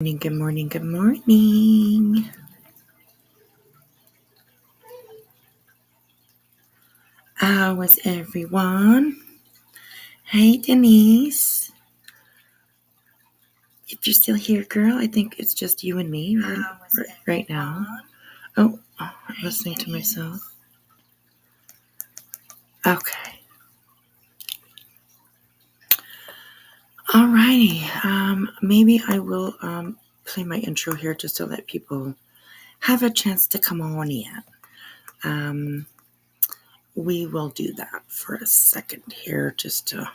Good morning, good morning. How is everyone? Hey, Denise. If you're still here, girl, I think it's just you and me right now. Oh, I'm listening to myself. Okay. Alrighty. Maybe I will play my intro here just to let people have a chance to come on in. We will do that for a second here just to...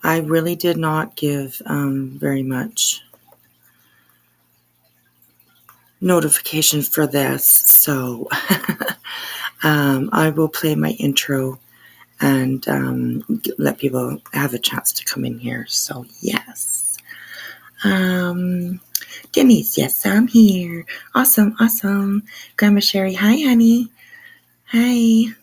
I really did not give very much notification for this, so I will play my intro and let people have a chance to come in here. So yes, Denise, yes, I'm here. Awesome. Grandma Sherry, hi, honey. Hi.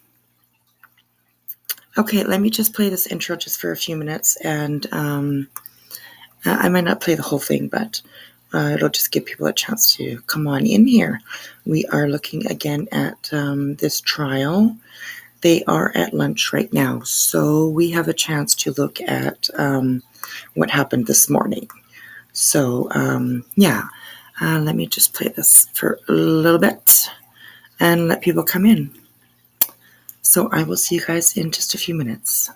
Okay, let me just play this intro just for a few minutes, and I might not play the whole thing, but it'll just give people a chance to come on in here. We are looking again at this trial. They are at lunch right now, so we have a chance to look at what happened this morning. So, let me just play this for a little bit and let people come in. So I will see you guys in just a few minutes.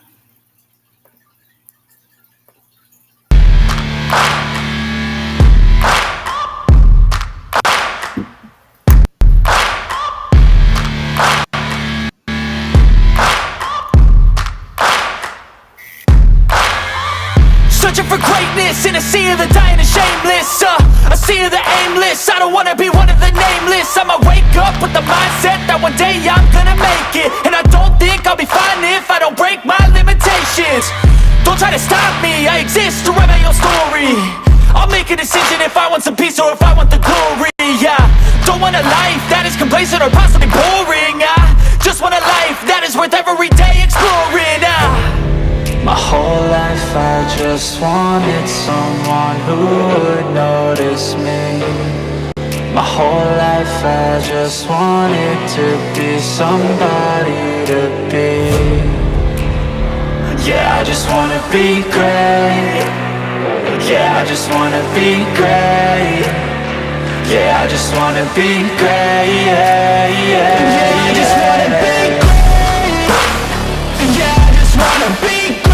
Searching for greatness in a sea of the dying and shameless, a sea of the aimless. I don't wanna be one of the nameless. I'ma wake up with the mindset that one day I'm gonna make it, and I don't think I'll be fine if I don't break my limitations. Don't try to stop me, I exist to write my own story. I'll make a decision if I want some peace or if I want the glory. Yeah, don't want a life that is complacent or possibly boring. I just want a life that is worth every day exploring. My whole life I just wanted someone who would notice me. My whole life I just wanted to be somebody to be. Yeah, I just wanna be great. Yeah, I just wanna be great. Yeah, I just wanna be great. Yeah, I just wanna be great. Yeah, I just wanna be great.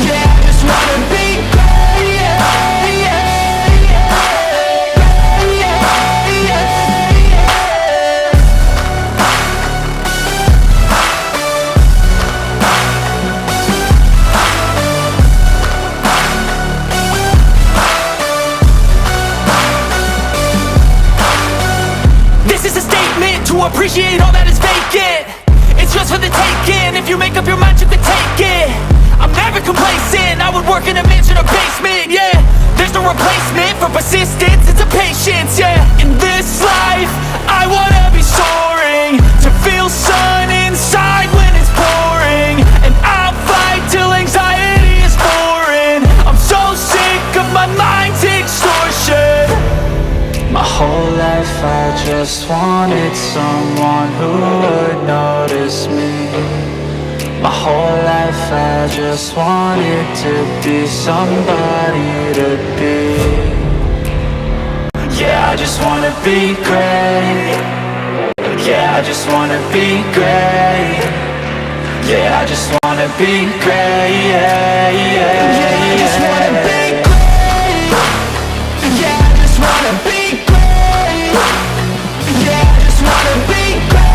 Yeah, I just wanna be great. This is a statement to appreciate all that is vacant. It's just for the taking. If you make up your mind, you can take it. I'm never complacent. I would work in a mansion or basement, yeah. There's no replacement for persistence, it's a patience, yeah. In this life, I wanna be soaring, to feel sun inside when it's pouring, and I'll fight till anxiety is foreign. I'm so sick of my mind's extortion. My whole life I just wanted someone who would notice me. My whole life I just wanted to be somebody to be. Yeah, I just wanna be great. Yeah, I just wanna be great. Yeah, I just wanna be great. Yeah, I just wanna be great. Yeah, I just wanna be great. Yeah, I just wanna be great.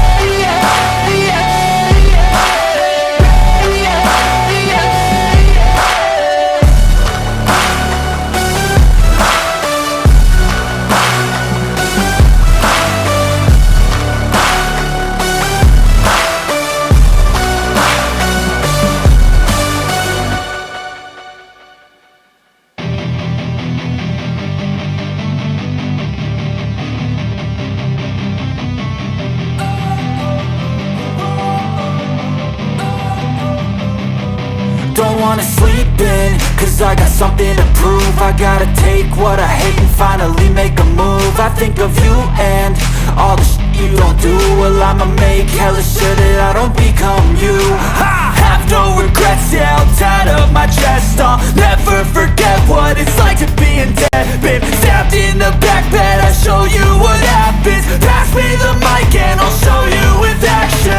lose, I got something to prove. I gotta take what I hate and finally make a move. I think of you and all the shit you don't do. Well, I'ma make hella sure that I don't become you. I have no regrets, yeah, I'll tie up my chest. I'll never forget what it's like to be in debt. Been stabbed in the back bed, I'll show you what happens. Pass me the mic and I'll show you with action.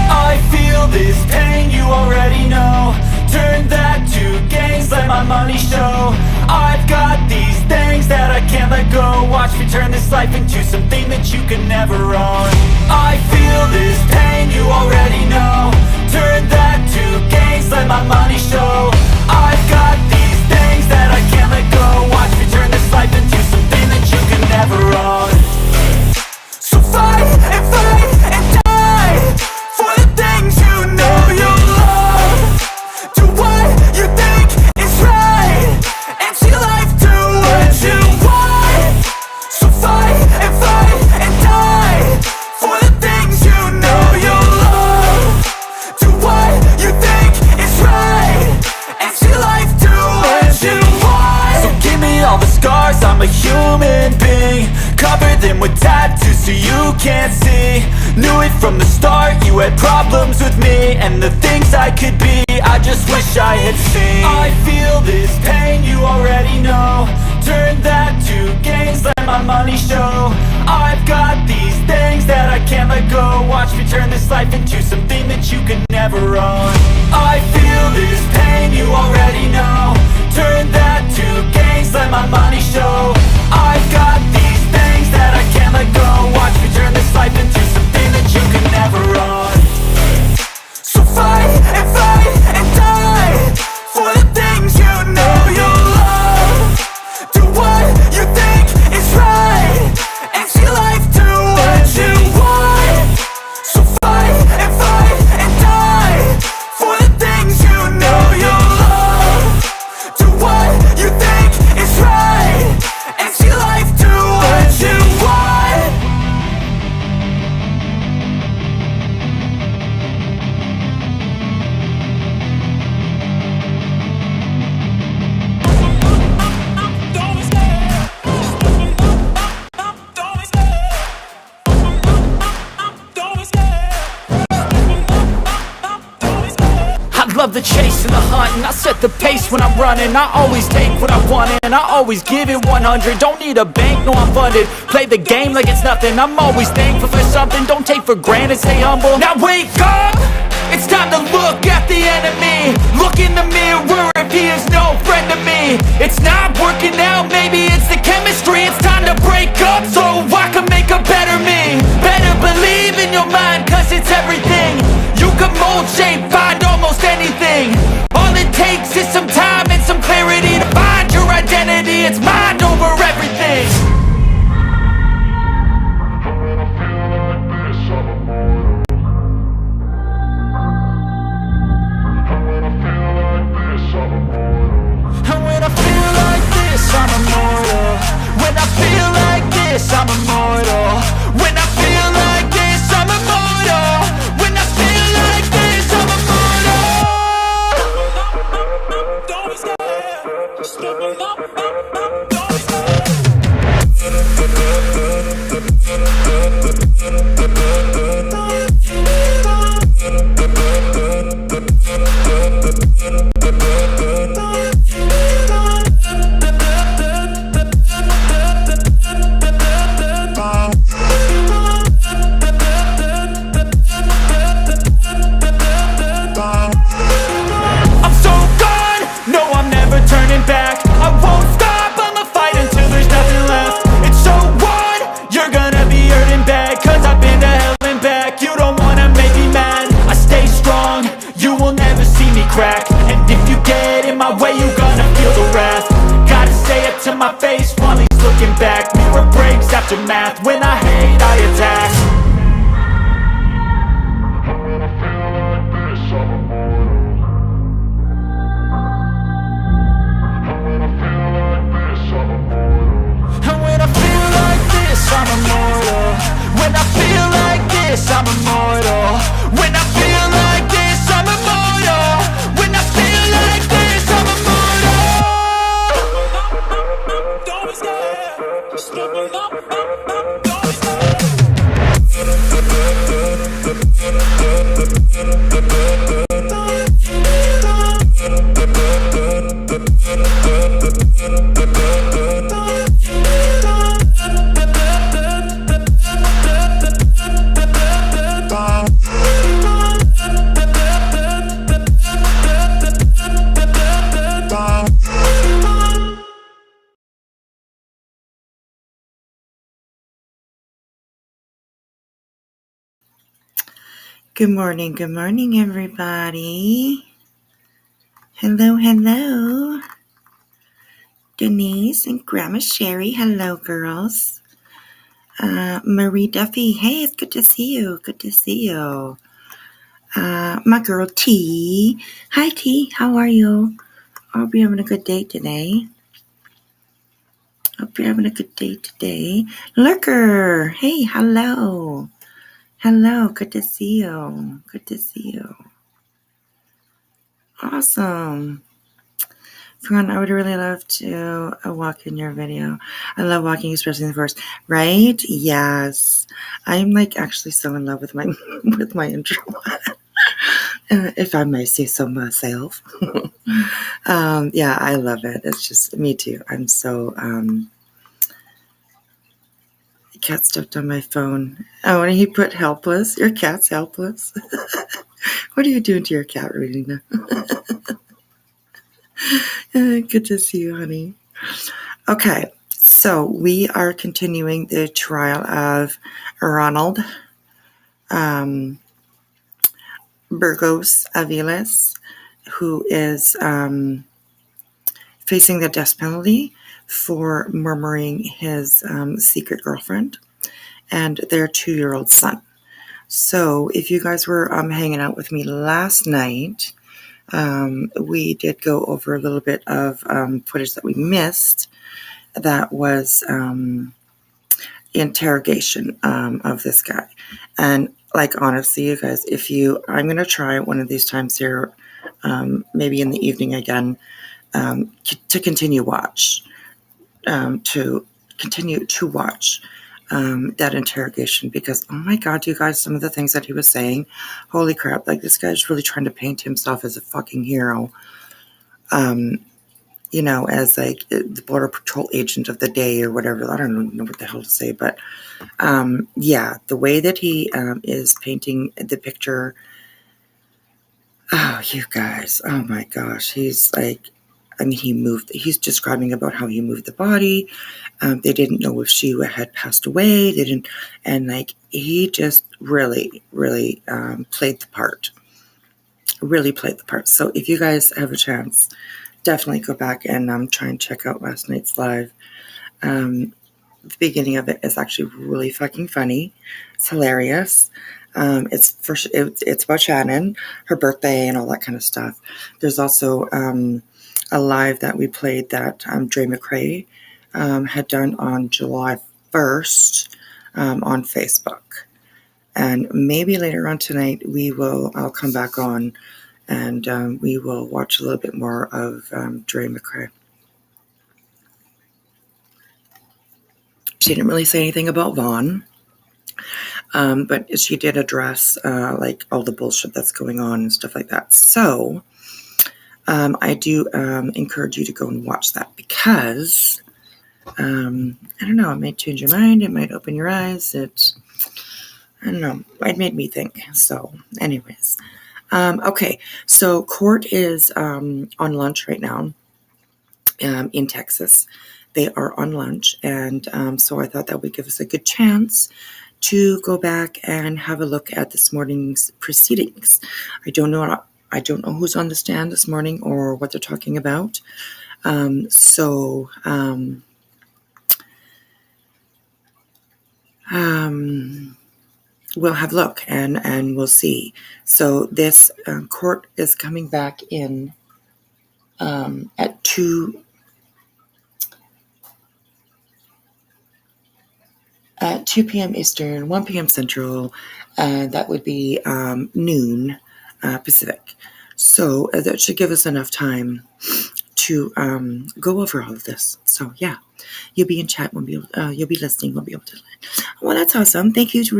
I feel this pain, you already know. Turn that to gains, let my money show. I've got these things that I can't let go. Watch me turn this life into something that you can never own. I feel this pain, you already know. Turn that to gains, let my money show. I've got these things that I can't let go. Watch me turn this life into something that you can never own. So fight and die for the things you know you love. Do what you think is right and see life do what you want. So fight and die for the things you know you love. Do what you think is right and see life do what you want. So give me all the scars, I'm a human being. Cover them with tattoos so you can't see. Knew it from the start, you had problems with me and the things I could be, I just wish I had seen. I feel this pain, you already know. Turn that to gains, let my money show. I've got these things that I can't let go. Watch me turn this life into something that you can never own. I feel this pain, you already know. Turn that to gains, let my money show. I've got these things that I can't let go. Watch me turn this life into something that you can never own. So fight and die for the things you know you love. Do what you think is right and see life do what you want. So fight and die for the things you know you love. Do what you think is right and see life do what you want. I love the chase and the hunt, and I set the pace when I'm running. I always take what I want and I always give it 100. Don't need a bank, no I'm funded. Play the game like it's nothing. I'm always thankful for something. Don't take for granted, stay humble. Now wake up! It's time to look at the enemy. Look in the mirror if he is no friend to me. It's not working out, maybe it's the chemistry. It's time to break up so I can make a better me. Better believe in your mind, cause it's everything. You can mold, shape, find almost anything. All it takes is some time and some clarity to find your identity. It's mind over everything. And when I feel like this, I'm immortal. When I feel like this, I'm immortal. When I feel like this, I'm immortal. When I feel like this, I'm immortal. Don't be scared. Stepping up, don't be scared. Crack. And if you get in my way, you gonna feel the wrath. Gotta say it to my face while he's looking back. Mirror breaks after math. When I hate, I attack. When I feel like this, I'm immortal. When I feel like this, I'm immortal. And when I feel like this, I'm immortal. When I feel like this, I'm immortal. When I feel like this, I'm immortal. When I feel like this, I'm immortal. Good morning, everybody. Hello. Denise and Grandma Sherry, hello, girls. Marie Duffy, hey, it's good to see you. My girl T. Hi, T, how are you? I hope you're having a good day today. Lurker, hey, hello. Good to see you. Awesome. Fran, I would really love to walk in your video. I love walking, especially in the forest. Right? Yes. I'm actually so in love with my with my intro. If I may say so myself. Yeah, I love it. It's just me too. I'm so cat stepped on my phone. Oh, and he put helpless. Your cat's helpless. What are you doing to your cat, Rena? Good to see you, honey. Okay, so we are continuing the trial of Ronald Burgos-Aviles, who is facing the death penalty for murmuring his secret girlfriend and their 2-year-old son. So if you guys were hanging out with me last night, we did go over a little bit of footage that we missed. That was interrogation of this guy. And honestly, you guys, I'm going to try it one of these times here, maybe in the evening again, to continue to watch that interrogation, because oh my god, you guys, some of the things that he was saying, holy crap, this guy's really trying to paint himself as a fucking hero, as the border patrol agent of the day or whatever. I don't know what the hell to say, but yeah, the way that he is painting the picture, oh you guys, oh my gosh, he's he's describing about how he moved the body. They didn't know if she had passed away. They didn't, and he just really played the part. So if you guys have a chance, definitely go back and try and check out last night's live. The beginning of it is actually really fucking funny. It's hilarious. It's about Shannon, her birthday, and all that kind of stuff. There's also a live that we played that Dre McCrae had done on July 1st on Facebook. And maybe later on tonight I'll come back on and we will watch a little bit more of Dre McCrae. She didn't really say anything about Vaughn, but she did address all the bullshit that's going on and stuff like that. So I do encourage you to go and watch that, because I don't know, it might change your mind, it might open your eyes, I don't know, it made me think. So anyways, okay, so court is on lunch right now in Texas. They are on lunch, and so I thought that would give us a good chance to go back and have a look at this morning's proceedings. I don't know who's on the stand this morning or what they're talking about. So we'll have a look and we'll see. So this court is coming back in at 2 p.m. Eastern, 1 p.m. Central. That would be noon Pacific. So that should give us enough time to go over all of this. So yeah, you'll be in chat. You'll be listening. We'll be able to. Well, that's awesome. Thank you to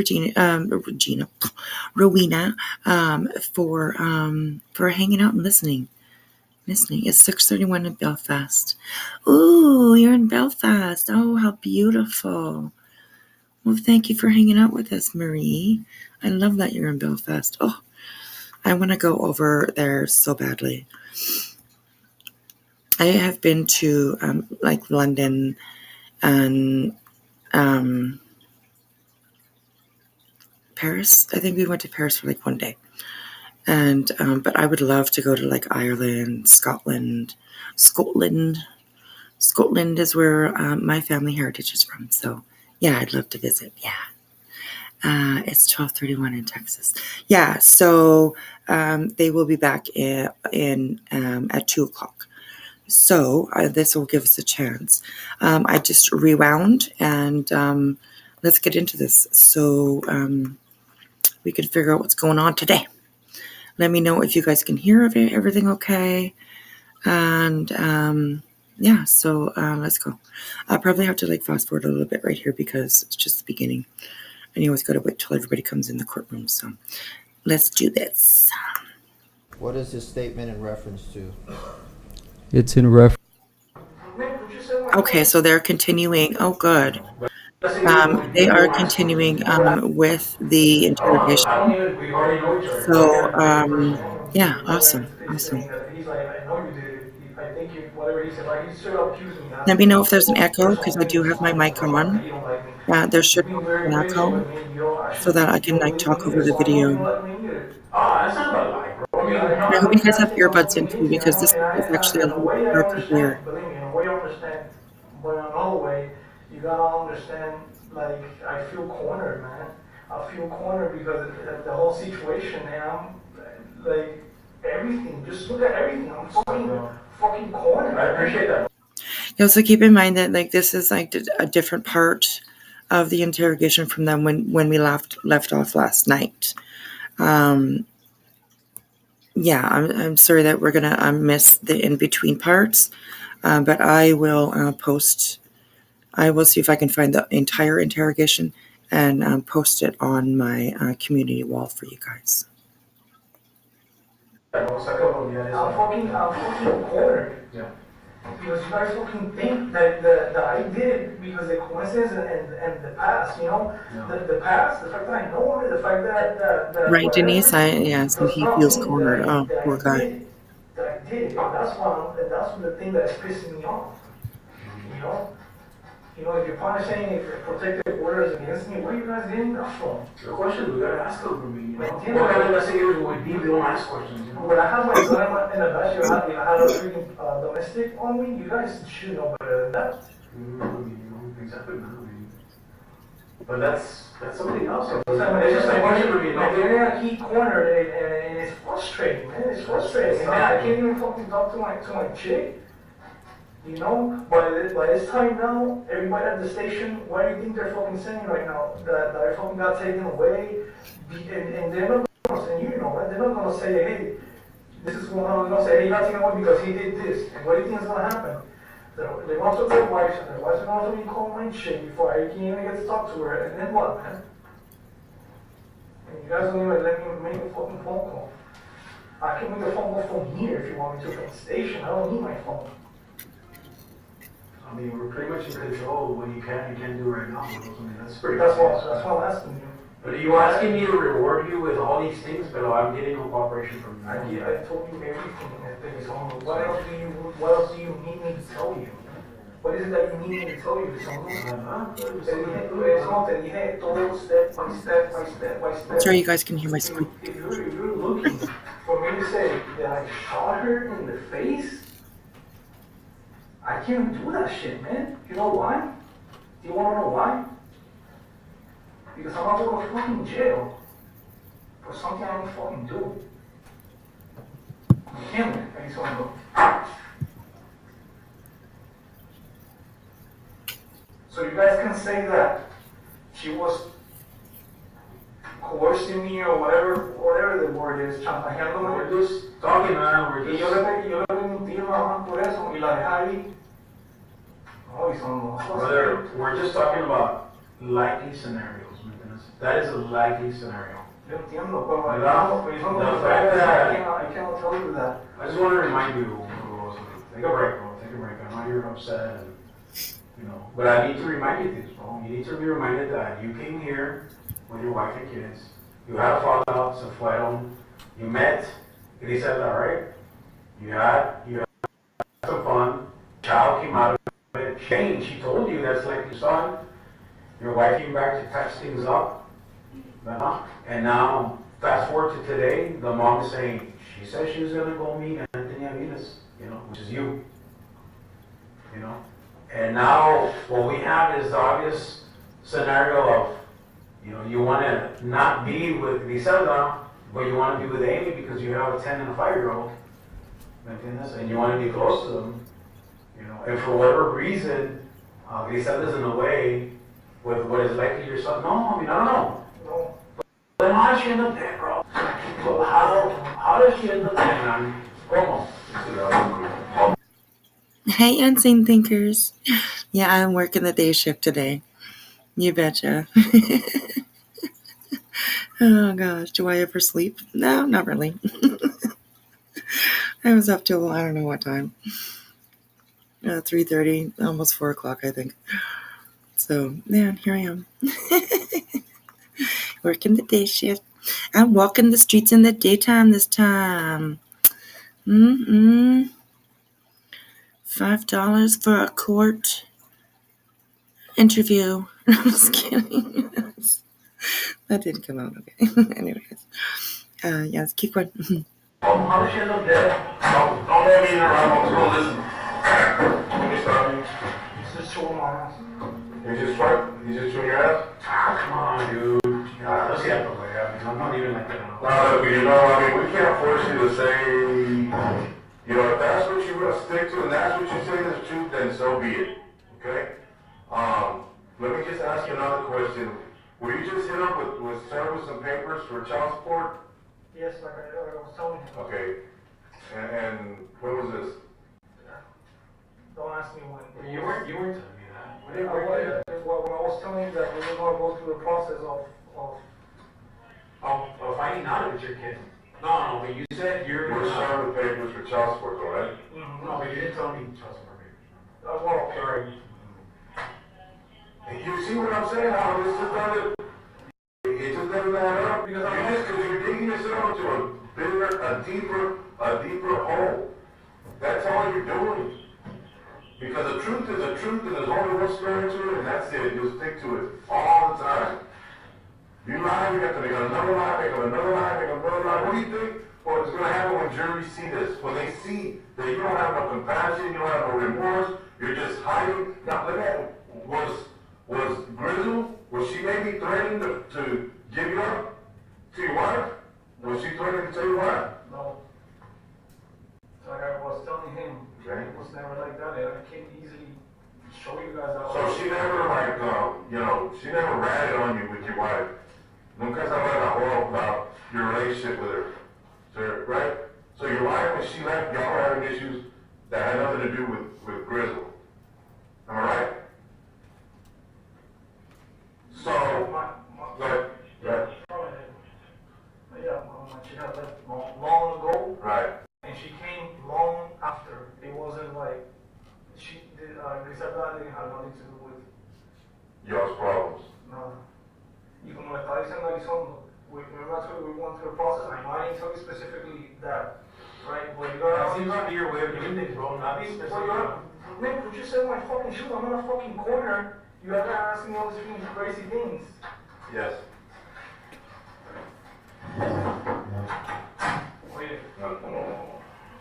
Rowena, for hanging out and listening. It's 6:31 in Belfast. Ooh, you're in Belfast. Oh, how beautiful. Well, thank you for hanging out with us, Marie. I love that you're in Belfast. Oh, I want to go over there so badly. I have been to London and Paris. I think we went to Paris for like one day. And but I would love to go to like Ireland, Scotland. Scotland is where my family heritage is from. So yeah, I'd love to visit. Yeah. It's 12:31 in Texas. Yeah, so they will be back in at 2:00. So this will give us a chance. I just rewound and let's get into this so we can figure out what's going on today. Let me know if you guys can hear everything okay. And yeah, so let's go. I'll probably have to like fast forward a little bit right here because it's just the beginning. And you always got to wait till everybody comes in the courtroom. So let's do this. What is this statement in reference to? It's in reference. Okay, so they're continuing. Oh, good. They are continuing with the interrogation. So, yeah, awesome. Let me know if there's an echo because I do have my mic on. There should be an echo so that I can like talk over the video. I hope you guys have earbuds in too because this is actually a little bit hard to hear. But in another way, you gotta understand, like, I feel cornered, man. I feel cornered because of the whole situation, and I'm, like, everything, just look at everything, I'm fucking cornered. I appreciate that. You also keep in mind that, like, this is, like, a different part of the interrogation from them when we left off last night. Yeah, I'm sorry that we're gonna miss the in-between parts. But I will I will see if I can find the entire interrogation and post it on my community wall for you guys. I'm fucking cornered. Yeah. Because you guys fucking think that I did it because the coincidence and the past, you know? Yeah. The past, the fact that I know it, the fact that right, Denise? So he feels cornered. Oh, poor guy. That I did. That's the thing that's pissing me off. You know, if you're punishing, if you're protective orders against me, where are you guys getting that from? The question we gotta ask them for me, you know. What kind of investigators would be? They don't ask questions, you know. When I had my gun in the backyard, I had a freaking domestic on me, you guys should know better than that. Exactly, man. But that's something else. It's just a question for me. They're gonna keep cornered and it's frustrating, man. It's frustrating. And I can't even fucking talk to my chick. You know, by this time now, everybody at the station, what do you think they're fucking saying right now? That I fucking got taken away, and they're not gonna say, you know, right? They're not gonna say, hey, this is going on. They're gonna say, hey, he got taken away because he did this. And what do you think is gonna happen? They're gonna talk to their wives, and their wives are gonna be calling my chick before I can even get to talk to her. And then what, man? And you guys don't even let me make a fucking phone call. I can make a phone call from here if you want me to, from the station. I don't need my phone. I mean, we're pretty much in control of what you can and can't do right now. I mean, that's pretty. That's what I'm asking you. But are you asking me to reward you with all these things, but I'm getting no cooperation from you? I told you everything. What else do you need me to tell you? What is it that you need me to tell you? Sorry, you guys can hear my screen. If you're looking for me to say that I shot her in the face, I can't do that shit, man. You know why? Do you want to know why? Because I'm not going to fucking jail for something I don't fucking do. You can't, man. I just want to go. So you guys can say that she was coercing me or whatever the word is, chantajeándome. We're just talking, man. We're just... Y yo le mentí por eso y la dejé ahí. Brother, we're just talking about likely scenarios. That is a likely scenario. Yo entiendo, pero I cannot tell you that. I just want to remind you, take a break, bro. Take a break. I know you're upset, and, you know. But I need to remind you this, bro. You need to be reminded that you came here with your wife and kids. You had a fallout, se fueron. You met Grizelda, right? You had some fun. Child came out of it. Shane, she told you that's like your son. Your wife came back to patch things up. And now, fast forward to today, the mom is saying, she said she was gonna go meet Anthony Aviles, which is you. And now, what we have is the obvious scenario of, you wanna not be with Grizelda, but you wanna be with Amy because you have a 10 and a 5-year-old, and you wanna be close to them, and for whatever reason, Grizelda's in a way with what is likely your son. No, I mean, I don't know. No. Then how did she end up there, bro? How did she end up there, man? ¿Cómo? Hey, unseen thinkers. Yeah, I'm working the day shift today. You betcha. Oh gosh, do I ever sleep? No, not really. I was up till I don't know what time. 3:30, almost 4 o'clock, I think. So yeah, here I am. Working the day shift. I'm walking the streets in the daytime this time. $5 for a court interview. I'm just kidding. That didn't come out okay. Anyways. Yeah, let's keep going. How did she end up there? Don't let me interrupt. I'm just gonna listen. Let me start. It's just showing my ass. You just chewing your ass? Come on, dude. Let's get out the way. I'm not even like that. We can't force you to say, if that's what you want to stick to and that's what you say is the truth, then so be it. Okay? Let me just ask you another question. Were you just hit up with served with some papers for child support? Yes, like I was telling him. Okay. And when was this? Don't ask me when. You weren't telling me that. When I was telling you that we were going to go through the process of finding out if it's your kid. No, but you said You were served with papers for child support, though, right? No, but you didn't tell me child support papers. well, sorry. You see what I'm saying? How this just doesn't, it just doesn't add up. Because you're digging yourself into a deeper hole. That's all you're doing. Because the truth is the truth, and there's only one story to it, and that's it. You'll stick to it all the time. You lie, you have to make another lie, make another lie, make another lie. What do you think? Well, it's going to happen when juries see this. When they see that you don't have no compassion, you don't have no remorse, you're just hiding. Now, look at it. Was Grizzle, was she maybe threatening to give you up to your wife? Was she threatening to tell you why? No. Like I was telling him, Okay. it was never like that. I can easily show you guys out. So she never she never ratted on you with your wife. Nunca estaba enamorada about your relationship with her. So, right? So your wife, when she left, y'all were having issues that had nothing to do with Grizzle. Am I right? So, go ahead. Yeah, she had left long ago. Right. And she came long after. It wasn't like she did. Grizelda didn't have nothing to do with. Y'all's problems. No. Y como le estaba diciendo a Elizondo, remember that's what we went through the process. I didn't tell you specifically that, right? But you gotta. That seems to be your way of doing things, bro. Not be specific. Man, put yourself in my fucking shoes. I'm in a fucking corner. You gotta ask me all these crazy things. Yes. Wait. No.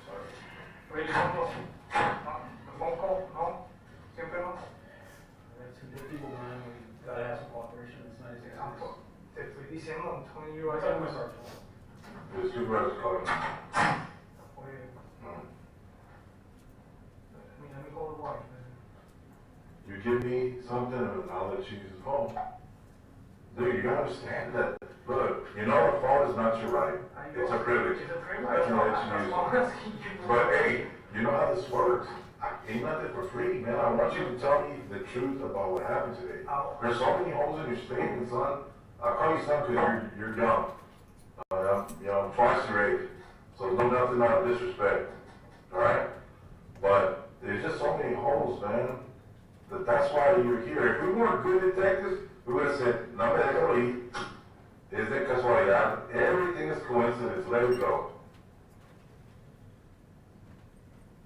Sorry. Wait, Elizondo. The phone call? No? Siempre no? Two good people, man. We gotta have some cooperation. It's not easy. Te estoy diciendo, I'm telling you I'm right talking now. myself. The supervisor's calling. Wait. Let me call the wife, man. You give me something and I'll let you use the phone. Dude, you gotta understand that. Look, a phone is not your right. It's a privilege. It's a privilege. I can let you use I'm it. asking you. But hey, you know how this works. Ain't nothing for free, man. I want you to tell me the truth about what happened today. There's so many holes in your statement, son. I call you son because you're young. I'm twice your age. So no nothing out of disrespect. Alright? But there's just so many holes, man. That's why you're here. If we weren't good detectives, we would have said, no me déjalo ir. Es de casualidad. Everything is coincidence. Let it go.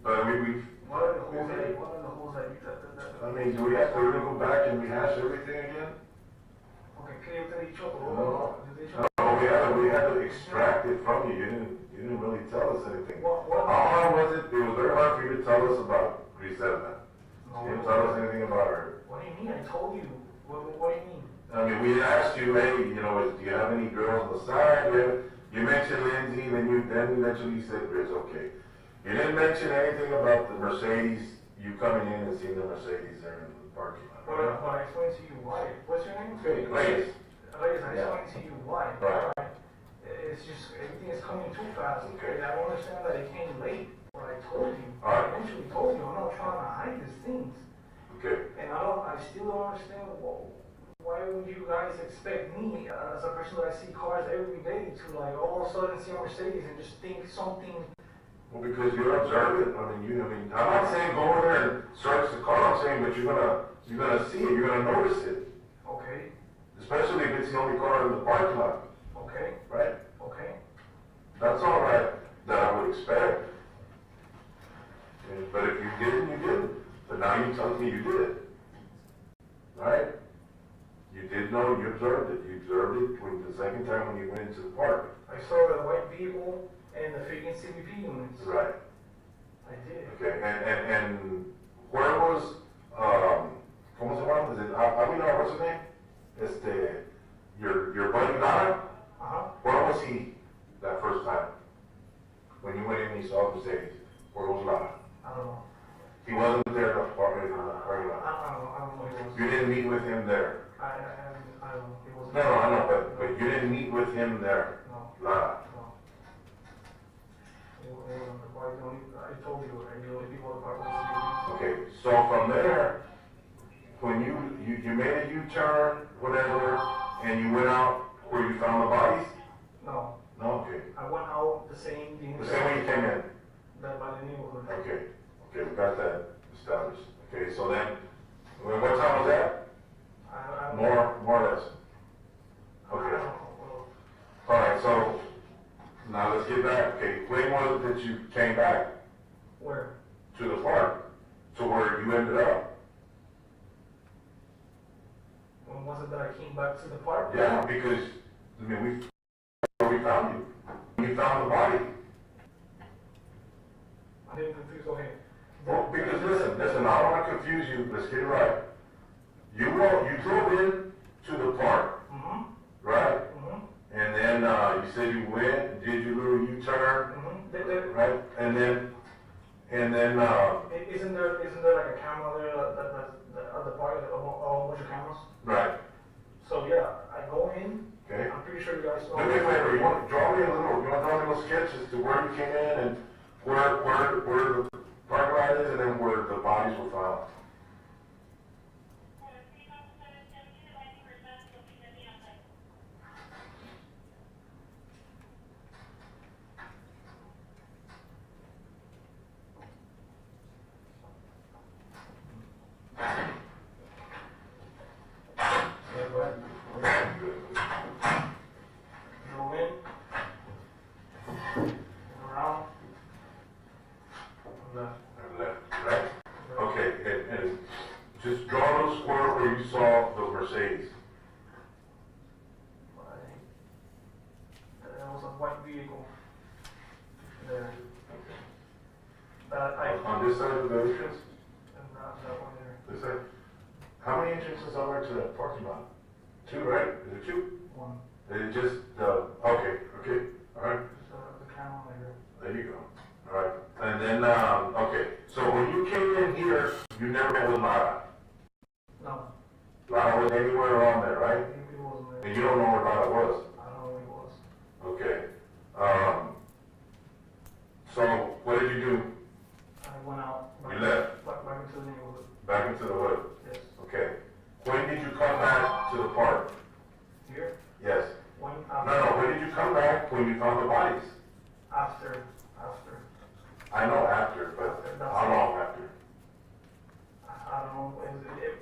But we What are the holes that you I mean, do we have to really go back and rehash everything again? Ok, ¿qué yo te he dicho? No. Yo te he dicho. No, we had to extract it from you. You didn't really tell us anything. How hard was it? It was very hard for you to tell us about Grizelda. You didn't tell us anything about her. What do you mean? I told you. What do you mean? I mean, we asked you, hey, do you have any girls on the side? You mentioned Lindsay, then eventually said Grizz, okay. You didn't mention anything about the Mercedes, you coming in and seeing the Mercedes there in the parking lot. But I explained to you why. What's your name? Okay, Reyes, I explained to you why. Right. It's just, everything is coming too fast. Okay. I don't understand that it came late. What I told you. Alright. I eventually told you. I'm not trying to hide these things. Okay. And I still don't understand why would you guys expect me, as a person that I see cars every day, to like all of a sudden see a Mercedes and just think something. Well, because you're observant. I'm not saying go over there and search the car. I'm saying, but you're gonna see it. You're gonna notice it. Okay. Especially if it's the only car in the parking lot. Okay. Right? Okay. That's all right. That I would expect. But if you didn't, you didn't. But now you tell me you did. Right? You did know, you observed it. You observed it when the second time when you went into the park. I saw the white vehicle and the freaking CBP units. Right. I did. Okay, and where was, ¿cómo se llama? Is it, what's his name? Your buddy Lara? Where was he that first time? When you went in and you saw the Mercedes, where was Lara? I don't know. He wasn't there in the parking lot. I don't know. He was. You didn't meet with him there? I don't know. He was. No, I know, but you didn't meet with him there? No. Lara? No. It wasn't the park. I told you, the only people at the park was the CBP. Okay, so from there, when you made a U-turn, whatever, and you went out where you found the bodies? No. No, okay. I went out the same way you came in? That by the neighborhood. Okay, we got that established. Okay, so then, what time was that? I More or less? Okay. All right, so now let's get back. Okay, when was it that you came back? Where? To the park, to where you ended up? When was it that I came back to the park? Yeah, because, we found you. We found the body. I didn't confuse, go ahead. Well, because listen, I don't want to confuse you, let's get it right. You drove in to the park, right? And then, you said you went, did your little U-turn, right? And then, Isn't there like a camera there at the park, a whole bunch of cameras? right, So yeah, I go in, okay. I'm pretty sure you guys know. Do me a favor, you want to draw me a little sketch as to where you came in and where the parking lot is and then where the bodies were found. Go in, around, left. Right? Okay, and just draw a little square where you saw the Mercedes. There was a white vehicle there. On this side of the entrance? And that one there. This side? How many entrances are there to that parking lot? Two, right? Is it two? One. Is it just, okay, all right. The camera there. There you go. All right. And then, okay, so when you came in here, you never met with Lara. No. Lara was anywhere around there, right? He wasn't there. And you don't know where Lara was? I don't know where he was. Okay. So what did you do? I went out. You left? Back into the neighborhood. Back into the hood? Yes. Okay. When did you come back to the park? Here? Yes. When? No, when did you come back when you found the bodies? After. I know after, but how long after? I don't know.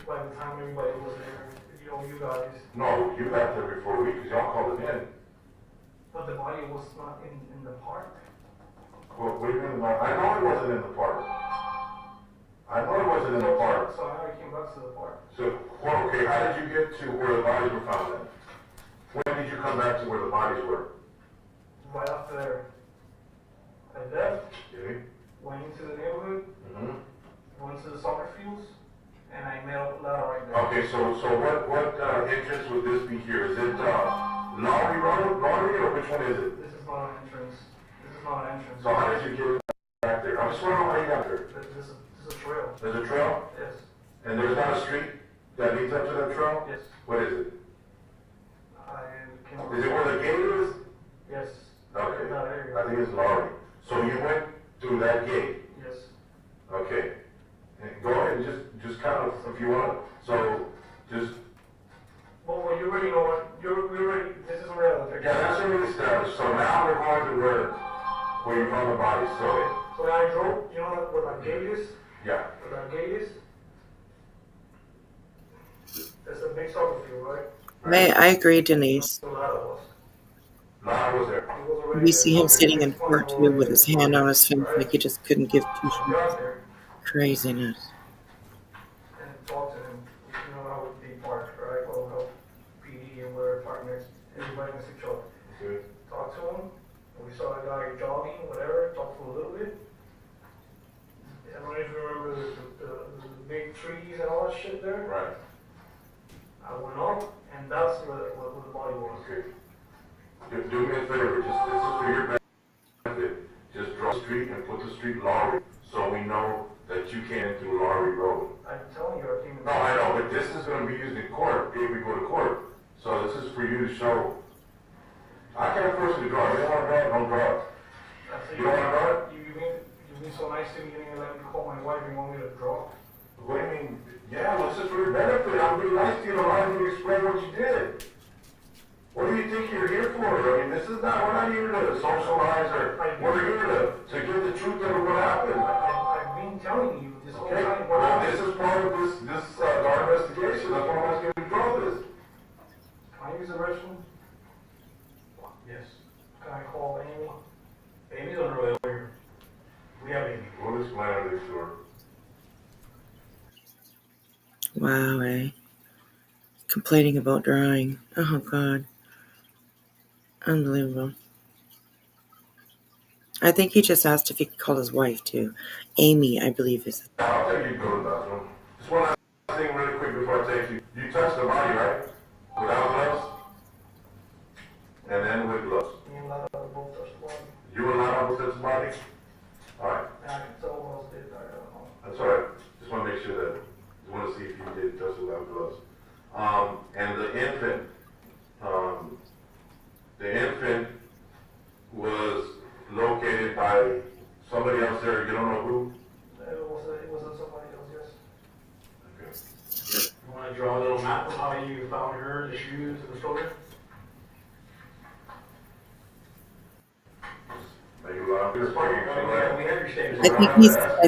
By the time everybody was there, you guys. No, you got there before we, because y'all called it in. But the body was not in the park. What do you mean? I know it wasn't in the park. I know it wasn't in the park. So now we came back to the park. So, well, okay, how did you get to where the bodies were found then? When did you come back to where the bodies were? Right after I left, Okay. went into the neighborhood, Mm-hmm. went to the soccer fields, and I met up Lara right there. Okay, so what entrance would this be here? Is it Lowry Road, or which one is it? This is not an entrance. This is not an entrance. So how did you get back there? I just want to know how you got there. This is a trail. There's a trail, Yes. and there's not a street that leads up to that trail? Yes. What is it? I came up. Is it where the gate is? Yes. Okay, That area. I think it's Lowry. So you went through that gate? Yes. Okay. And go ahead and just kind of, if you want, so just, Well, you already know what, we already, this is where the yeah, that's already established. So now we're going to where you found the body, so, So when I drove, you know where that gate is? yeah. Where that gate is? There's a big soccer field, right? I agree, Denise. So that was. Lara was there. He was already We there. see him sitting in court too with his hand on his face like he just couldn't give two shits. Got there Craziness. and talked to him. You know how would be parked, right? Well, how PD and where partners, everybody next to each other. Okay. Talked to him, and we saw the guy jogging, whatever, talked for a little bit. I don't know if you remember the big trees and all that shit there. Right. I went up, and that's where the body was. Okay. Do me a favor, this is for your benefit. Just draw the street and put the street Lowry, so we know that you came through Lowry Road. I'm telling you, I came in. No, I know, but this is gonna be used in court, if we go to court. So this is for you to show. I can't force you to draw, you don't wanna draw it, don't draw it. You don't wanna draw it? You've been so nice to me, you didn't even let me call my wife and you want me to draw. What do you mean? Yeah, well, this is for your benefit, I'm being nice to you, allow you to explain what you did. What do you think you're here for? I mean, this is not, we're not here to socialize or, we're here to get the truth of what happened. I've been telling you this whole Okay, time. well, this is part of our investigation, that's why I'm asking you to draw this. Can I use the restroom? Yes. Can I call Amy? Amy's on her way over here. We have Amy. We'll explain it, I'm sure. Wow, eh? Complaining about drawing. Oh, God. Unbelievable. I think he just asked if he could call his wife, too. Amy, I believe, is. I'll take you to go to the bathroom. Just one last thing really quick before I take you. You touched the body, right? Without gloves? And then with gloves. Me and Lara both touched the body. You and Lana both touched the body? Alright, And I can tell who else did, I don't know. that's alright. Just want to make sure that, just want to see if you did touch it without gloves. And the infant was located by somebody else there, you don't know who? It was somebody else, yes. Okay. You wanna draw a little map of how you found her, the shoes, and the shoulder? Make it loud. We have your statement. I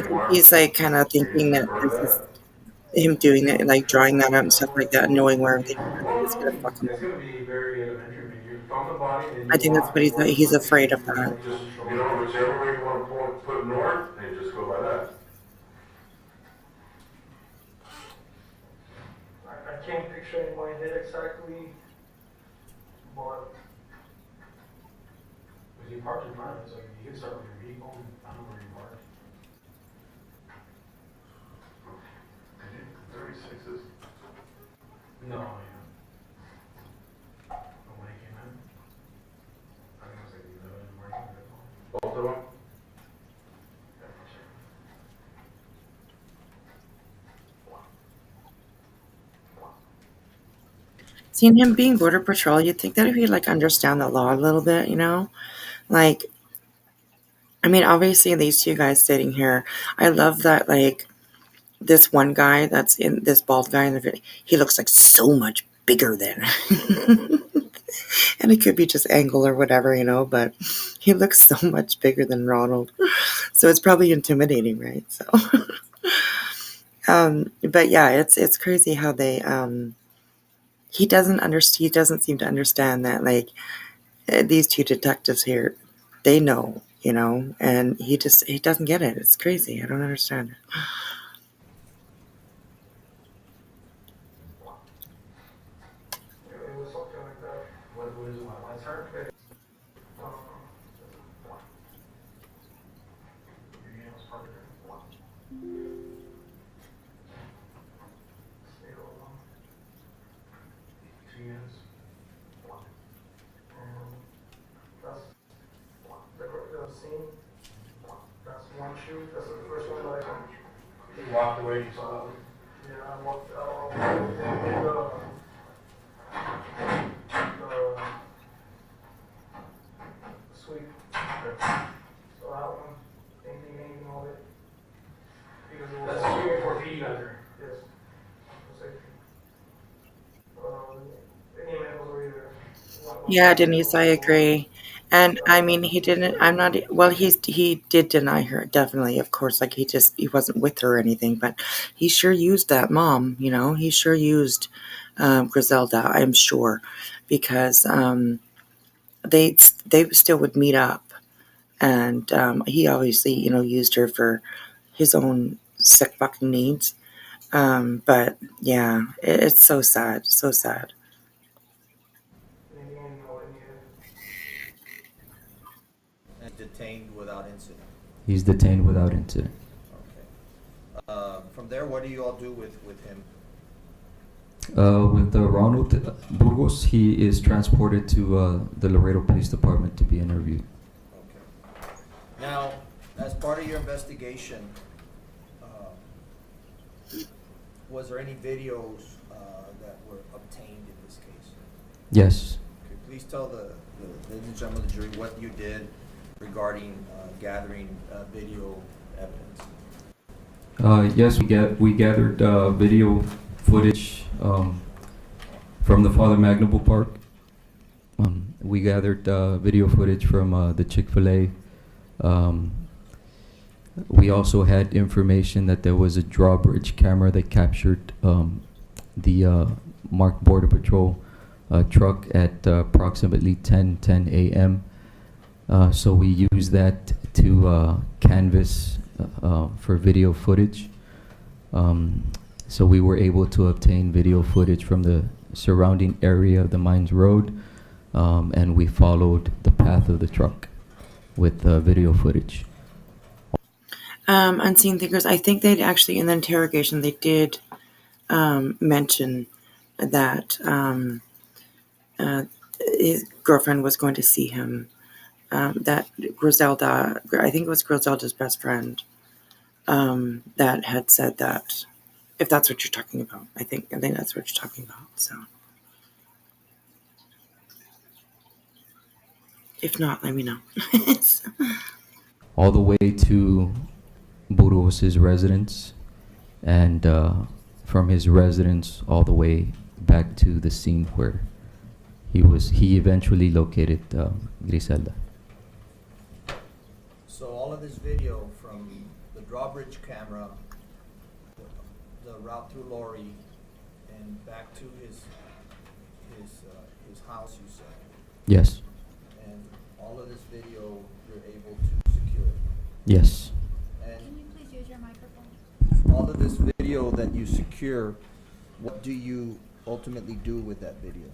think he's like kind of thinking that this is him doing that, like drawing that out and stuff like that, and knowing where everything is gonna fuck him. It's gonna be very elementary, but you found the body and you I think that's what he's afraid of that. Just, you know, whichever way you want to put north, and just go by that. I can't picture it in my head exactly, but Because you parked in front of it, so you can start with your vehicle, I don't know where you parked. 36s. No, yeah. Oh, when he came in? I think it was like 11 in the morning. Both of them? Seeing him being border patrol, you'd think that if he'd like understand the law a little bit, you know, like. I mean, obviously, these two guys sitting here, I love that, like, this one guy that's in this bald guy in the video, he looks like so much bigger than. And it could be just angle or whatever, you know, but he looks so much bigger than Ronald. So it's probably intimidating, right? So, but yeah, it's crazy how they, he doesn't seem to understand that, like, these two detectives here, they know, you know, and he doesn't get it. It's crazy. I don't understand it. That's one shoe. That's the first one that I saw. He walked away, you saw that one? Yeah, I walked out. The sweep. So that one, anything all it. Because it was That's swimming for feet under. yes. For safety. Any man was already there. Yeah, Denise, I agree. And I mean, he didn't. I'm not. Well, he did deny her, definitely, of course. Like he wasn't with her or anything. But he sure used that mom. You know, he sure used Grizelda. I'm sure, because they still would meet up, and he obviously used her for his own sick fucking needs. But yeah, it's so sad, so sad. And detained without incident. He's detained without incident. Okay. From there, what do you all do with him? With Ronald Burgos, he is transported to the Laredo Police Department to be interviewed. Okay. Now, as part of your investigation, was there any videos that were obtained in this case? Yes. Okay, please tell the ladies and gentlemen of the jury what you did regarding gathering video evidence. Yes, we gathered video footage from the Father Magnoble Park. We gathered video footage from the Chick-fil-A. We also had information that there was a drawbridge camera that captured the marked Border Patrol truck at approximately 10:10 a.m. So we used that to canvass for video footage. So we were able to obtain video footage from the surrounding area of the Mines Road, and we followed the path of the truck with video footage. Unseen thinkers. I think they'd actually, in the interrogation, they did mention that his girlfriend was going to see him. That Grizelda, I think it was Grizelda's best friend, that had said that. If that's what you're talking about, I think that's what you're talking about. So, if not, let me know. All the way to Burgos' residence, and from his residence all the way back to the scene where he eventually located Grizelda. So all of this video from the drawbridge camera, the route through Lori, and back to his house, you said. Yes. And all of this video you're able to secure. Yes. And Can you please use your microphone? all of this video that you secure, what do you ultimately do with that video?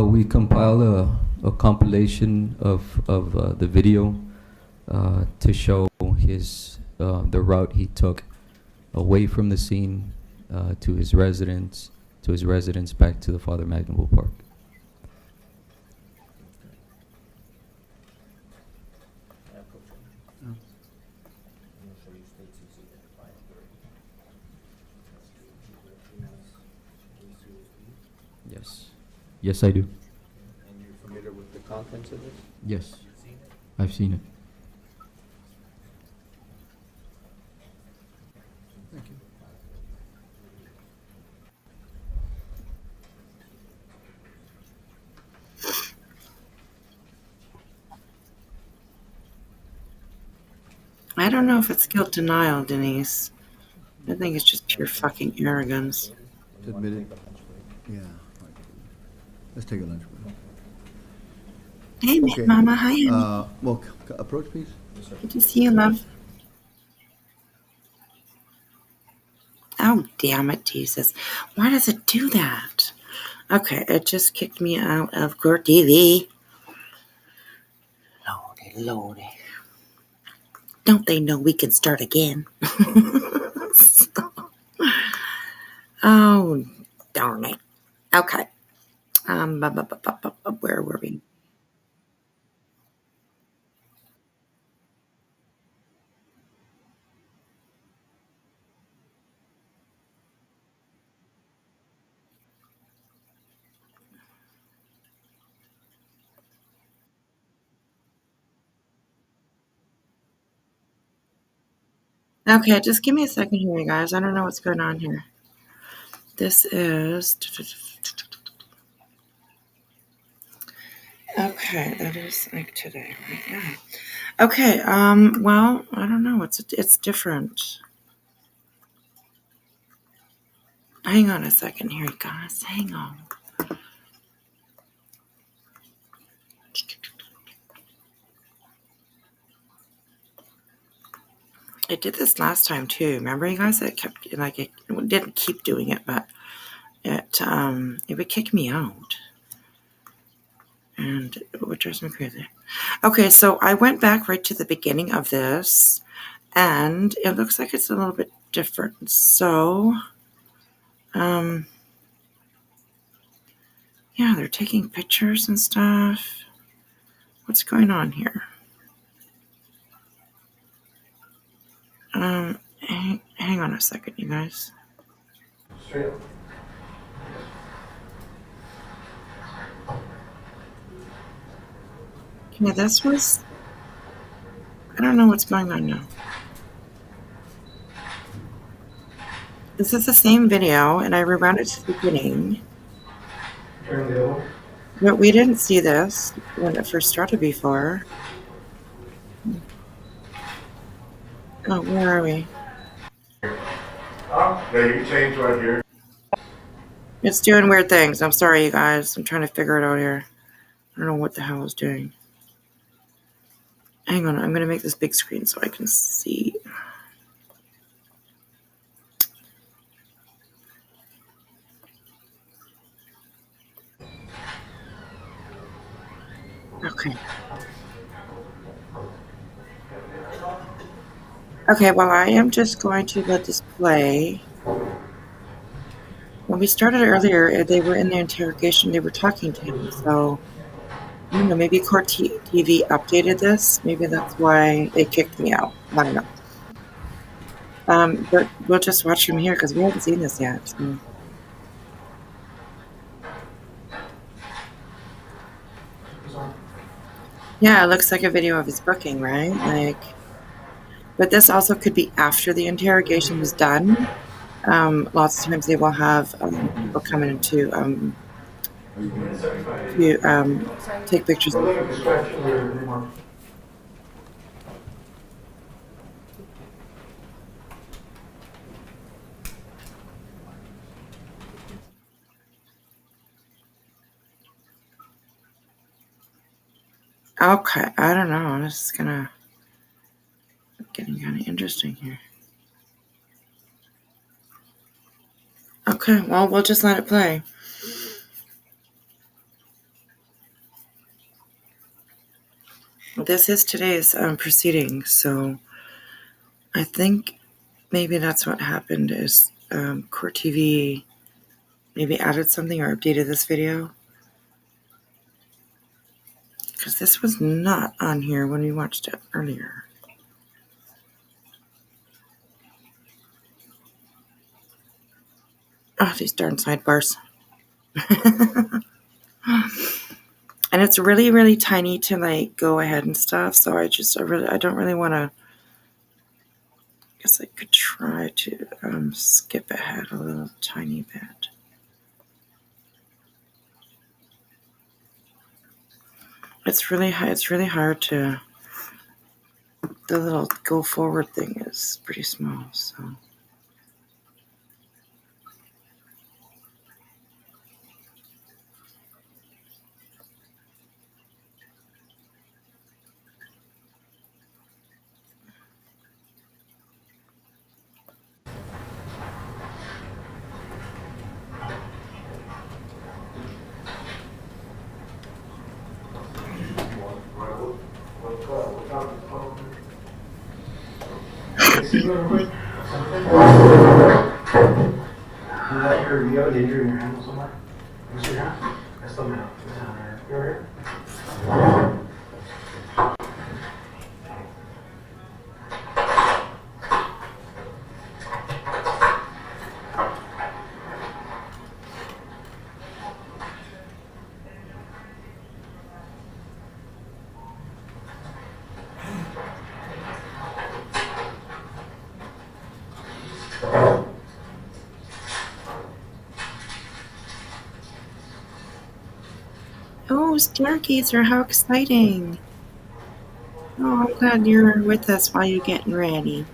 We compile a compilation of the video to show the route he took away from the scene to his residence back to the Father Magnoble Park. Yes. Yes, I do. And you're familiar with the contents of this? Yes. You've seen it? I've seen it. Thank you. I don't know if it's guilt denial, Denise. I think it's just pure fucking arrogance. Admit it. Yeah. Let's take a lunch break. Hey, Okay. Mama, hi, honey. Well, approach, please. Good to see you, love. Oh, damn it, Jesus. Why does it do that? Okay, it just kicked me out of Court TV. Lordy, lordy. Don't they know we can start again? Oh, darn it. Okay. Where were we? Okay, just give me a second here, you guys. I don't know what's going on here. This is... Okay, that is like today, right? Yeah. Okay, well, I don't know. It's different. Hang on a second here, guys. Hang on. I did this last time too. Remember, you guys? It kept it didn't keep doing it, but it would kick me out, and it would drive me crazy. Okay, so I went back right to the beginning of this, and it looks like it's a little bit different. So, yeah, they're taking pictures and stuff. What's going on here? Hang on a second, you guys. Straight up. Yeah, this was... I don't know what's going on now. This is the same video, and I rewound it to the beginning. Turn the other way. But we didn't see this when it first started before. Oh, where are we? Yeah, you can change right here. It's doing weird things. I'm sorry, you guys. I'm trying to figure it out here. I don't know what the hell it's doing. Hang on, I'm going to make this big screen so I can see. Okay. Okay, well, I am just going to let this play. When we started earlier, they were in the interrogation. They were talking to him. So, I don't know, maybe Court TV updated this. Maybe that's why they kicked me out. I don't know. But we'll just watch from here because we haven't seen this yet. So. Yeah, it looks like a video of his booking, right? But this also could be after the interrogation was done. Lots of times they will have people coming in to take pictures. Okay, I don't know. This is getting kind of interesting here. Okay, well, we'll just let it play. This is today's proceedings, so I think maybe that's what happened is Court TV maybe added something or updated this video. Because this was not on here when we watched it earlier. Oh, these darn sidebars. And it's really, really tiny to go ahead and stuff. So I don't really want to. I guess I could try to skip ahead a little tiny bit. It's really hard to. The little go forward thing is pretty small, so. see real quick? Something? You have an injury in your hand somewhere? What's your hand? That's the middle. You're here? Oh, Stargazer, how exciting! Oh, I'm glad you're with us while you're getting ready.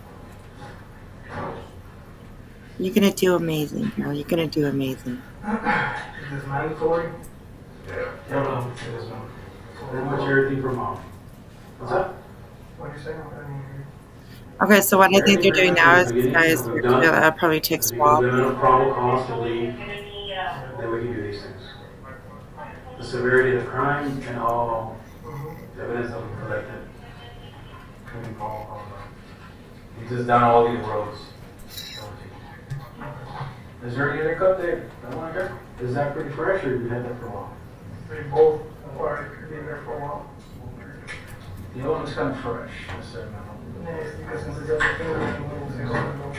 You're gonna do amazing, girl. You're gonna do amazing. Is this mandatory? Yeah. No, it is not. Pretty much everything from mom. What's that? What are you saying? Okay, so what I think they're doing now is, guys, that probably take swab. There's been a probable cause to believe that we can do these things. The severity of the crime and all evidence that we collected. He just done all these roads. Is there any other cut there? That one there? Is that pretty fresh or you had that for a while? They both are being there for a while. The other one's kind of fresh. I said, no. Yeah, it's because since it's other things, it's going to go.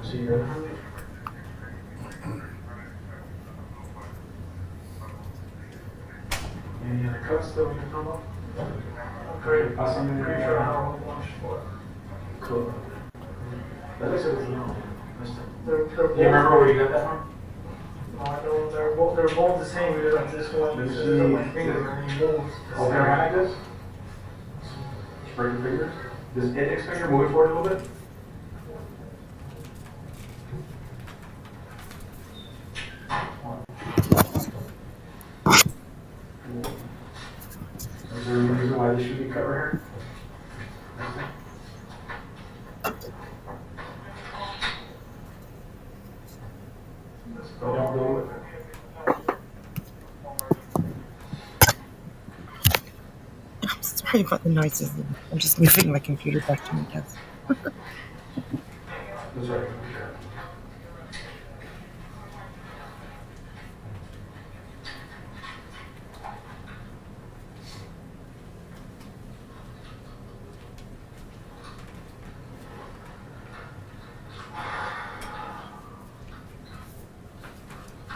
See your any other cuts that we can come up? I'm pretty sure I have a bunch, but Cool. That looks like it's no. they're both. You remember where you got that from? No, I know they're both the same. It's like this one, this is on my finger, and he moves. Oh, they're like this? Spread your fingers. Does index finger move forward a little bit? Is there any reason why this should be covered here? Don't go with it. I'm sorry about the noises. I'm just moving my computer back to my desk. That's right.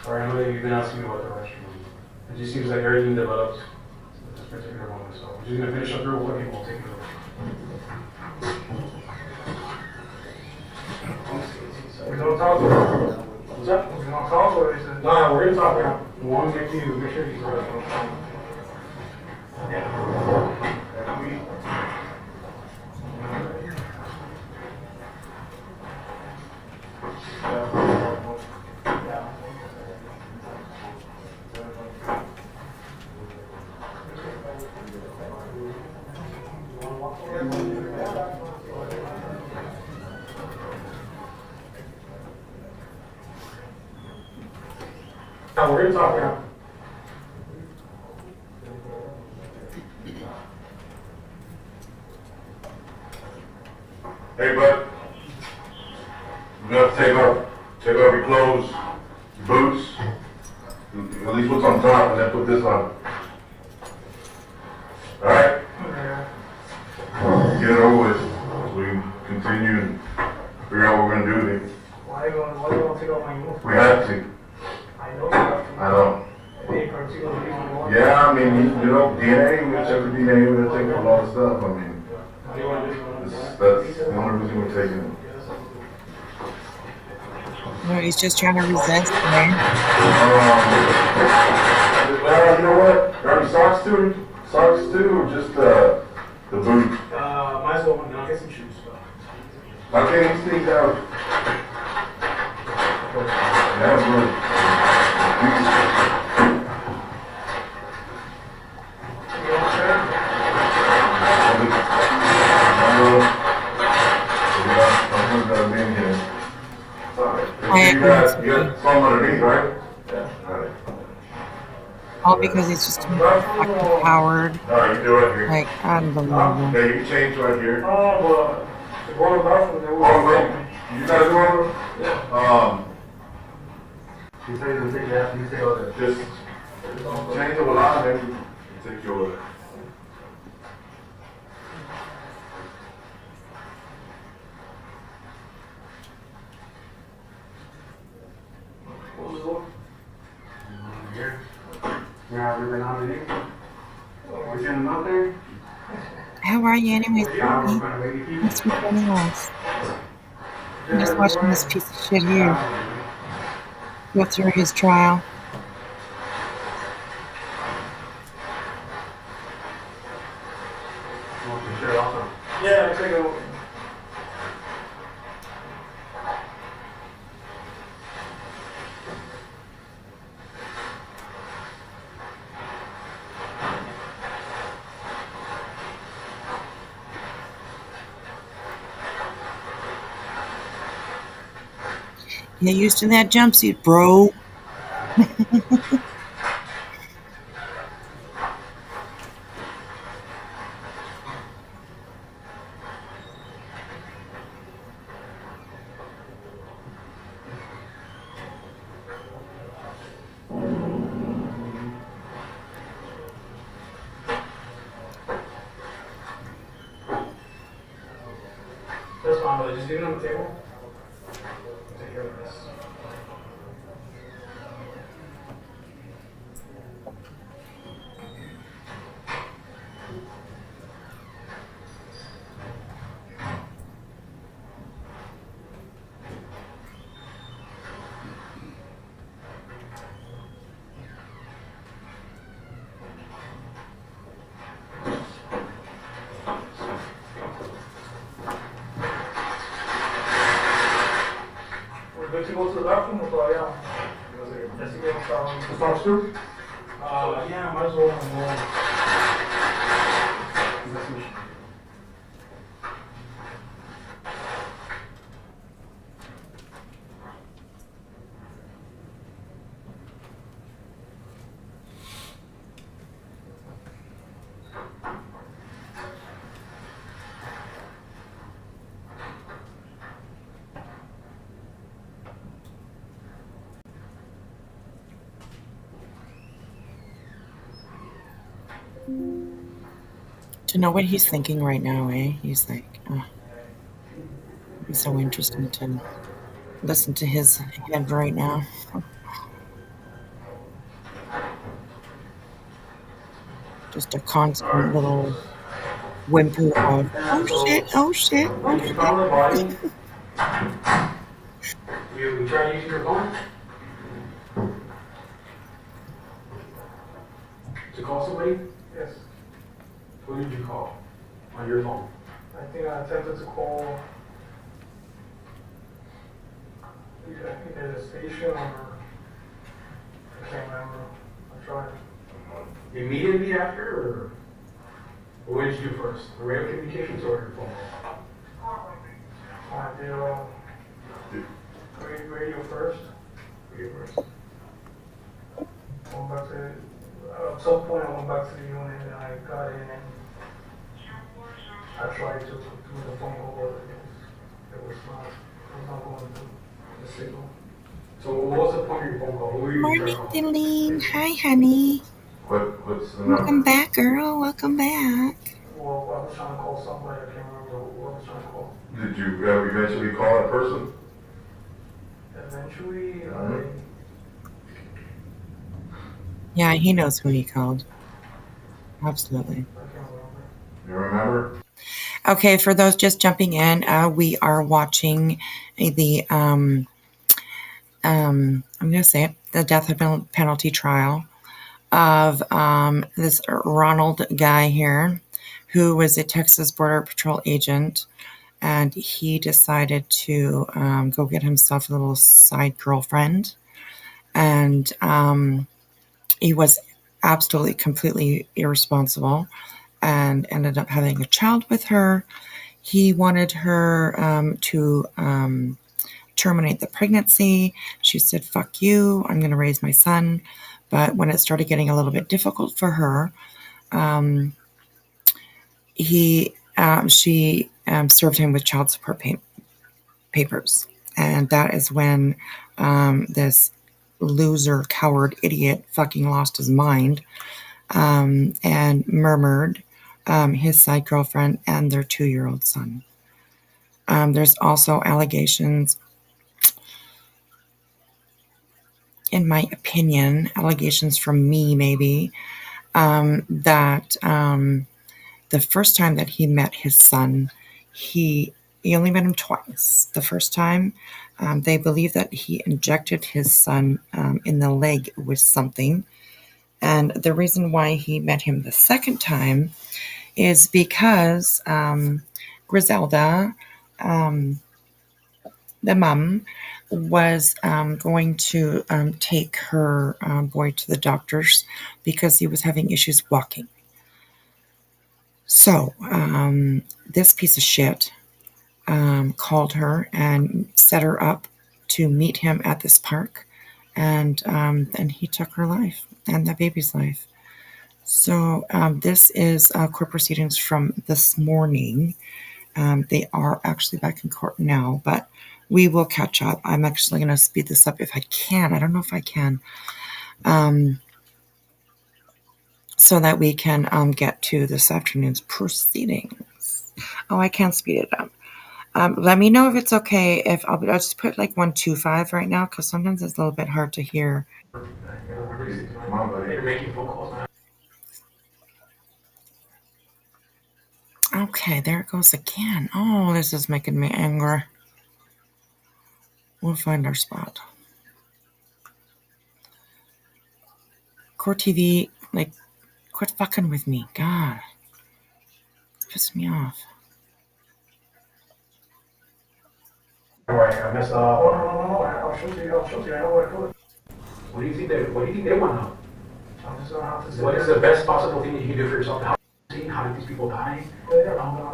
Sorry, I know that you've been asking me about the restroom. It just seems like everything develops at this particular moment, so we're just gonna finish up real quick and we'll take it over. We don't talk about it. What's up? We don't talk about it. He said, No, we're gonna talk now. One, make you, make sure you. No, we're gonna talk now. Hey, bud. You have to take off your clothes, your boots, at least what's on top, and then put this on. All right? Get it over with, so we can continue and figure out what we're gonna do with it. why are you going to take off my uniform? We have to. I know you have to. I don't. Any particular reason you want? Yeah, I mean, you know, DNA, we check for DNA, we're gonna take a lot of stuff. I mean, that's the only reason we're taking it. No, he's just trying to resist, man. You know what? Are there socks too? Socks too, or just the boot? Might as well, I'll get some shoes. I can't these things out. That's good. You want to I You got some underneath, right? Yeah. All right. All because he's just a fucking coward. No, you do it here. Like, unbelievable. Yeah, you can change right here. Oh, but to go to the bathroom, they Oh, will. wait. You guys want to? He says he'll take it after you say all that. Just change the line and take your. Close the door. Here. You're not really nominated. We're sending them out there. How are you anyways, We're baby? gonna make it keep. Thanks for joining us. I'm just watching this piece of shit here go through his trial. Sure, also. Yeah, take it over. Get used to that jumpsuit, bro. That's fine, but just leave it on the table. Take care of this. We're good to go to the bathroom or todavía? Yes, you can start. The stops too? Yeah, might as well. To know what he's thinking right now, eh? He's like, oh, it'd be so interesting to listen to his head right now. Just a constant little whimper of, oh shit, oh shit, oh You found the body. shit. You try using your phone? To call somebody? Yes. Who did you call? On your phone? I think I attempted to call either the station or I can't remember. I tried. Immediately after, or what did you do first? The radio communications or your phone? I did radio first. Radio first. Went back to, at some point I went back to the unit and I got in and I tried to do the phone call, but it was not going through the signal. So what was the point of your phone call? Who were you trying Morning, to call? Deline. Hi, honey. What's the Welcome number? back, girl. Welcome back. Well, I was trying to call somebody, I can't remember who I was trying to call. Did you eventually call that person? Eventually, Yeah, he knows who he called. Absolutely. I can't remember. You remember? Okay, for those just jumping in, we are watching the I'm going to say it, the death penalty trial of this Ronald guy here, who was a Texas Border Patrol agent, and he decided to go get himself a little side girlfriend, and he was absolutely completely irresponsible and ended up having a child with her. He wanted her to terminate the pregnancy. She said, fuck you, I'm going to raise my son. But when it started getting a little bit difficult for her, she served him with child support papers. And that is when this loser, coward, idiot fucking lost his mind and murdered his side girlfriend and their 2-year-old son. There's also allegations, in my opinion, allegations from me maybe, that the first time that he met his son, he only met him twice. The first time, they believe that he injected his son in the leg with something. And the reason why he met him the second time is because Grizelda, the mom, was going to take her boy to the doctors because he was having issues walking. So this piece of shit called her and set her up to meet him at this park, and he took her life and the baby's life. So this is court proceedings from this morning. They are actually back in court now, but we will catch up. I'm actually going to speed this up if I can. I don't know if I can. So that we can get to this afternoon's proceedings. Oh, I can speed it up. Let me know if it's okay if I'll just put like 125 right now, because sometimes it's a little bit hard to hear. Okay, there it goes again. Oh, this is making me angry. We'll find our spot. Court TV, like, quit fucking with me. God. It's pissing me off. Alright, I messed up. No, I'll show you. I know where to put it. What do you think they want to know? I just don't know how to say. What is the best possible thing that you can do for yourself? How did these people die?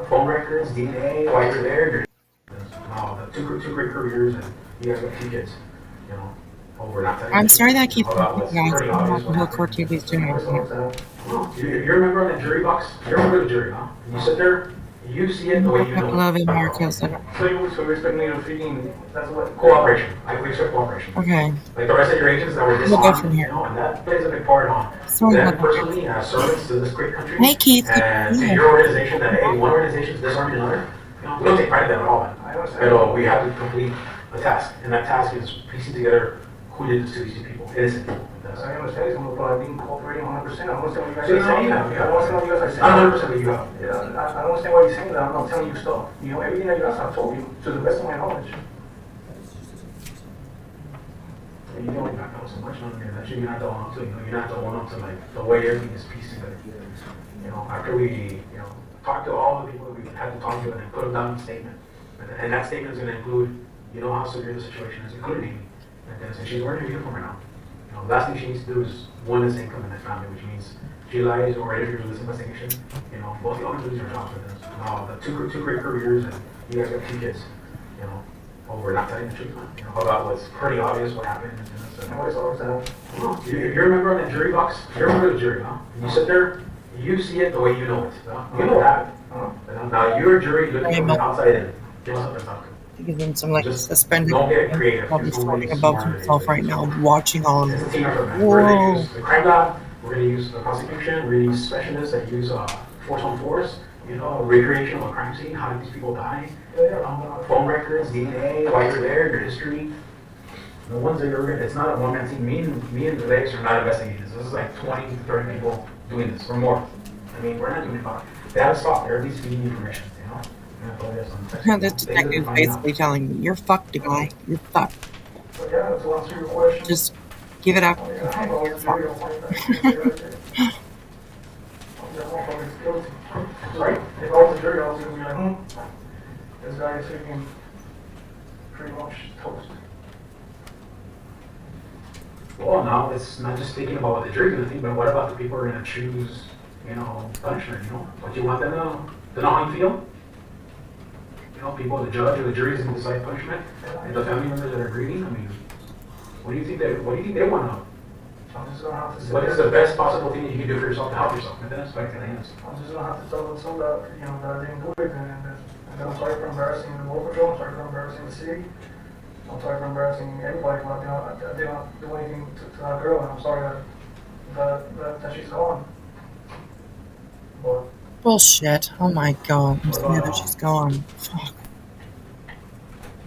Phone records, D&ATH, while you're there, the two great careers, and you guys got 2 kids, you know, over not that. I'm sorry that I keep talking, guys. I don't know what the hell Court TV is doing over here. You remember on that jury box? You remember the jury, huh? You sit there, you see it the way you know it. Love it, Marcus. So you're expecting me to freaking, that's what? Cooperation. We expect cooperation. Okay. Like the rest of your agents that were We'll go from here. you know, and that plays a big part on them personally as servants to this great country. Hey, Keith. And to your organization, that hey, one organization is disarming another. You know, we don't take pride in that at all. But we have to complete a task, and that task is piecing together who did this to these 2 people. Innocent people. I understand, but I've been cooperating 100%. I don't understand what you guys are saying. I don't understand what you guys are saying. 100% what you have. Yeah, I don't understand why you're saying that. I'm not telling you stuff. You know, everything that you asked, I've told you to the best of my knowledge. You know, you're not going so much on here that you're not the one up to. You know, you're not the one up to like the way everything is pieced together. You know, after we, talked to all the people that we had to talk to and then put them down in a statement, and that statement is going to include, how severe the situation is, including Amy. And since she's wearing her uniform right now. The last thing she needs to do is one is income in the family, which means she lies or interferes with this investigation. Both the owners lose their jobs with this. The two great careers, and you guys got 2 kids. Over not telling the truth. About what's pretty obvious what happened. And what is all that? You remember on that jury box? You remember the jury, huh? You sit there, you see it the way you know it. You know what happened. Now you're a jury looking from the outside in. Give us something to talk to. Give him some like Just suspended. don't get creative. Probably floating above himself right now, watching all of It's a this. team effort, man. We're going to use the crime lab, we're going to use the prosecution, we're going to use specialists that use force on force, recreation of a crime scene, how did these people die, phone records, D&ATH, while you're there, your history. The ones that it's not a one-man team. Me and the legs are not investigating this. This is like 20 to 30 people doing this, or more. We're not doing it about it. They have a stop. They're at least feeding information, The detective basically telling me, "You're fucked, guy. You're fucked. So yeah, to answer your question. Just give it up." You're fucked. Right? If I was a jury, I was going to be like, this guy is freaking pretty much toast. Well, now it's not just thinking about what the jury's going to think, but what about the people who are going to choose, punishment, What you want them to know how you feel? People, the judge or the jury is going to decide punishment, and the family members that are grieving. What do you think they want to know? I'm just gonna have to say. What is the best possible thing that you can do for yourself to help yourself? ¿Me entiendes? Para que te ayudes. I'm just gonna have to tell them that, you know, that I didn't do anything, and that I'm sorry for embarrassing the border patrol, I'm sorry for embarrassing the city, I'm sorry for embarrassing everybody, but I did not do anything to that girl, and I'm sorry that she's gone. But Bullshit. Oh my god. I'm so mad that she's gone. Fuck.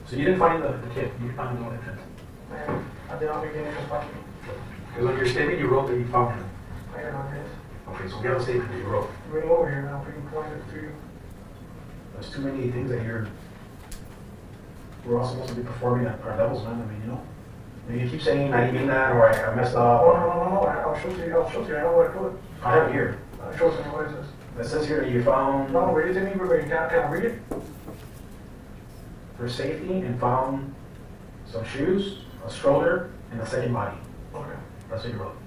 So you didn't find the kid, you found the one infant. man, I did not make any complaint. Because on your statement you wrote that you found him. I did not this. Okay, so we have a statement that you wrote. Bring him over here now, we can point it to you. There's too many things that we're all supposed to be performing at our levels, man. I mean, you know. And you keep saying I didn't mean that or I messed up. Oh, no, I'll show you, I know what I put. I have it here. Show us what it says. It says here that you found, No, read it to me, can I read it? for safety, and found some shoes, a stroller, and a second body. Okay. That's what you wrote.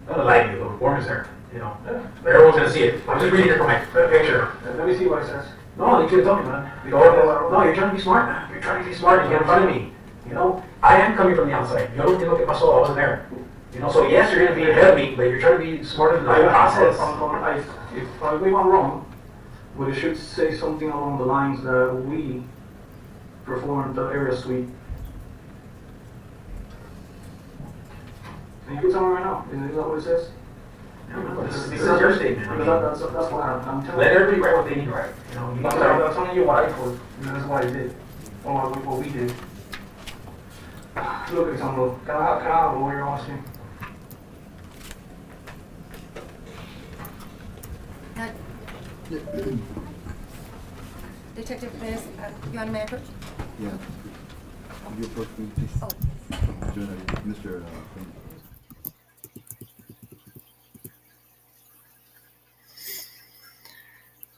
I'm gonna lie to you, the form is there. You know, Yeah. everyone's gonna see it. I'm just reading it from my picture. Let me see what it says. No, you can't tell me, man. No, you're trying to be smart, man. You're trying to be smart. You get in front of me. You know, I am coming from the outside. You don't look at my soul. I wasn't there. You know, so yes, you're gonna be ahead of me, but you're trying to be smarter than the process. If I believe I'm wrong, but it should say something along the lines that we performed the area sweep. And you can tell me right now, is that what it says? This is your statement. I mean, That's what I'm telling let you. everybody write what they need to write. You know, you need to write. I'm telling you what I put, and that's what I did, or what we did. Look at something, can I have a lawyer asking? Detective Liz, you want me to approach? Yeah. You approach me, please. Oh. Mr.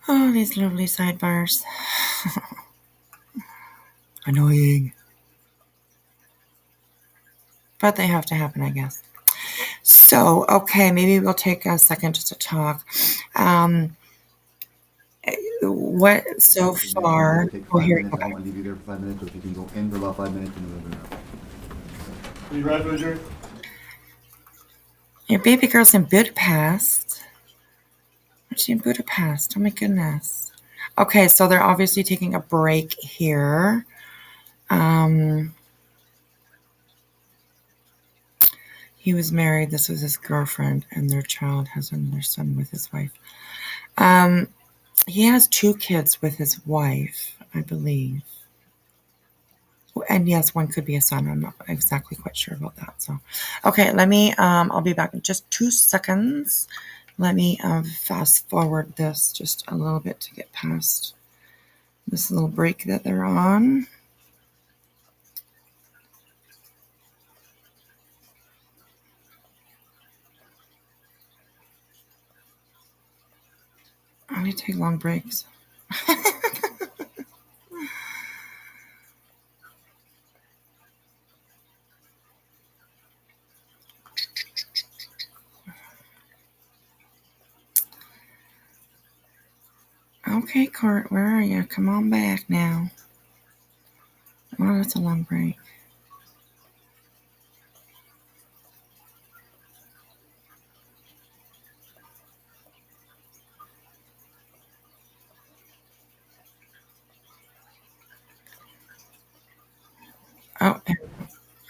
Oh, these lovely sidebars. Annoying. But they have to happen, I guess. So, okay, maybe we'll take a second just to talk. What so far? Take Oh, 5 here. minutes. Okay. I want to leave you there for 5 minutes, so if you can go in for about 5 minutes and then we'll go. You right, Roger? Your baby girl's in Budapest. Where's she in Budapest? Oh my goodness. Okay, so they're obviously taking a break here. He was married. This was his girlfriend, and their child has another son with his wife. He has 2 kids with his wife, I believe. And yes, one could be a son. I'm not exactly quite sure about that. So, okay, let me, I'll be back in just 2 seconds. Let me fast forward this just a little bit to get past this little break that they're on. I need to take long breaks. Okay, Court, where are you? Come on back now. Oh, that's a long break. Oh,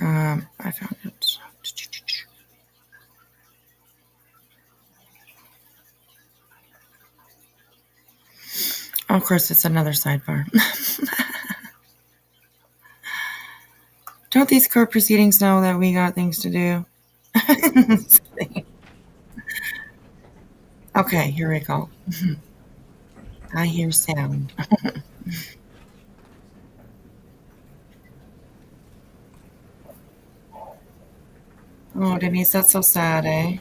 I found it. Oh, of course, it's another sidebar. Don't these court proceedings know that we got things to do? Okay, here we go. I hear sound. Oh, Denise, that's so sad, eh?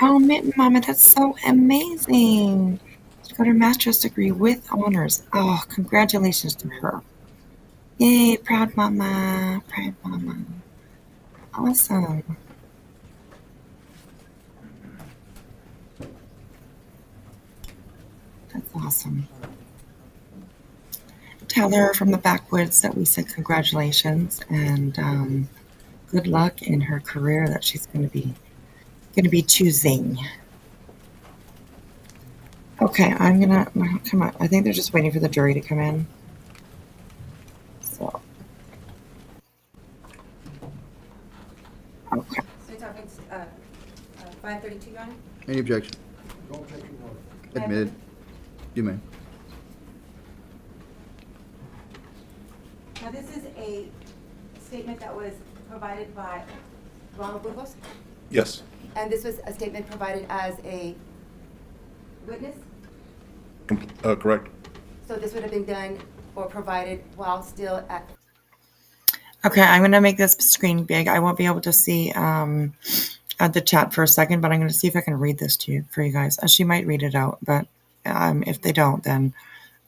Oh, Mitten Mama, that's so amazing. She got her master's degree with honors. Oh, congratulations to her. Yay, proud mama, proud mama. Awesome. That's awesome. tell her from the backwoods that we said congratulations and good luck in her career that she's going to be choosing. Okay, I'm gonna come on. I think they're just waiting for the jury to come in. So, okay. So you're talking 532, Your Honor? Any objection? Admitted. You may. Now, this is a statement that was provided by Ronald Burgos, Yes. and this was a statement provided as a witness? Correct. So this would have been done or provided while still at... Okay, I'm going to make this screen big. I won't be able to see at the chat for a second, but I'm going to see if I can read this to you for you guys. She might read it out, but if they don't, then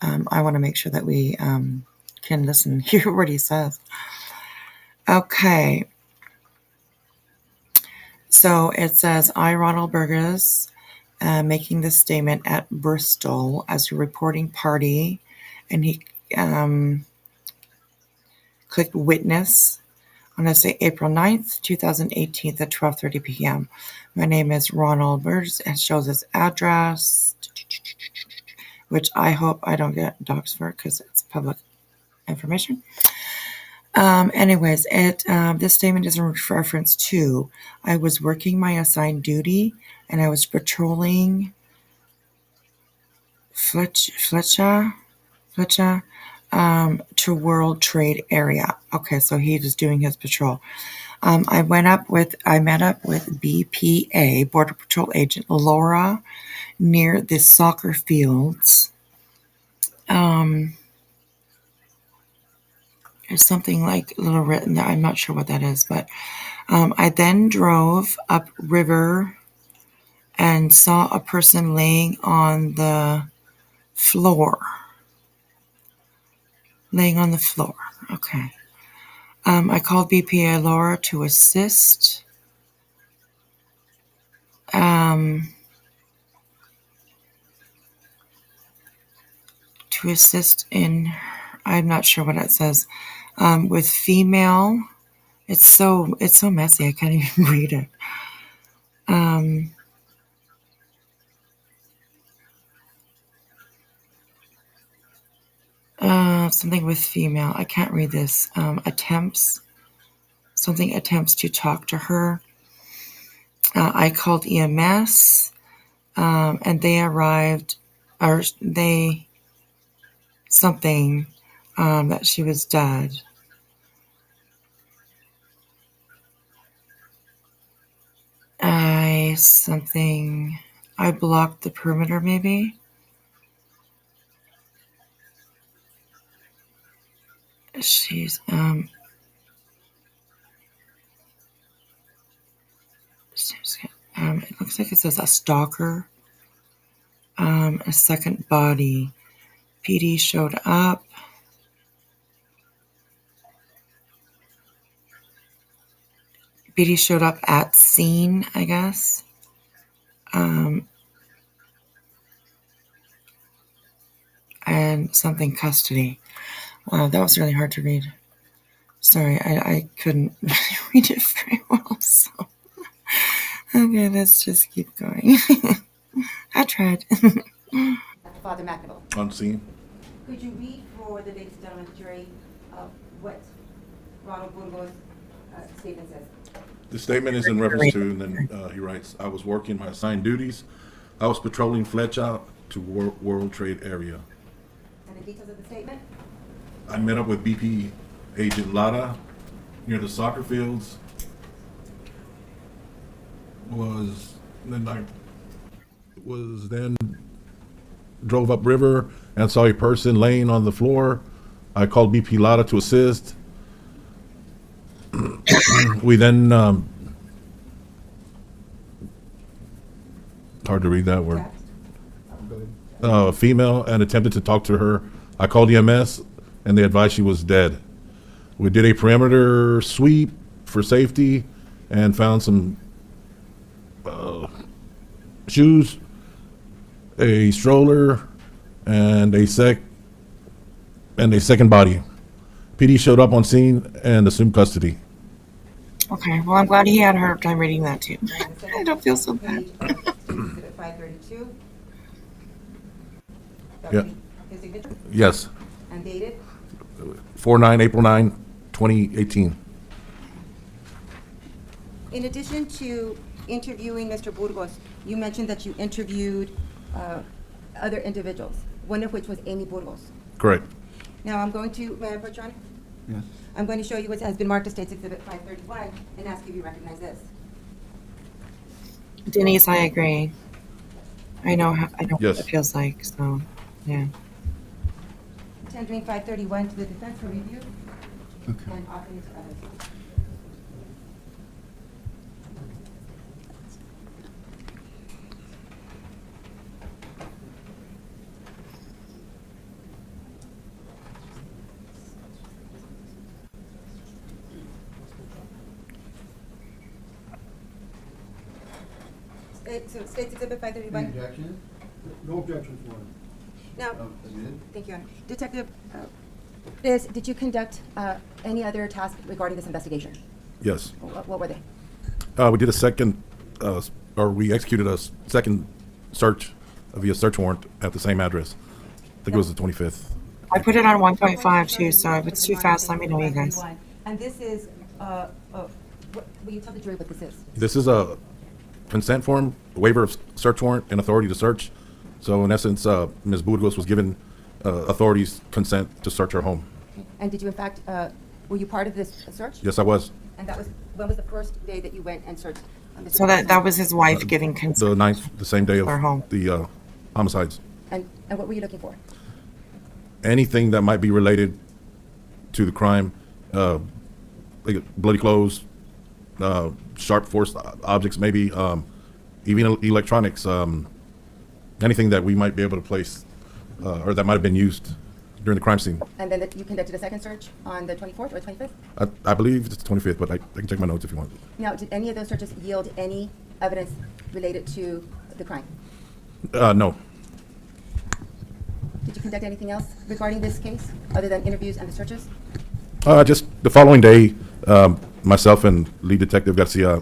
I want to make sure that we can listen, hear what he says. Okay. So it says, I, Ronald Burgos, making this statement at Bristol as a reporting party, and he clicked witness on, let's say, April 9th, 2018 at 12:30 p.m. My name is Ronald Burgos. It shows his address, which I hope I don't get doxxed for because it's public information. Anyways, this statement is in reference to, I was working my assigned duty and I was patrolling Fletcher to World Trade Area. Okay, so he was doing his patrol. I met up with BPA, Border Patrol Agent Laura, near the soccer fields. There's something like a little written there. I'm not sure what that is, but I then drove up river and saw a person laying on the floor. Okay. I called BPA Laura to assist. In, I'm not sure what it says, with female. It's so messy. I can't even read it. Something with female. I can't read this. Attempts to talk to her. I called EMS, and they arrived, that she was dead. I blocked the perimeter, maybe. She's it looks like it says a stalker, a second body. PD showed up. PD showed up at scene, I guess. And something custody. Wow, that was really hard to read. Sorry, I couldn't read it very well, so. Okay, let's just keep going. I tried. Father McNabel. On scene. Could you read for the ladies and gentlemen of the jury what Ronald Burgos' statement says? The statement is in reference to, and then he writes, I was working my assigned duties. I was patrolling Fletcher to World Trade Area. And the details of the statement? I met up with BP Agent Lara near the soccer fields. Then drove up river and saw a person laying on the floor. I called BP Lara to assist. We then hard to read that word. Female, and attempted to talk to her. I called EMS and they advised she was dead. We did a perimeter sweep for safety and found some shoes, a stroller, and a and a second body. PD showed up on scene and assumed custody. Okay, well, I'm glad he had a hard time reading that too. And the second I don't feel so bad. page of Exhibit 532. That Yeah. would be his signature Yes, and dated. 4/9, April 9, 2018. In addition to interviewing Mr. Burgos, you mentioned that you interviewed other individuals, one of which was Amy Burgos. Correct. Now, I'm going to, may I approach you on? Yes. I'm going to show you what has been marked as State's Exhibit 531 and ask if you recognize this. Denise, I agree. I know what Yes. it feels like, so, yeah. Tendering 531 to the defense for review Okay. and offering it to others. So State's Exhibit 531. objection? No objection for it. Now, Admitted? thank you, Honor. Detective, did you conduct any other task regarding this investigation? Yes. What were they? We did a second, or we executed a second search via search warrant at the same address. I think it was the 25th. I put it on 1.5 too, so if it's too fast, let me know, you guys. And this is, will you tell the jury what this is? This is a consent form, waiver of search warrant, and authority to search. So in essence, Ms. Burgos was given authorities consent to search her home. And did you in fact, were you part of this search? Yes, I was. And that was, when was the first day that you went and searched? Mr. So that was his wife giving The consent. 9th, the same day of Our home. the homicides. And what were you looking for? Anything that might be related to the crime, like bloody clothes, sharp force objects, maybe even electronics, anything that we might be able to place or that might have been used during the crime scene. And then you conducted a second search on the 24th or 25th? I believe it's the 25th, but I can check my notes if you want. Now, did any of those searches yield any evidence related to the crime? No. Did you conduct anything else regarding this case, other than interviews and the searches? Just the following day, myself and lead detective Garcia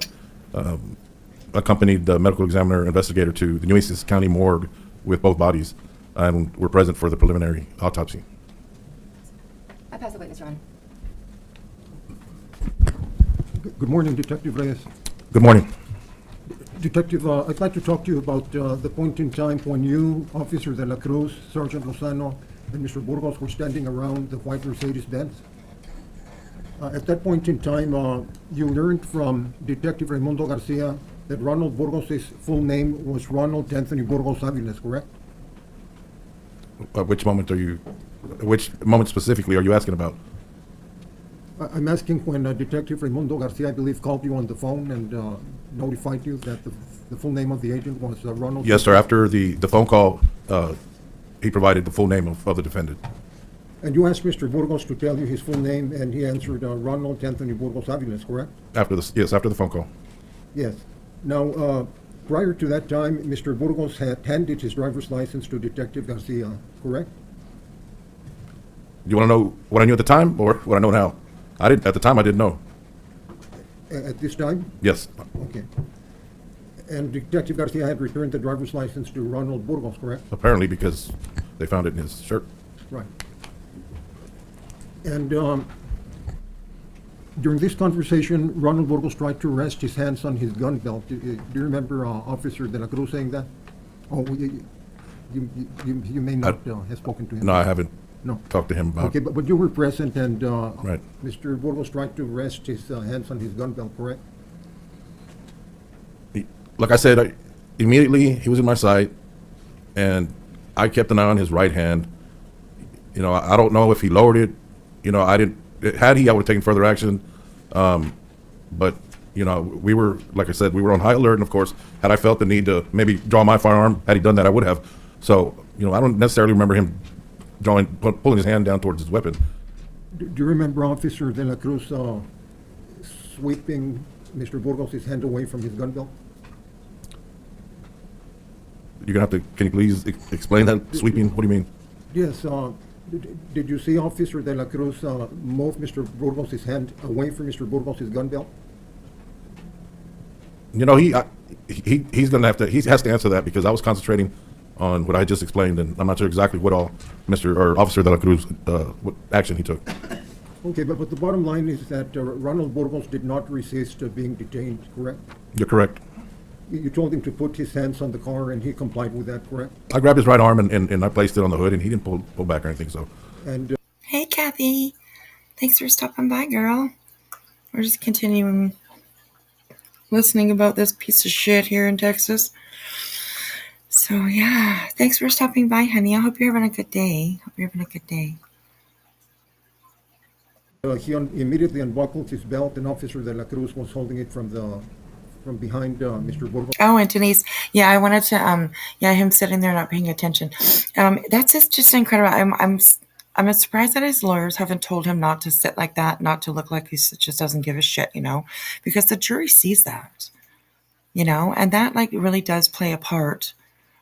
accompanied the medical examiner investigator to the Nueces County morgue with both bodies, and were present for the preliminary autopsy. I pass the witness, Your Honor. Good morning, Detective Reyes. Good morning. Detective, I'd like to talk to you about the point in time when you, Officer De La Cruz, Sergeant Lozano, and Mr. Burgos were standing around the white Mercedes-Benz. At that point in time, you learned from Detective Raimundo Garcia that Ronald Burgos' full name was Ronald Anthony Burgos-Aviles, correct? Which moment specifically are you asking about? I'm asking when Detective Raimundo Garcia, I believe, called you on the phone and notified you that the full name of the agent was Ronald. Yes, sir. After the phone call, he provided the full name of the defendant. And you asked Mr. Burgos to tell you his full name, and he answered Ronald Anthony Burgos-Aviles, correct? After the phone call. Yes. Now, prior to that time, Mr. Burgos had handed his driver's license to Detective Garcia, correct? Do you want to know what I knew at the time or what I know now? At the time, I didn't know. At this time? Yes. Okay. And Detective Garcia had returned the driver's license to Ronald Burgos, correct? Apparently, because they found it in his shirt. Right. And during this conversation, Ronald Burgos tried to rest his hands on his gun belt. Do you remember Officer De La Cruz saying that? Oh, you may not have spoken to him. No, I haven't No. talked to him about Okay, but you were present, and Right. Mr. Burgos tried to rest his hands on his gun belt, correct? Like I said, immediately he was in my sight, and I kept an eye on his right hand. You know, I don't know if he lowered it. You know, I didn't. Had he, I would have taken further action. But you know, we were, like I said, we were on high alert, and of course, had I felt the need to maybe draw my firearm, had he done that, I would have. So, you know, I don't necessarily remember him pulling his hand down towards his weapon. Do you remember Officer De La Cruz sweeping Mr. Burgos' hand away from his gun belt? You're gonna have to. Can you please explain that sweeping? What do you mean? Yes, Did you see Officer De La Cruz move Mr. Burgos' hand away from Mr. Burgos' gun belt? You know, he's gonna have to, he has to answer that because I was concentrating on what I just explained, and I'm not sure exactly what all Officer De La Cruz, what action he took. Okay, but the bottom line is that Ronald Burgos did not resist being detained, correct? You're correct. You told him to put his hands on the car, and he complied with that, correct? I grabbed his right arm and I placed it on the hood, and he didn't pull back or anything, so. And Hey, Kathy. Thanks for stopping by, girl. We're just continuing listening about this piece of shit here in Texas. So, yeah. Thanks for stopping by, honey. I hope you're having a good day. he immediately unbuckled his belt, and Officer De La Cruz was holding it from behind Mr. Burgos. Oh, and Denise, yeah, I wanted to, him sitting there not paying attention. That's just incredible. I'm surprised that his lawyers haven't told him not to sit like that, not to look like he just doesn't give a shit, because the jury sees that, and that like really does play a part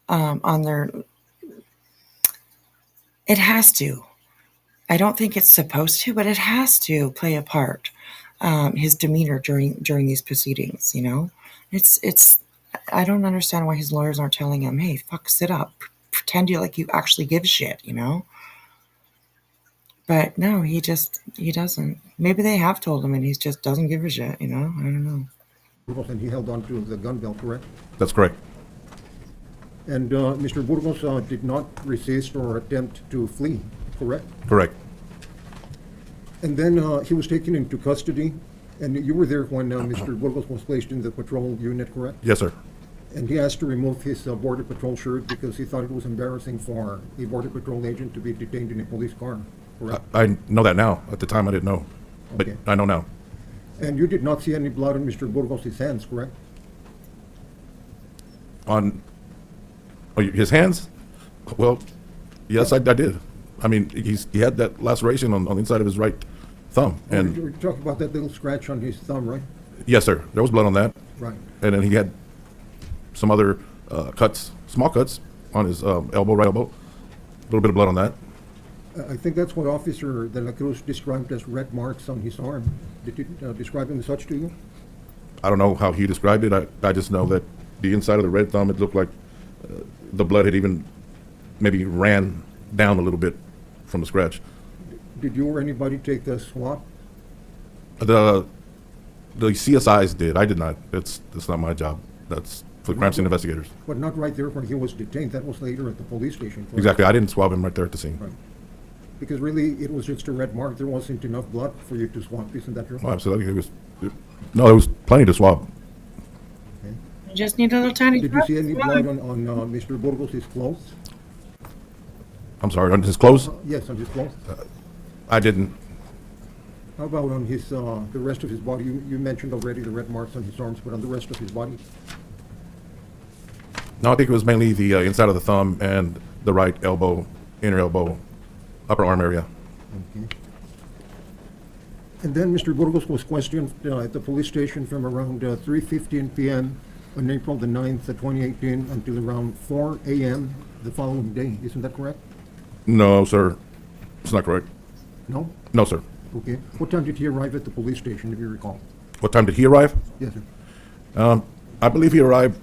on their. It has to. I don't think it's supposed to, but it has to play a part. His demeanor during these proceedings, it's. I don't understand why his lawyers aren't telling him, "Hey, fuck, sit up, pretend you actually give a shit," But no, he doesn't. Maybe they have told him, and he just doesn't give a shit. I don't know. And he held on to the gun belt, correct? That's correct. And Mr. Burgos did not resist or attempt to flee, correct? Correct. And then he was taken into custody, and you were there when Mr. Burgos was placed in the patrol unit, correct? Yes, sir. And he asked to remove his Border Patrol shirt because he thought it was embarrassing for a Border Patrol agent to be detained in a police car, correct? I know that now. At the time, I didn't know. But Okay. I know now. And you did not see any blood on Mr. Burgos' hands, correct? On his hands? Well, yes, I did. I mean, he had that laceration on the inside of his right thumb. And You're talking about that little scratch on his thumb, right? yes, sir, there was blood on that. Right. And then he had some other cuts, small cuts on his elbow, right elbow. A little bit of blood on that. I think that's what Officer De La Cruz described as red marks on his arm. Did he describe them as such to you? I don't know how he described it. I just know that the inside of the red thumb, it looked like the blood had even maybe ran down a little bit from the scratch. Did you or anybody take the swab? The CSIs did. I did not. That's not my job. That's for crime scene investigators. But not right there when he was detained. That was later at the police station. correct? Exactly. I didn't swab him right there at the scene. Right. Because really, it was just a red mark. There wasn't enough blood for you to swab. Isn't that true? Oh, absolutely. There was plenty to swab. You just need a little tiny. Did you see any blood on Mr. Burgos' clothes? I'm sorry, on his clothes? Yes, on his clothes. I didn't. How about on his the rest of his body? You mentioned already the red marks on his arms, but on the rest of his body? No, I think it was mainly the inside of the thumb and the right elbow, inner elbow, upper arm area. Okay. And then Mr. Burgos was questioned at the police station from around 3:15 p.m. on April the 9th, 2018, until around 4 a.m. the following day. Isn't that correct? No, sir. It's not correct. No? No, sir. Okay. What time did he arrive at the police station, if you recall? What time did he arrive? Yes, sir. I believe he arrived.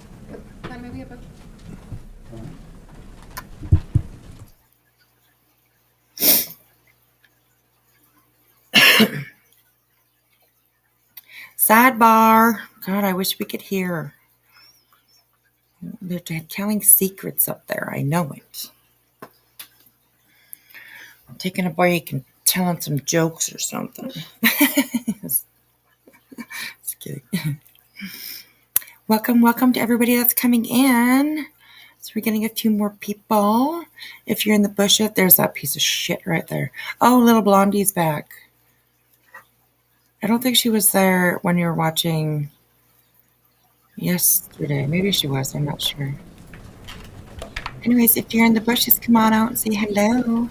Sidebar. God, I wish we could hear. They're telling secrets up there. I know it. I'm taking a break and telling some jokes or something. Just kidding. Welcome to everybody that's coming in. So we're getting a few more people. If you're in the bushes, there's that piece of shit right there. Oh, little Blondie's back. I don't think she was there when you were watching yesterday. Maybe she was. I'm not sure. Anyways, if you're in the bushes, come on out and say hello.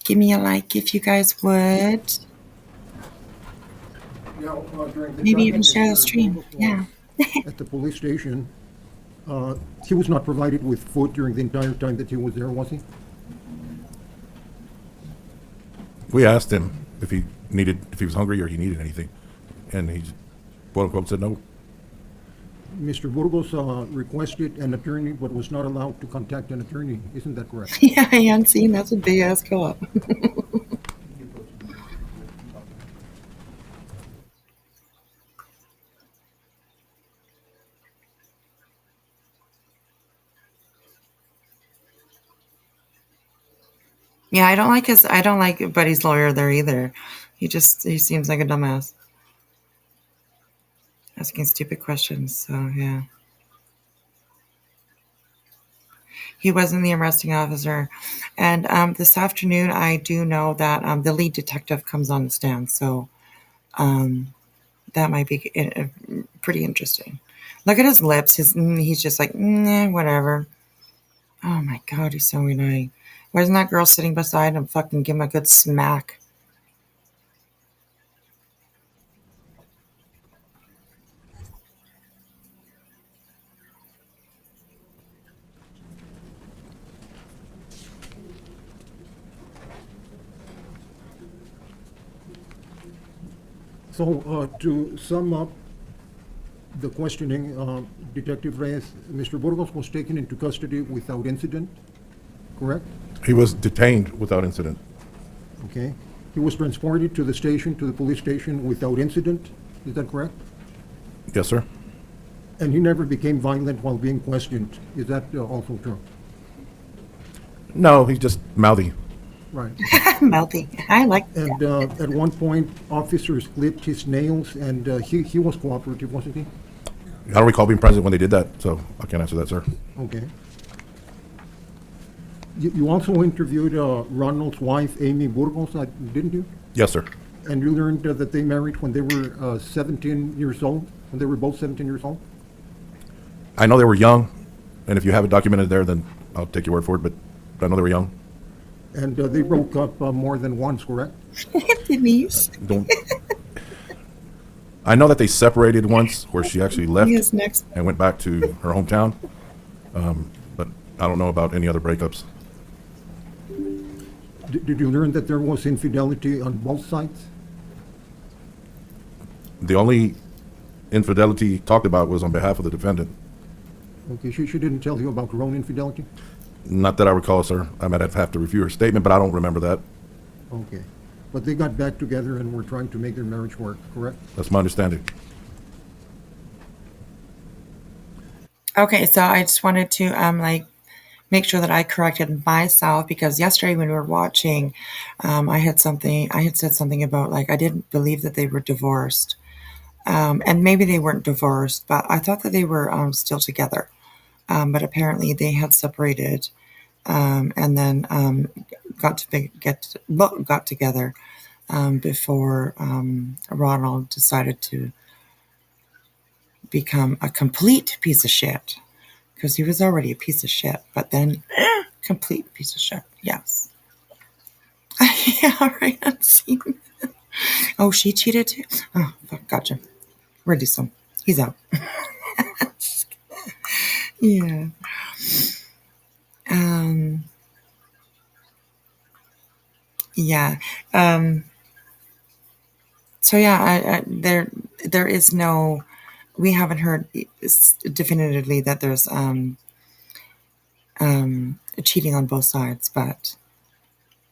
Give me a like if you guys would. Maybe even share the stream. Yeah. At the police station, he was not provided with food during the entire time that he was there, was he? We asked him if he was hungry or he needed anything, and he quote unquote said no. Mr. Burgos requested an attorney but was not allowed to contact an attorney. Isn't that correct? Yeah, I hadn't seen that's a big ass co-op. Yeah, I don't like Buddy's lawyer there either. He seems like a dumbass. Asking stupid questions, so yeah. He wasn't the arresting officer. And this afternoon, I do know that the lead detective comes on the stand, so that might be pretty interesting. Look at his lips. He's just like, whatever. Oh my God, he's so annoying. Why isn't that girl sitting beside him fucking give him a good smack? So, to sum up the questioning, Detective Reyes, Mr. Burgos was taken into custody without incident, correct? He was detained without incident. Okay. He was transported to the police station without incident, is that correct? Yes, sir. And he never became violent while being questioned, is that also true? No, he's just mouthy. Right. Mouthy. I like that. And at one point, officers clipped his nails, and he was cooperative, wasn't he? I don't recall being present when they did that, so I can't answer that, sir. Okay. You also interviewed Ronald's wife, Amy Burgos, didn't you? Yes, sir. And you learned that they married when they were 17 years old, when they were both 17 years old? I know they were young, and if you have it documented there, then I'll take your word for it, but I know they were young. And they broke up more than once, correct? Denise. I know that they separated once, where she actually left He is next. and went back to her hometown, but I don't know about any other breakups. Did you learn that there was infidelity on both sides? The only infidelity talked about was on behalf of the defendant. Okay, she didn't tell you about her own infidelity? Not that I recall, sir. I might have to review her statement, but I don't remember that. Okay. But they got back together and were trying to make their marriage work, correct? That's my understanding. Okay, so I just wanted to make sure that I corrected myself, because yesterday when we were watching, I had said something about I didn't believe that they were divorced, and maybe they weren't divorced, but I thought that they were still together. But apparently they had separated, and then got together before Ronald decided to become a complete piece of shit, because he was already a piece of shit, but then complete piece of shit. Yes. Yeah, right. I've seen that. Oh, she cheated too? Oh, fuck, gotcha. Reduce him. He's out. Yeah. Yeah. So yeah, there is no, we haven't heard definitively that there's cheating on both sides, but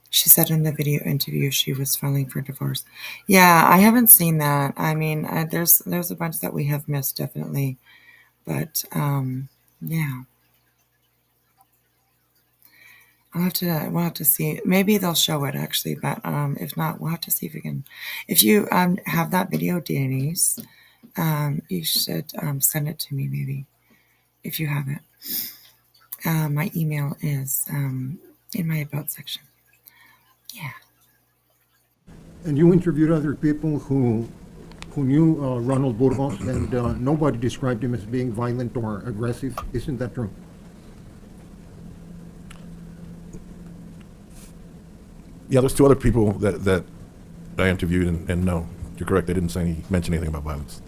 she said in the video interview she was filing for divorce. Yeah, I haven't seen that. I mean, there's a bunch that we have missed, definitely, but yeah. We'll have to see. Maybe they'll show it actually, but if not, we'll have to see if we can. If you have that video, Denise, you should send it to me maybe, if you have it. My email is in my about section. Yeah. And you interviewed other people who knew Ronald Burgos, and nobody described him as being violent or aggressive. Isn't that true? Yeah, there's two other people that I interviewed, and no, you're correct. They didn't mention anything about violence.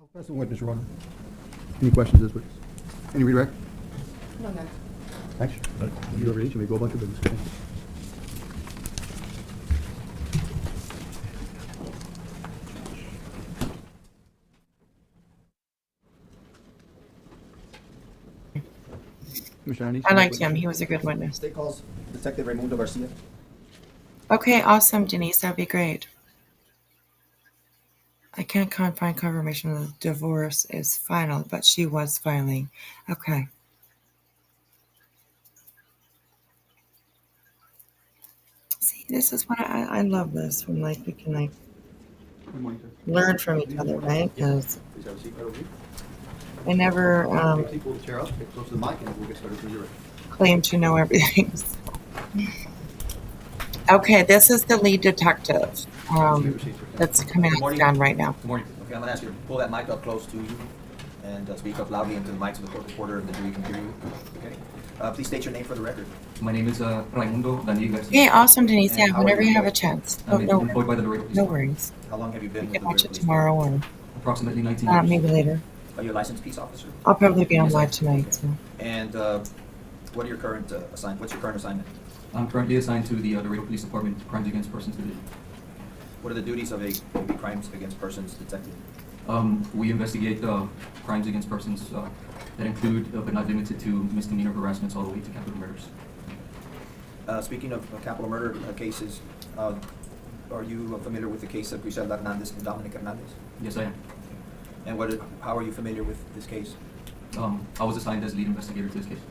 I'll pass the witness, Ronald. Any questions, this witness? Any redirect? No, no. Thanks. You're ready, you may go about your business. Thank you. Mr. Hernandez? I liked him. He was a good witness. State calls Detective Raimundo Garcia. Okay, awesome, Denise. That'd be great. I can't find confirmation that the divorce is final, but she was filing. Okay. See, this is what I love this when like we can like Good morning, sir. learn from each other, right? Because Please have a seat right over here. I never Please pull the chair up, get close to the mic, and we'll get started when you're ready. claim to know everything. Okay, this is the lead detective that's coming Good up morning. down right now. Good morning. Okay, I'm gonna ask you to pull that mic up close to you and speak up loudly into the mic so the court reporter and the jury can hear you. Okay. Please state your name for the record. My name is Raimundo Daniel Garcia. Okay, awesome, Denise. And Yeah, how are whenever you you have a employed? chance. Oh, I'm no, employed by the Laredo Police no Department. worries. How long have you been We with can the watch Laredo it Police tomorrow or Approximately 19 years. maybe later. Are you a licensed peace officer? I'll probably be on Yes, live tonight. So. And what are your current what's your current assignment? I'm currently assigned to the Laredo Police Department Crimes Against Persons Division. What are the duties of a crimes against persons detective? We investigate crimes against persons that include, but not limited to, misdemeanor harassments all the way to capital murders. Speaking of capital murder cases, are you familiar with the case of Grizelda Hernandez and Dominic Alexander Hernandez? Yes, I am. And how are you familiar with this case? I was assigned as lead investigator to this case.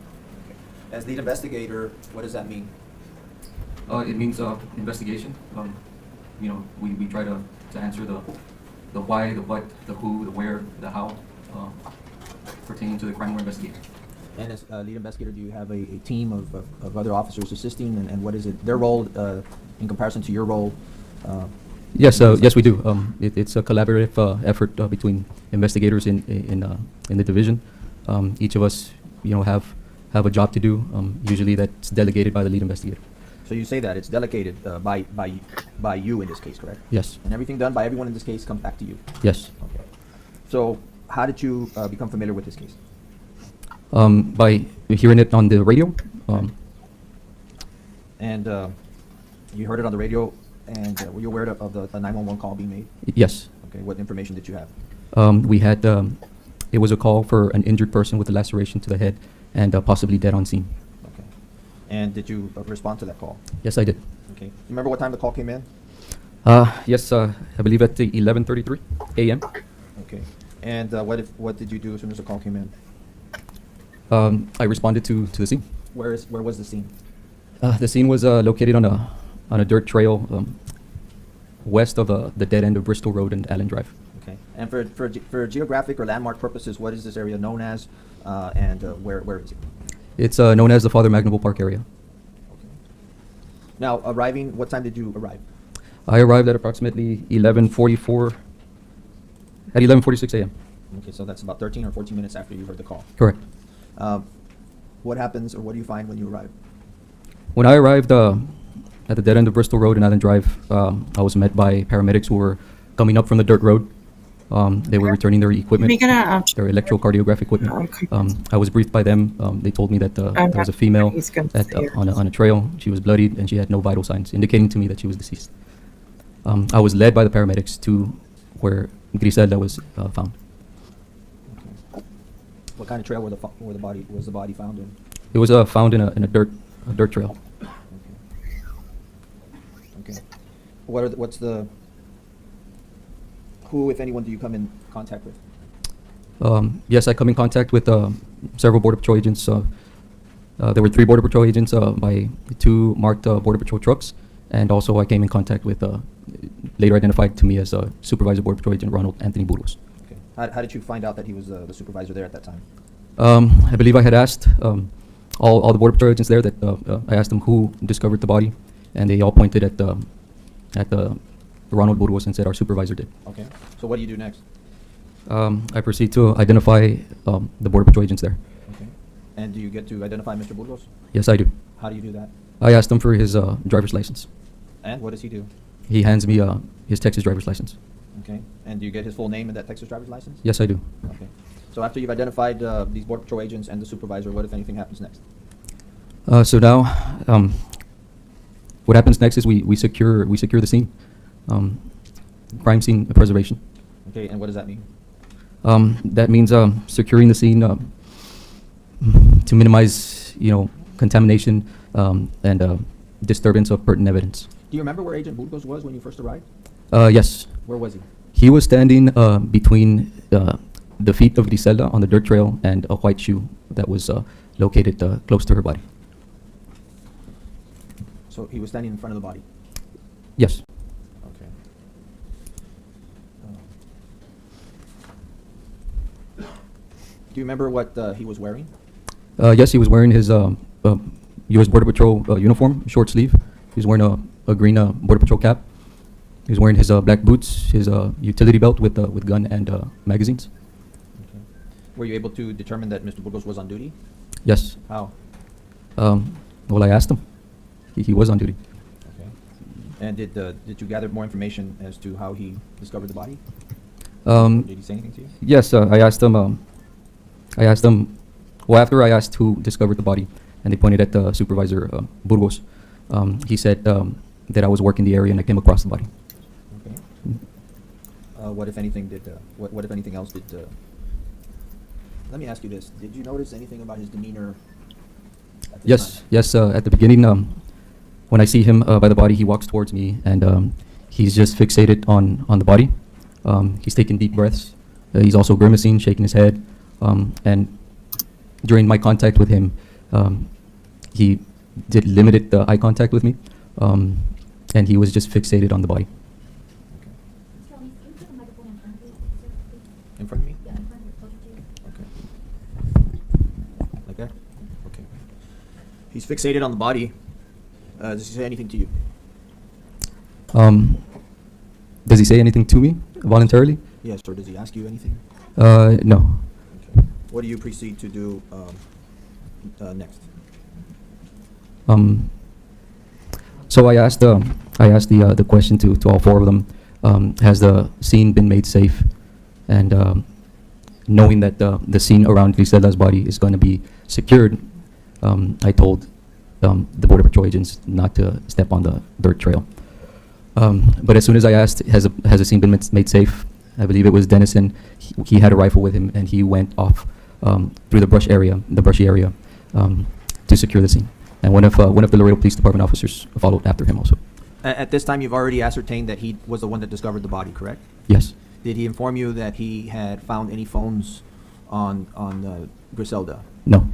As lead investigator, what does that mean? It means investigation. We try to answer the why, the what, the who, the where, the how, pertaining to the crime we're investigating. And as lead investigator, do you have a team of other officers assisting, and what is it, their role in comparison to your role? Yes, yes, we do. It's a collaborative effort between investigators in the division. Each of us, have a job to do. Usually, that's delegated by the lead investigator. So you say that it's delegated by you in this case, correct? Yes. And everything done by everyone in this case comes back to you. Yes. Okay. So how did you become familiar with this case? By hearing it on the radio. And you heard it on the radio, and were you aware of the 911 call being made? Yes. Okay. What information did you have? We had. It was a call for an injured person with a laceration to the head and possibly dead on scene. Okay. And did you respond to that call? Yes, I did. Okay. You remember what time the call came in? Yes, I believe at 11:33 a.m. Okay. And what did you do as soon as the call came in? I responded to the scene. Where was the scene? The scene was located on a dirt trail west of the dead end of Bristol Road and Allen Drive. Okay. And for geographic or landmark purposes, what is this area known as, and where is it? It's known as the Father Magnable Park area. Okay. Now, arriving, what time did you arrive? I arrived at approximately 11:46 a.m. Okay, so that's about 13 or 14 minutes after you heard the call. Correct. What happens, or what do you find when you arrive? When I arrived at the dead end of Bristol Road and Allen Drive, I was met by paramedics who were coming up from the dirt road. They were returning their equipment, their electrocardiograph equipment. I was briefed by them. They told me that there was a female on a trail. She was bloodied and she had no vital signs, indicating to me that she was deceased. I was led by the paramedics to where Grizelda was found. Okay. What kind of trail was the body found in? It was found in a dirt trail. Okay. Who, if anyone, do you come in contact with? Yes, I come in contact with several Border Patrol agents. There were 3 Border Patrol agents by 2 marked Border Patrol trucks, and also I came in contact with, later identified to me as Supervisor Border Patrol Agent Ronald Anthony Burgos. Okay. How did you find out that he was the supervisor there at that time? I believe I had asked all the Border Patrol agents there that I asked them who discovered the body, and they all pointed at Ronald Burgos and said our supervisor did. Okay. So what do you do next? I proceed to identify the Border Patrol agents there. Okay. And do you get to identify Mr. Burgos? Yes, I do. How do you do that? I asked him for his driver's license. And what does he do? He hands me his Texas driver's license. Okay. And do you get his full name in that Texas driver's license? Yes, I do. Okay. So after you've identified these Border Patrol agents and the supervisor, what, if anything, happens next? So now, what happens next is we secure the scene, crime scene preservation. Okay, and what does that mean? That means securing the scene to minimize, contamination and disturbance of pertinent evidence. Do you remember where Agent Burgos was when you first arrived? Yes. Where was he? He was standing between the feet of Grizelda on the dirt trail and a white shoe that was located close to her body. So he was standing in front of the body? Yes. Okay. Do you remember what he was wearing? Yes, he was wearing his U.S. Border Patrol uniform, short sleeve. He was wearing a green Border Patrol cap. He was wearing his black boots, his utility belt with gun and magazines. Okay. Were you able to determine that Mr. Burgos was on duty? Yes. How? Well, I asked him. He was on duty. Okay. And did you gather more information as to how he discovered the body? Did he say anything to you? Yes, I asked him. Well, after I asked who discovered the body, and they pointed at Supervisor Burgos, he said that I was working the area and I came across the body. Okay. What if anything what if anything else did? Let me ask you this: did you notice anything about his demeanor? At the time? Yes. At the beginning, when I see him by the body, he walks towards me and he's just fixated on the body. He's taking deep breaths. He's also grimacing, shaking his head, and during my contact with him, he did limited eye contact with me, and he was just fixated on the body. Tell me, can you put the microphone in front of you? In front of me? Yeah, in front of you, closer to you. Okay. Like that? Okay. He's fixated on the body. Does he say anything to you? Does he say anything to me voluntarily? Yes, or does he ask you anything? No. Okay. What do you proceed to do next? So I asked the question to all four of them. Has the scene been made safe? And knowing that the scene around Grizelda's body is going to be secured, I told the Border Patrol agents not to step on the dirt trail. But as soon as I asked, has the scene been made safe? I believe it was Dennison. He had a rifle with him, and he went off through the brushy area, to secure the scene. And one of the Laredo Police Department officers followed after him also. At this time, you've already ascertained that he was the one that discovered the body, correct? Yes. Did he inform you that he had found any phones on Grizelda? No.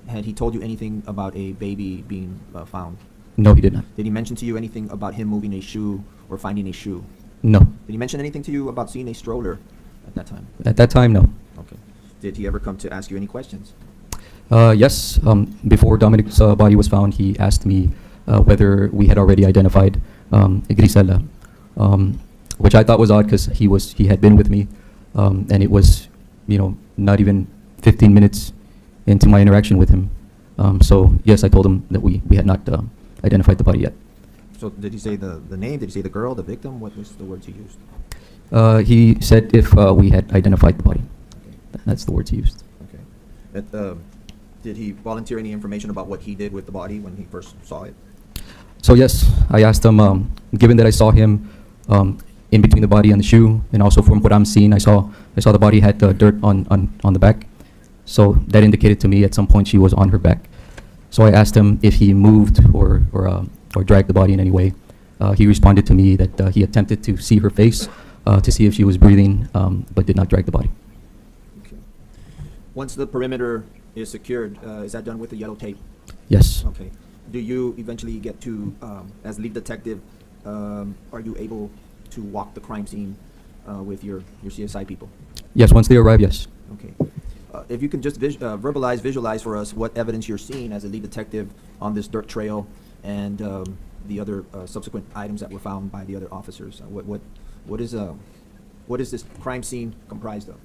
Had he told you anything about a baby being found? No, he did not. Did he mention to you anything about him moving a shoe or finding a shoe? No. Did he mention anything to you about seeing a stroller at that time? At that time, no. Okay. Did he ever come to ask you any questions? Yes. Before Dominic's body was found, he asked me whether we had already identified Grizelda, which I thought was odd because he had been with me, and it was, not even 15 minutes into my interaction with him. So yes, I told him that we had not identified the body yet. So did he say the name? Did he say the girl, the victim? What was the words he used? He said if we had identified the body. Okay. That's the words he used. Okay. Did he volunteer any information about what he did with the body when he first saw it? So yes, I asked him, given that I saw him in between the body and the shoe, and also from what I'm seeing, I saw the body had dirt on the back. So that indicated to me at some point she was on her back. So I asked him if he moved or dragged the body in any way. He responded to me that he attempted to see her face to see if she was breathing, but did not drag the body. Okay. Once the perimeter is secured, is that done with the yellow tape? Yes. Okay. Do you eventually get to, as lead detective, are you able to walk the crime scene with your CSI people? Yes, once they arrive, yes. Okay. If you can just visualize for us what evidence you're seeing as a lead detective on this dirt trail and the other subsequent items that were found by the other officers. What is this crime scene comprised of?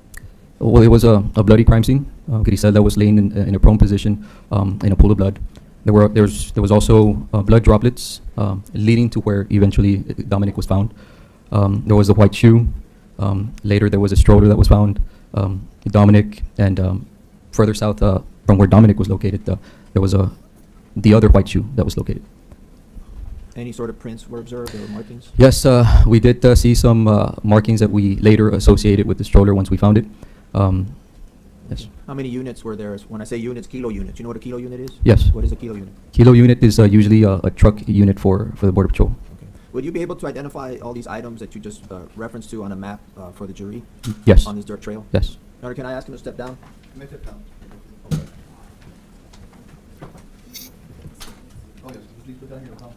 Well, it was a bloody crime scene. Grizelda was laying in a prone position in a pool of blood. There was also blood droplets leading to where eventually Dominic was found. There was a white shoe. Later there was a stroller that was found. Dominic, and further south from where Dominic was located, there was the other white shoe that was located. Any sort of prints were observed or markings? Yes, we did see some markings that we later associated with the stroller once we found it. Yes. How many units were there? When I say units, kilo units. You know what a kilo unit is? Yes. What is a kilo unit? Kilo unit is usually a truck unit for the Border Patrol. Okay. Would you be able to identify all these items that you just referenced to on a map for the jury? Yes. On this dirt trail? Yes. Your Honor, can I ask him to step down? Okay. Oh, yes, please put down your account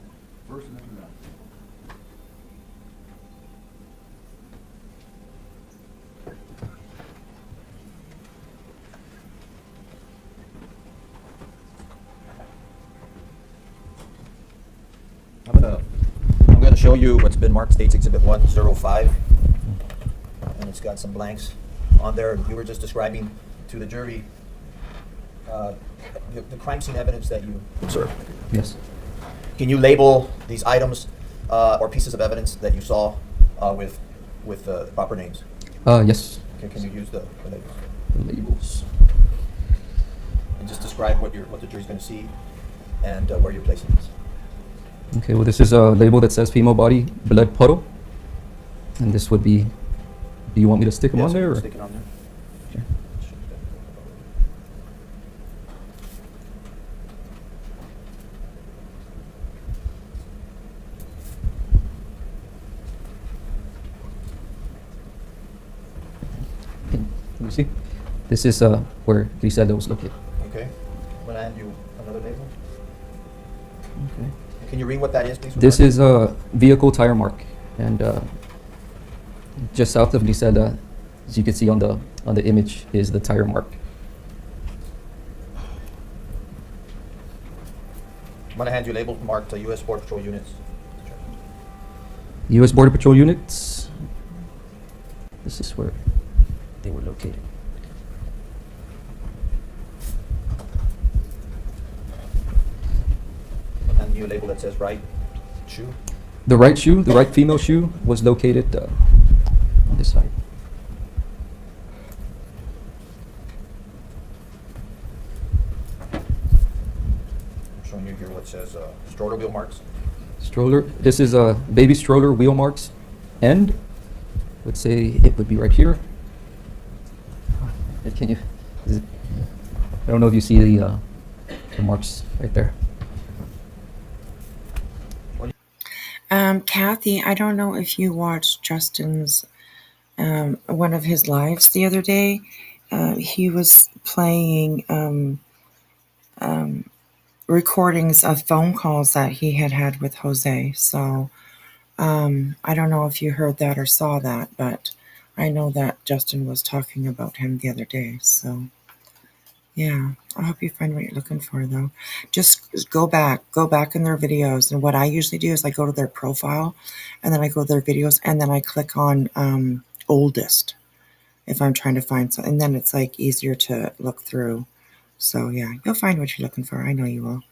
first and then do that. I'm gonna show you what's been marked States Exhibit 105, and it's got some blanks on there. You were just describing to the jury the crime scene evidence that you observed. Yes. Can you label these items or pieces of evidence that you saw with proper names? Yes. Okay, can you use the labels? The labels. And just describe what the jury's gonna see and where you're placing this. Okay, well, this is a label that says female body, blood puddle. And this would be, do you want me to stick them on there? Or? Stick it on there. Okay. Can you see? This is where Grizelda was located. Okay. I'm gonna hand you another label. Okay. Can you read what that is, please? This is a vehicle tire mark, and just south of Grizelda, as you can see on the image, is the tire mark. I'm gonna hand you labels marked U.S. Border Patrol units. U.S. Border Patrol units. This is where they were located. And you label that says right shoe. The right shoe, the right female shoe, was located on this side. I'm showing you here what says stroller wheel marks. Stroller. This is a baby stroller wheel marks, and let's say it would be right here. Can you? I don't know if you see the marks right there. Kathy, I don't know if you watched Justin's one of his lives the other day. He was playing recordings of phone calls that he had with Jose. So I don't know if you heard that or saw that, but I know that Justin was talking about him the other day. So yeah, I hope you find what you're looking for, though. Just go back in their videos. And what I usually do is I go to their profile, and then I go to their videos, and then I click on oldest if I'm trying to find something. And then it's like easier to look through. So yeah, you'll find what you're looking for. I know you will.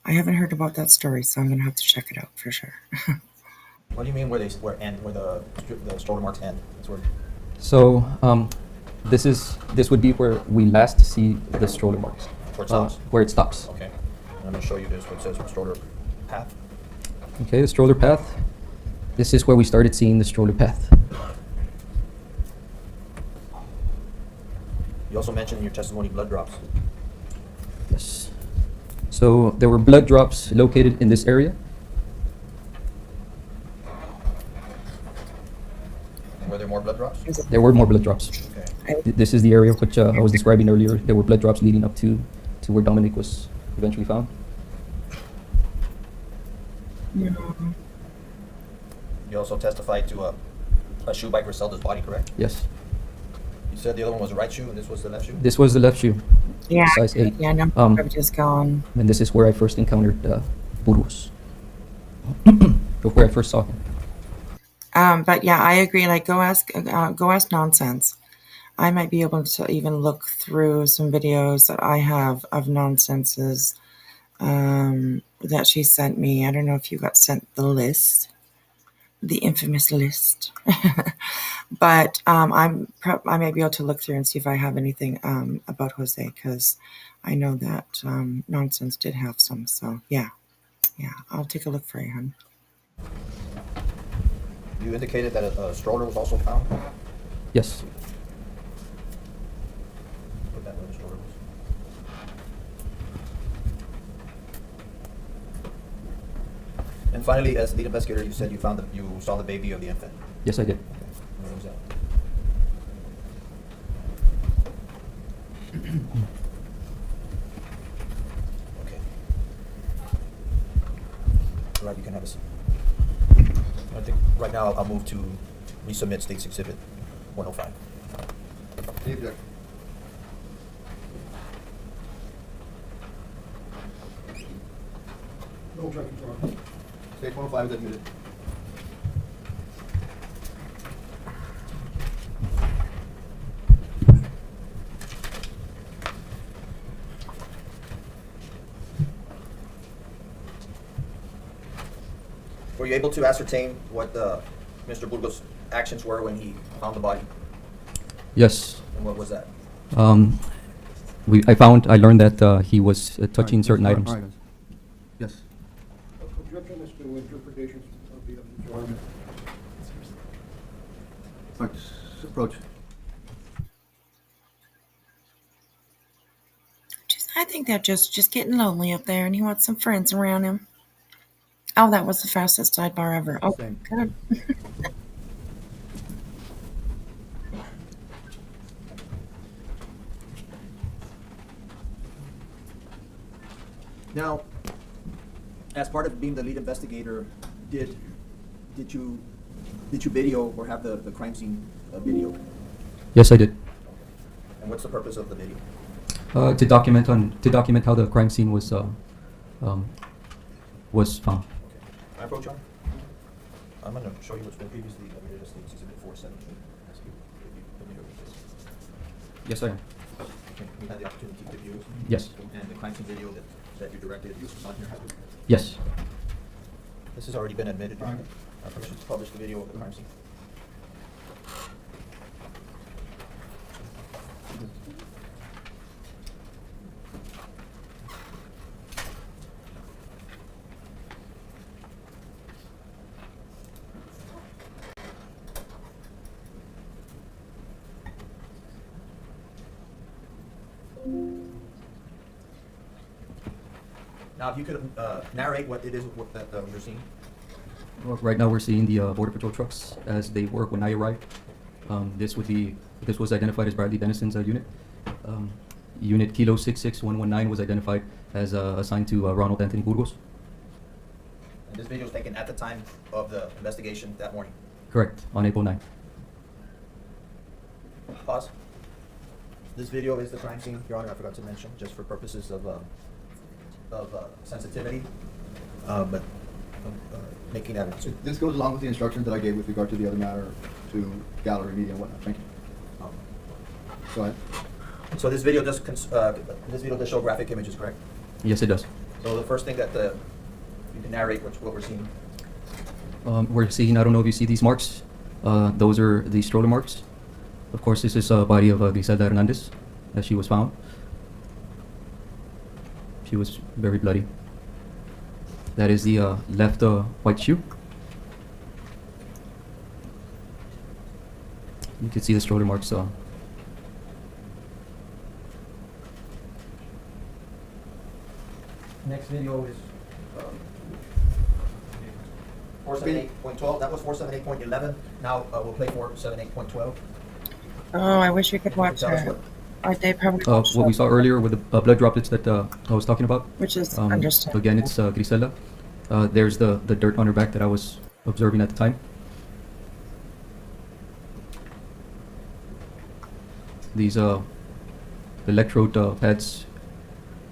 I haven't heard about that story, so I'm gonna have to check it out for sure. What do you mean where the stroller marks end? That's where. So this would be where we last see the stroller marks. Where it stops. Where it stops. Okay. And I'm gonna show you this. What says stroller path. Okay, the stroller path. This is where we started seeing the stroller path. You also mentioned in your testimony blood drops. Yes. So there were blood drops located in this area. And were there more blood drops? There were more blood drops. Okay. This is the area which I was describing earlier. There were blood drops leading up to where Dominic was eventually found. Yeah. You also testified to a shoe by Grizelda's body, correct? Yes. You said the other one was the right shoe and this was the left shoe? This was the left shoe. Yeah. Size 8. Yeah, number of it is gone. And this is where I first encountered Burgos. Where I first saw him. But yeah, I agree. Like, go ask Nonsense. I might be able to even look through some videos that I have of Nonsense's that she sent me. I don't know if you got sent the list, the infamous list. But I may be able to look through and see if I have anything about Jose, because I know that Nonsense did have some. So yeah, I'll take a look for you, hon. You indicated that a stroller was also found? Yes. Put that where the stroller was. And finally, as lead investigator, you said you saw the baby of the infant. Yes, I did. Where was that? Okay. All right, you can have a seat. I think right now I'll move to resubmit State's Exhibit 105. Any objection? No objection, Your Honor. State 105 is admitted. Were you able to ascertain what Mr. Burgos' actions were when he found the body? Yes. And what was that? I learned that he was touching certain items. All right, guys. Yes. Objection is to interpretations of the evidence, Your Honor. All right, approach. I think they're just getting lonely up there, and he wants some friends around him. Oh, that was the fastest sidebar ever. Oh, Same. good. Now, as part of being the lead investigator, did you video or have the crime scene video? Yes, I did. And what's the purpose of the video? To document how the crime scene was found. Can I approach you? I'm going to show you what's been previously admitted as State's Exhibit 417. Ask you if you're familiar with this. Yes, I am. Okay, we had the opportunity to view it. Yes. And the crime scene video that you directed on here. Yes. This has already been admitted. Your Honor. Our permission to publish the video of the crime scene. Now, if you could narrate what it is that you're seeing. Well, right now we're seeing the Border Patrol trucks as they work when I arrived. This was identified as Bradley Denison's unit. Unit Kilo 66119 was identified as assigned to Ronald Anthony Burgos. And this video was taken at the time of the investigation that morning. Correct, on April 9th. Pause. This video is the crime scene, Your Honor, I forgot to mention, just for purposes of sensitivity, but making evidence. This goes along with the instructions that I gave with regard to the other matter to gallery, media, and whatnot. Thank you. Go ahead. So this video does show graphic images, correct? Yes, it does. So the first thing that you can narrate what we're seeing. We're seeing, I don't know if you see these marks. Those are the stroller marks. Of course, this is a body of Grizelda Hernandez as she was found. She was very bloody. That is the left white shoe. You can see the stroller marks. Next video is 478.12. That was 478.11. Now we'll play 478.12. Oh, I wish we could watch Tell us her. what- Are they probably What we saw earlier with the blood droplets that I was talking about. Which is understandable. Again, it's Grizelda. There's the dirt on her back that I was observing at the time. These electrode pads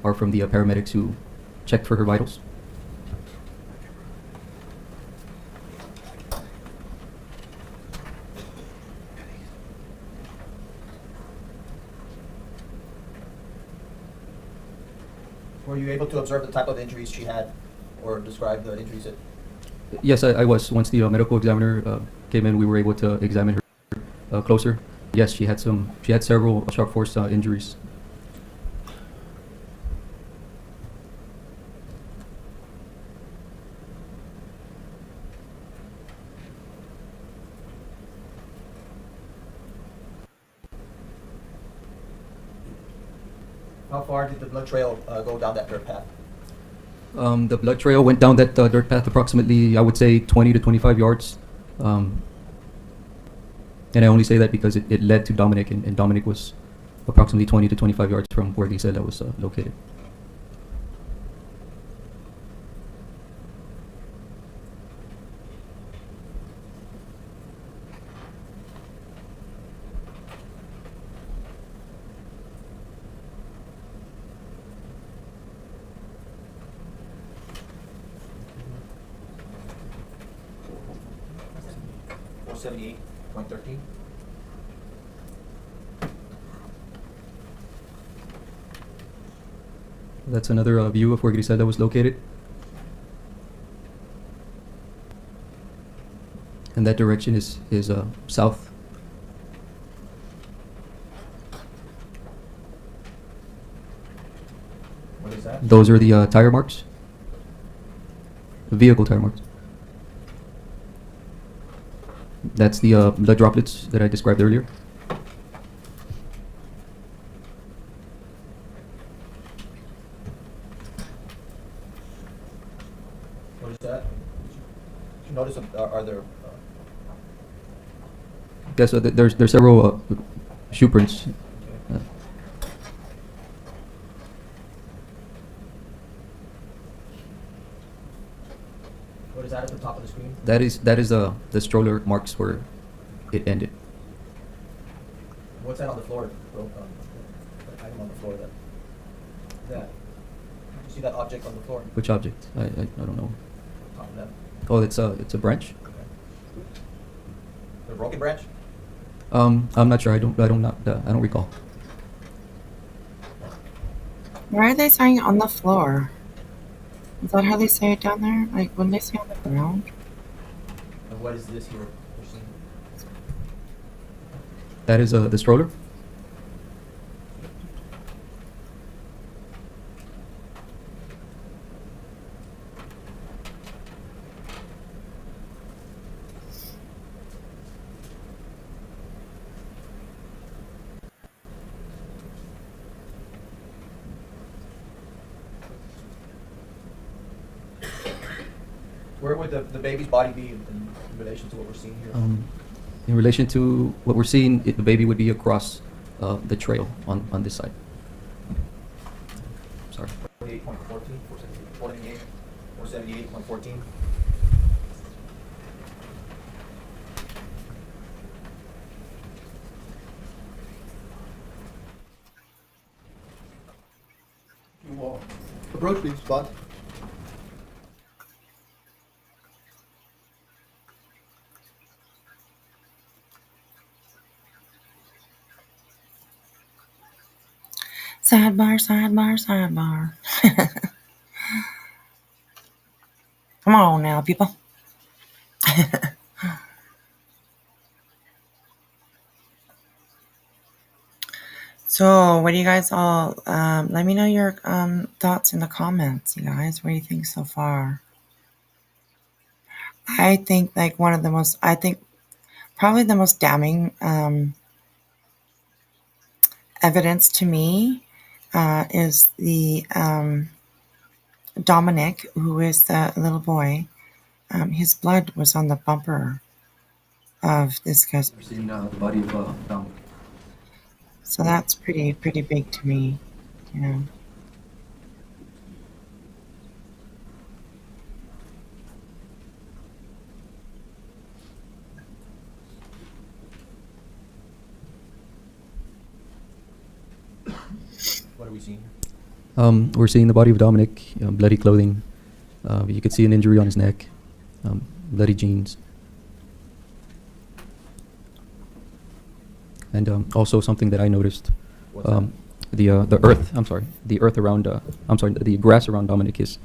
are from the paramedics who checked for her vitals. Were you able to observe the type of injuries she had, or describe the injuries that? Yes, I was. Once the medical examiner came in, we were able to examine her closer, yes, she had several sharp force injuries. How far did the blood trail go down that dirt path? The blood trail went down that dirt path approximately, I would say, 20 to 25 yards. And I only say that because it led to Dominic, and Dominic was approximately 20 to 25 yards from where Grizelda was located. .13. That's another view of where Grizelda was located. And that direction is south. What is that? Those are the tire marks. The vehicle tire marks. That's the blood droplets that I described earlier. What is that? Did you notice, are there... Yes, there's several shoe prints. What is that at the top of the screen? That is the stroller marks where it ended. What's that on the floor? That item on the floor. That. You see that object on the floor? Which object? I don't know. Top left. Oh, it's a branch. Okay. The broken branch? I'm not sure. I don't recall. Why are they saying on the floor? Is that how they say it down there? Like, wouldn't they say on the ground? And what is this here we're seeing? That is the stroller. Where would the baby's body be in relation to what we're seeing here? In relation to what we're seeing, the baby would be across the trail on this side. Sorry. 48.14, 478, 478.14. Approach, please, spot. Sidebar, sidebar, sidebar. Come on now, people. So, what do you guys all, let me know your thoughts in the comments, you guys. What do you think so far? I think probably the most damning evidence to me is the Dominic, who is the little boy. His blood was on the bumper of this guy's. We're seeing the body of Dominic. So that's pretty big to me, you know. What are we seeing here? We're seeing the body of Dominic, bloody clothing. You could see an injury on his neck, bloody jeans. And also something that I noticed, the grass around Dominic is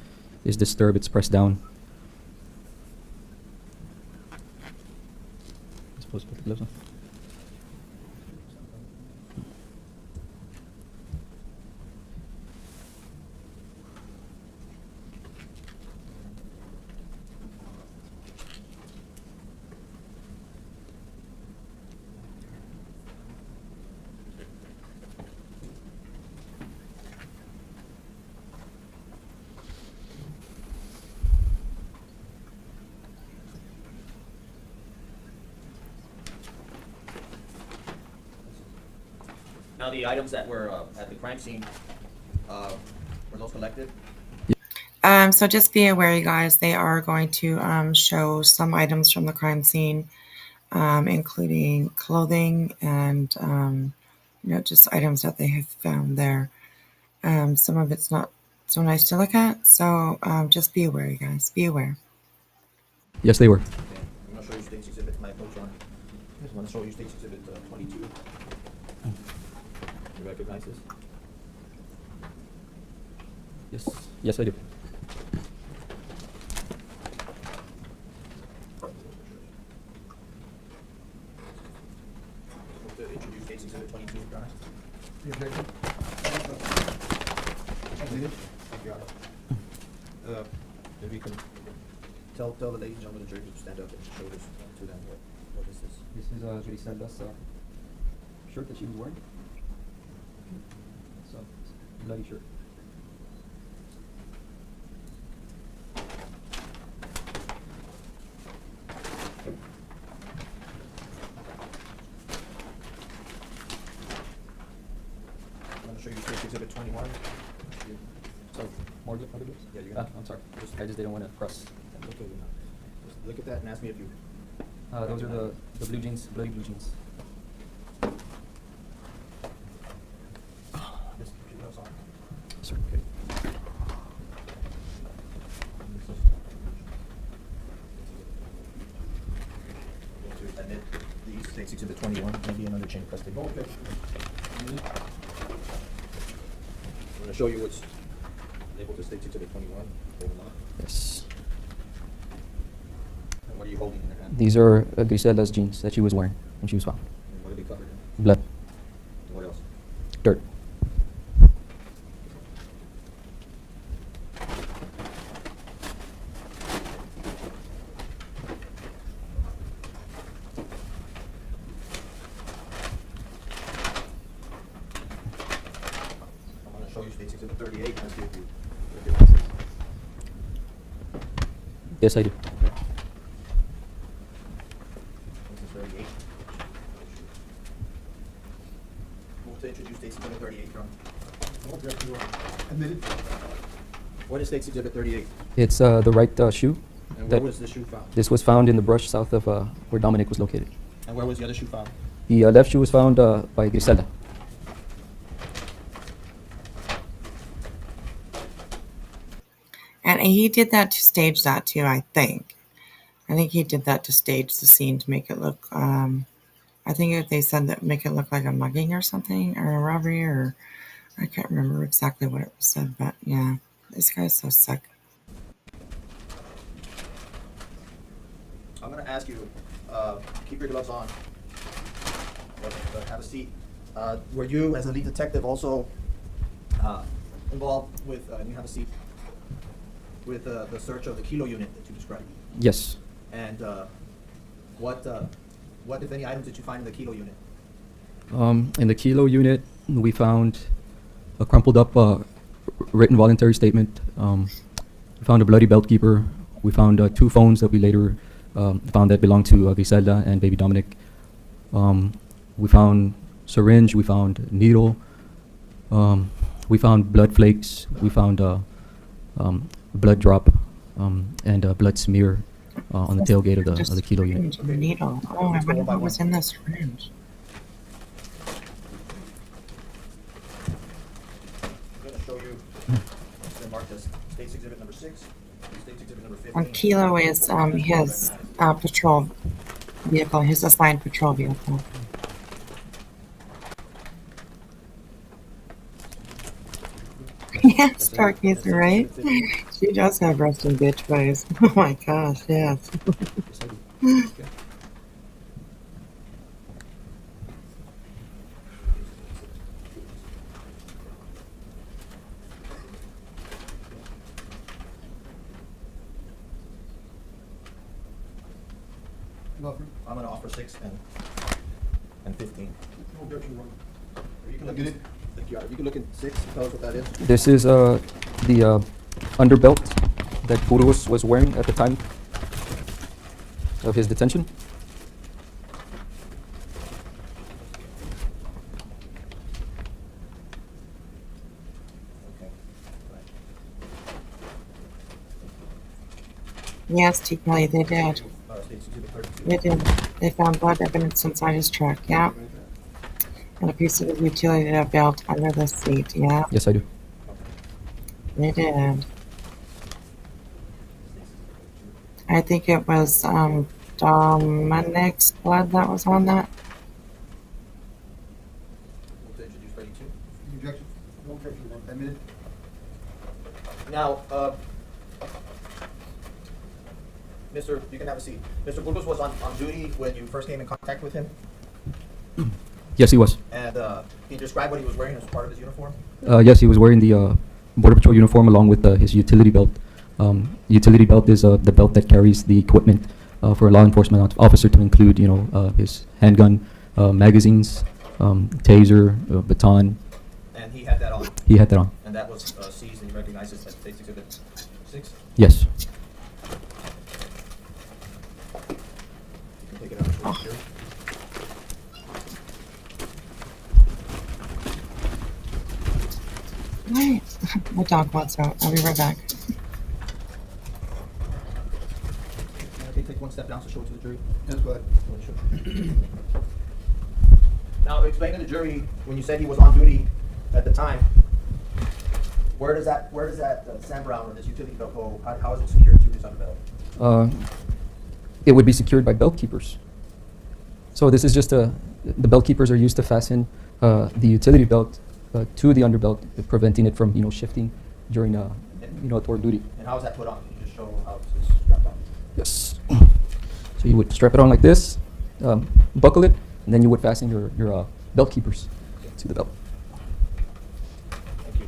disturbed. It's pressed down. Supposed to put the gloves on. Now, the items that were at the crime scene, were those collected? So just be aware, you guys, they are going to show some items from the crime scene, including clothing and, just items that they have found there. Some of it's not so nice to look at, so just be aware, you guys. Be aware. Yes, they were. Okay. I'm gonna show you State's Exhibit, my approach on. I'm gonna show you State's Exhibit 22. You recognize this? Yes. Yes, I do. To introduce State's Exhibit 22, Your Honor. If you can tell the ladies and gentlemen of the jury to stand up and show this to them. What is this? This is Grizelda's shirt that she was wearing. It's a bloody shirt. I'm gonna show you State's Exhibit 21. So, more other groups? Yeah, you're gonna. I'm sorry. I just didn't want to cross. That's okay, just look at that and ask me if you. Those are the blue jeans, bloody blue jeans. Just keep your gloves on. Sir. Okay. To admit these State's Exhibit 21, maybe another chain of custody. Okay. I'm gonna show you what's labeled as State's Exhibit 21. Hold on. Yes. And what are you holding in your hand? These are Grizelda's jeans that she was wearing when she was found. And what are they covered in? Blood. And what else? Dirt. I'm gonna show you State's Exhibit 38 and see if you recognize it. Yes, I do. This is 38. Move to introduce State's Exhibit 38, Your Honor. What is State's Exhibit 38? It's the right shoe. And that- where was the shoe found? This was found in the brush south of where Dominic was located. And where was the other shoe found? The left shoe was found by Grizelda. And he did that to stage that too, I think. I think he did that to stage the scene to make it look, I think they said that make it look like a mugging or something, or a robbery, or I can't remember exactly what it was said, but yeah, this guy's so sick. I'm gonna ask you, keep your gloves on. Have a seat. Were you, as a lead detective, also involved with, you have a seat, with the search of the kilo unit that you described? Yes. And what, if any, items did you find in the kilo unit? In the kilo unit, we found a crumpled up written voluntary statement. We found a bloody belt keeper. We found 2 phones that we later found that belonged to Grizelda and baby Dominic. We found syringe. We found needle. We found blood flakes. We found blood drop and a blood smear on the tailgate of the kilo unit. Syringe and needle. Oh, I wonder what was in the syringe. I'm gonna show you, it's been marked as State's Exhibit number 6, State's Exhibit number 15. On Kilo is his patrol vehicle, his assigned patrol vehicle. Yeah, Stargazer, right? She does have resting bitch face. Oh my gosh, yes. Okay. I'm gonna offer 6 and 15. You can look at it. You can look at 6 and tell us what that is. This is the underbelt that Burgos was wearing at the time of his detention. Yes, T. Kelly, they did. State's Exhibit 32. They did. They found blood evidence inside his truck, yeah. And a piece of his utility belt under the seat, yeah. Yes, I do. They did. I think it was Dominic's blood that was on that. Move to introduce 32. Objection. No objection, Your Honor. Admitted. Now, Mr., you can have a seat. Mr. Burgos was on duty when you first came in contact with him, Yes, he was. and can you describe what he was wearing as part of his uniform? Yes, he was wearing the Border Patrol uniform along with his utility belt. Utility belt is the belt that carries the equipment for a law enforcement officer to include, his handgun, magazines, taser, baton. And he had that on, He had that on. and that was seized, and you recognize it as State's Exhibit 6? Yes. You can take it out and show it here. Right. My dog wants out. I'll be right back. Okay, take one step down to show it to the jury. Yes, go ahead. Now, explain to the jury, when you said he was on duty at the time, where does that Sam Brown or this utility belt go? How is it secured to his underbelly? It would be secured by belt keepers. So this is just the belt keepers are used to fasten the utility belt to the underbelt, preventing it from shifting during toward duty. And how is that put on? Can you just show how it's strapped on? Yes. So you would strap it on like this, buckle it, and then you would fasten your belt keepers to the belt. Thank you.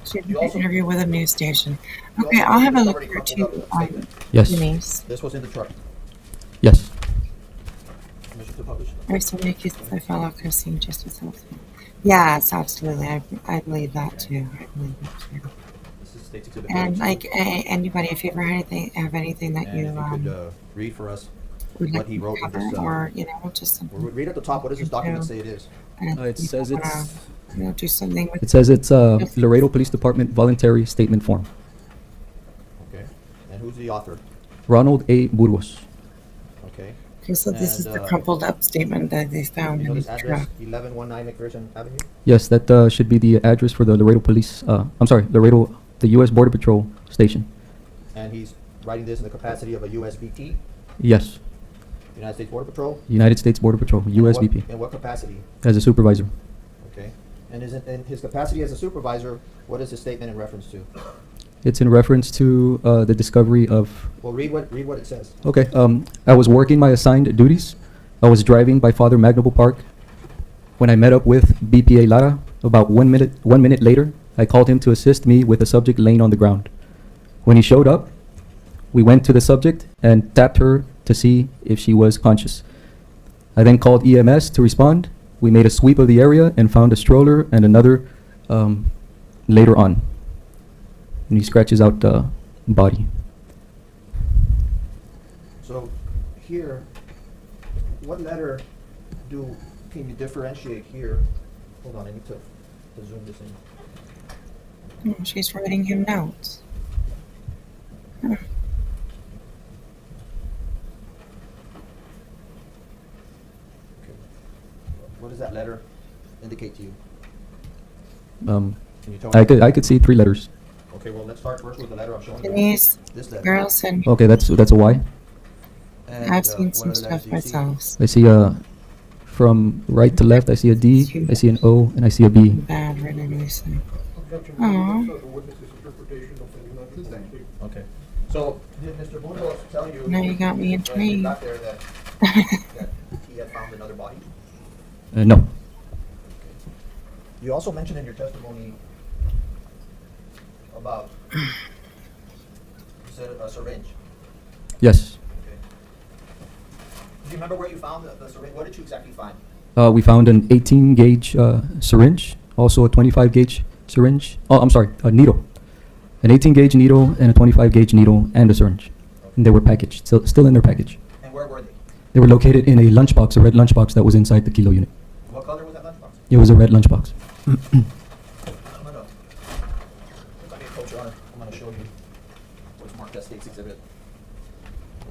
Should You an also- interview with a news station. You Okay, also I'll have a already look here crumpled too. up the statement. Yes. Denise. This was in the truck. Yes. Permission to publish? There are so many cases I follow Christine Justice Helpful. Yes, absolutely. I believe that too. I believe that too. This is State's Exhibit And 32. anybody, if you ever have anything that And you if you could read for us would what like he to wrote in cover, this. or just something. We'll read at the top. What does this document say it is? And It you says wanna, it's- do something with. It says it's Laredo Police Department voluntary statement form. Okay. And who's the author? Ronald A. Burgos. Okay. Okay, so this is And, the crumpled up statement that they found You know in this his address, truck. 1119 McPherson Avenue? Yes, that should be the address for the Laredo Police. Laredo, the U.S. Border Patrol station. And he's writing this in the capacity of a USBT, Yes, United States Border Patrol? United States Border Patrol, USBP, In what capacity? as a supervisor. Okay. And is it in his capacity as a supervisor, what is his statement in reference to? It's in reference to the discovery of. Well, read what it says. Okay, I was working my assigned duties. I was driving by Father Magnable Park when I met up with BPA Lara. About 1 minute later, I called him to assist me with a subject laying on the ground. When he showed up, we went to the subject and tapped her to see if she was conscious. I then called EMS to respond. We made a sweep of the area and found a stroller and another later on. And he scratches out the body. So here, what letter can you differentiate here? Hold on, I need to zoom this in. Oh, she's writing him notes. Huh. What does that letter indicate to you? Um, Can you tell me? I could see 3 letters. Okay, well, let's start first with the letter I'm showing you. Denise, This letter. Carlson, Okay, that's a Y. And, I've seen what some other letters stuff do you see? myself. I see from right to left, I see a D, I see an O, and I see a B. Bad written, Lisa. Objection. Aw. The witness's interpretation of the United States. Okay. So, did Mr. Burgos tell you? Now you got me when you intrigued. got there that he had found another body? No. You also mentioned in your testimony about, you said a syringe. Yes. Okay. Do you remember where you found the syringe? What did you exactly find? We found an 18 gauge syringe, also a 25 gauge syringe. Oh, I'm sorry, a needle. An 18 gauge needle and a 25 gauge needle and a syringe. And they were packaged, still in their package. And where were they? They were located in a lunchbox, a red lunchbox that was inside the kilo unit. What color was that lunchbox? It was a red lunchbox. I'm gonna, if I may approach, Your Honor, I'm gonna show you what's marked as State's Exhibit.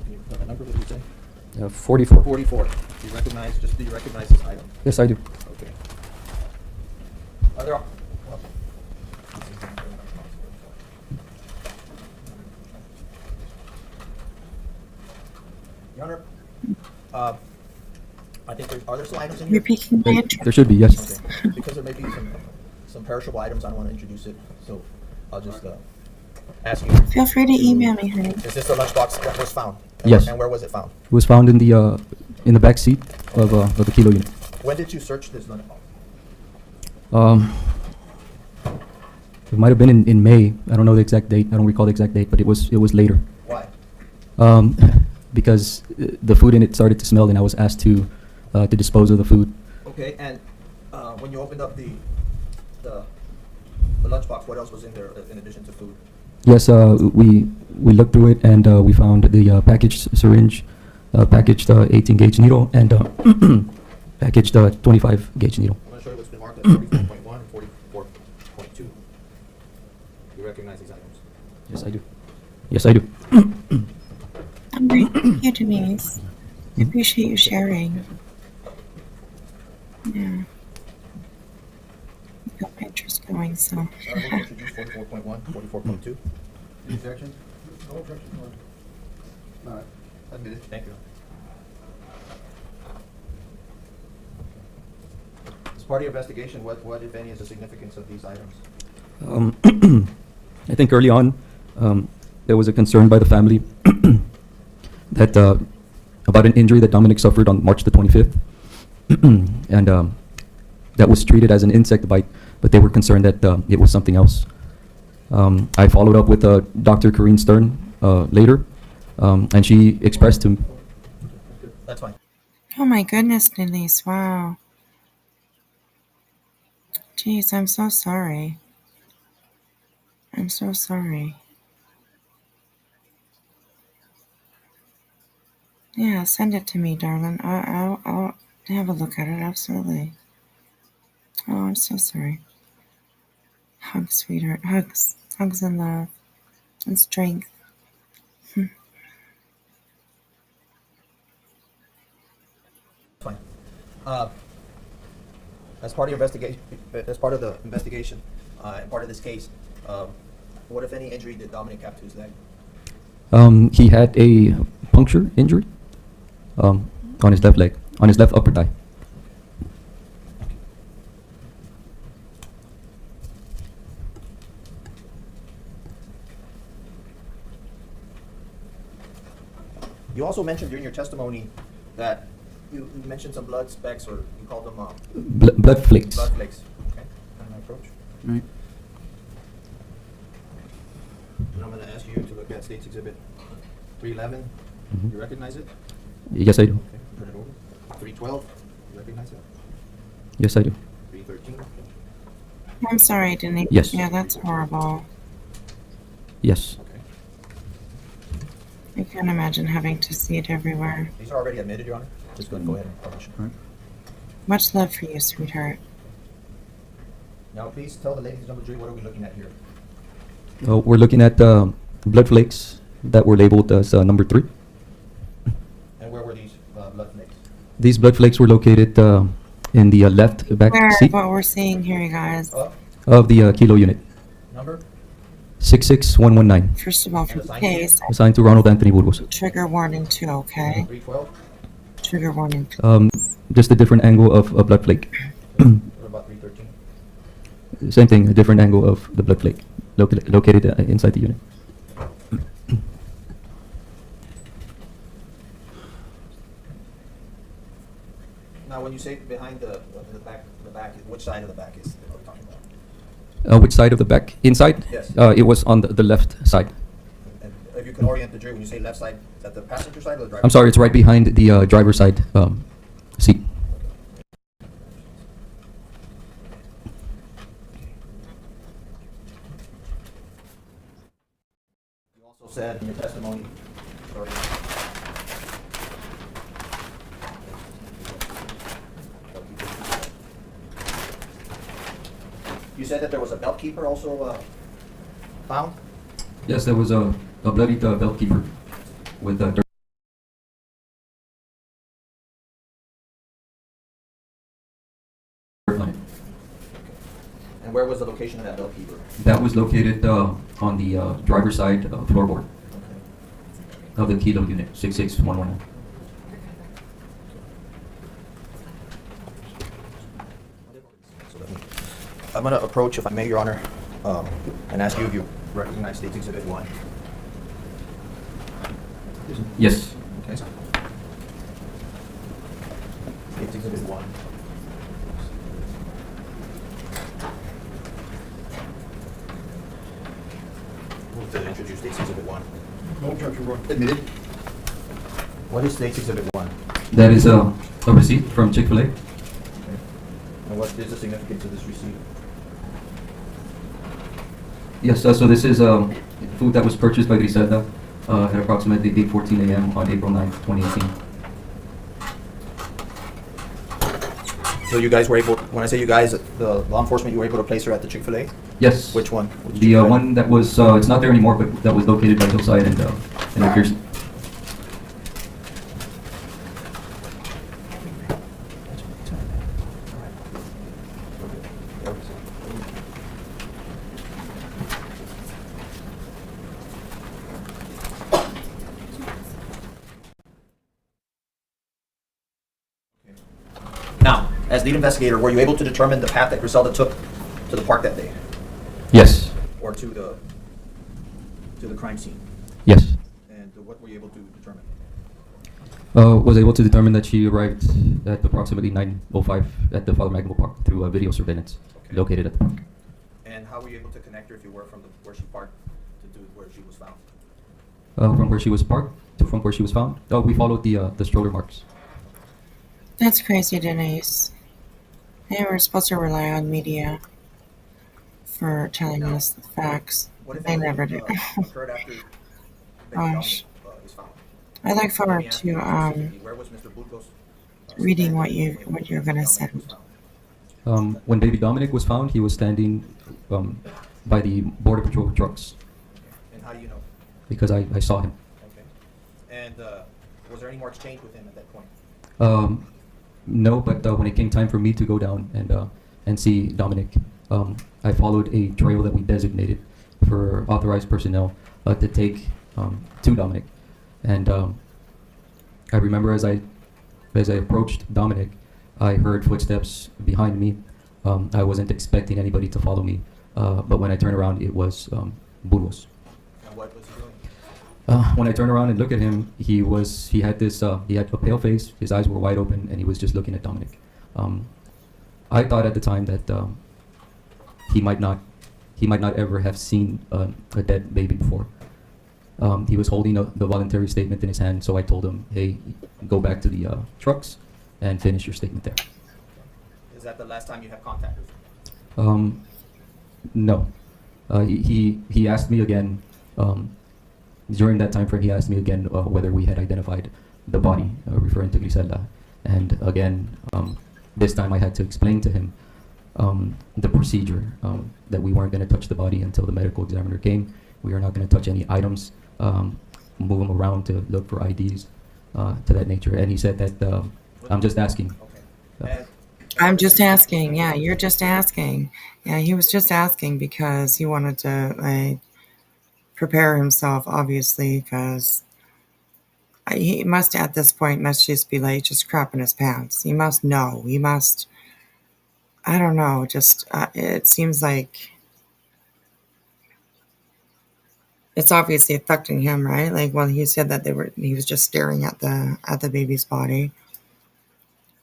Can you put the number, what did you say? 44. 44. Do you recognize this item? Yes, I do. Okay. Are there, Your Honor, I think are there some items in here? You're piquing my interest. There should be, yes. Okay. Because there may be some perishable items, I don't want to introduce it, so I'll just ask you. Feel free to email me, honey. Is this the lunchbox that was found? And Yes. And where was it found? It was found in the back seat of the kilo unit. When did you search this lunchbox? It might have been in May. I don't know the exact date. I don't recall the exact date, but it was later. Why? Because the food in it started to smell, and I was asked to dispose of the food. Okay, and when you opened up the lunchbox, what else was in there in addition to food? Yes, we looked through it, and we found the packaged syringe, packaged 18 gauge needle, and packaged 25 gauge needle. I'm going to show you what's been marked at 44.1 and 44.2. You recognize these items? Yes, I do. Yes, I do. I'm great. Thank you, Denise. I appreciate you sharing. Yeah. I got my interest going, so. Move to introduce 44.1, 44.2. Objection? No objection. All right. Admitted. Thank you. As part of your investigation, what if any, is the significance of these items? I think early on, there was a concern by the family that about an injury that Dominic suffered on March the 25th, and that was treated as an insect bite, but they were concerned that it was something else. I followed up with Dr. Corrine Stern later, and she expressed to me. That's fine. Oh my goodness, Denise. Wow. Jeez, I'm so sorry. I'm so sorry. Yeah, send it to me, darling. I'll have a look at it, absolutely. Oh, I'm so sorry. Hugs, sweetheart. Hugs. Hugs and love. And strength. Fine. As part of your investigation, as part of the investigation, and part of this case, what if any injury did Dominic have to his leg? He had a puncture injury on his left leg, on his left upper thigh. You also mentioned during your testimony that you mentioned some blood specks, or you called them Blood flakes. blood flakes. Okay, can I approach? Right. And I'm going to ask you to look at State's Exhibit 311. Mhm. You recognize it? Yes, I do. Okay, turn it over. 312. You recognize it? Yes, I do. 313. I'm sorry, Denise. Yes. Yeah, that's horrible. Yes. Okay. I can't imagine having to see it everywhere. These are already admitted, Your Honor. Just go ahead and publish them. Much love for you, sweetheart. Now, please tell the ladies number 3, what are we looking at here? We're looking at blood flakes that were labeled as number 3. And where were these blood flakes? These blood flakes were located in the left back Where seat what we're seeing here, you guys. of the kilo unit. Number? 66119. First of all, for the case, Assigned to Ronald Anthony Burgos. trigger warning 2, okay? 312. Trigger warning 2. Just a different angle of a blood flake. What about 313? Same thing, a different angle of the blood flake located inside the unit. Now, when you say behind the back, which side of the back is are we talking about? Which side of the back? Inside? Yes. It was on the left side. And if you can orient the jury, when you say left side, is that the passenger side or the driver? I'm sorry, it's right behind the driver's side seat. You also said in your testimony, sorry. You said that there was a belt keeper also found? Yes, there was a bloodied belt keeper with dirt. On it. And where was the location of that belt keeper? That was located on the driver's side floorboard of the Kilo unit 66119. I'm going to approach, if I may, Your Honor, and ask you if you recognize State's Exhibit 1. Yes. Okay. State's Exhibit 1. Move to introduce State's Exhibit 1. No objection, Your Honor. Admitted. What is State's Exhibit 1? That is a receipt from Chick-fil-A. Okay. And what is the significance of this receipt? Yes, so this is food that was purchased by Grizelda at approximately 8:14 a.m. on April 9th, 2018. So you guys were able, when I say you guys, the law enforcement, you were able to place her at the Chick-fil-A? Yes. Which one? The one that was, it's not there anymore, but that was located by Hillside and McPherson. Now, as lead investigator, were you able to determine the path that Grizelda took to the park that day? Yes. Or to the crime scene? Yes. And what were you able to determine? Was able to determine that she arrived at approximately 9:05 at the Father Magno Park through video surveillance located at the park. And how were you able to connect her, if you were, from where she parked to where she was found? From where she was parked to from where she was found? We followed the stroller marks. That's crazy, Denise. Hey, we're supposed to rely on media for telling us the facts. What if They never do. occurred after Gosh. is found? I look forward Let me ask you to specifically, where was Mr. Burgos, reading what standing you're gonna when Dominic send. was found? When baby Dominic was found, he was standing by the Border Patrol trucks And how do you know? because I saw him. Okay. And was there any more exchange with him at that point? No, but when it came time for me to go down and see Dominic, I followed a trail that we designated for authorized personnel to take to Dominic. And I remember as I approached Dominic, I heard footsteps behind me. I wasn't expecting anybody to follow me, but when I turned around, it was Burgos. And what was he doing? When I turned around and looked at him, he had a pale face, his eyes were wide open, and he was just looking at Dominic. I thought at the time that he might not ever have seen a dead baby before. He was holding the voluntary statement in his hand, so I told him, "Hey, go back to the trucks and finish your statement there." Is that the last time you have contact with him? No. He asked me again. During that time frame, he asked me again whether we had identified the body, referring to Grizelda. And again, this time I had to explain to him the procedure, that we weren't going to touch the body until the medical examiner came. We are not going to touch any items, move them around to look for IDs, to that nature. And he said that I'm just asking. Okay. I'm just asking. Yeah, you're just asking. Yeah, he was just asking because he wanted to prepare himself, obviously, because he must at this point must just be like just crapping his pants. He must know. He must. I don't know. Just it seems like it's obviously affecting him, right? Like, well, he said that he was just staring at the baby's body,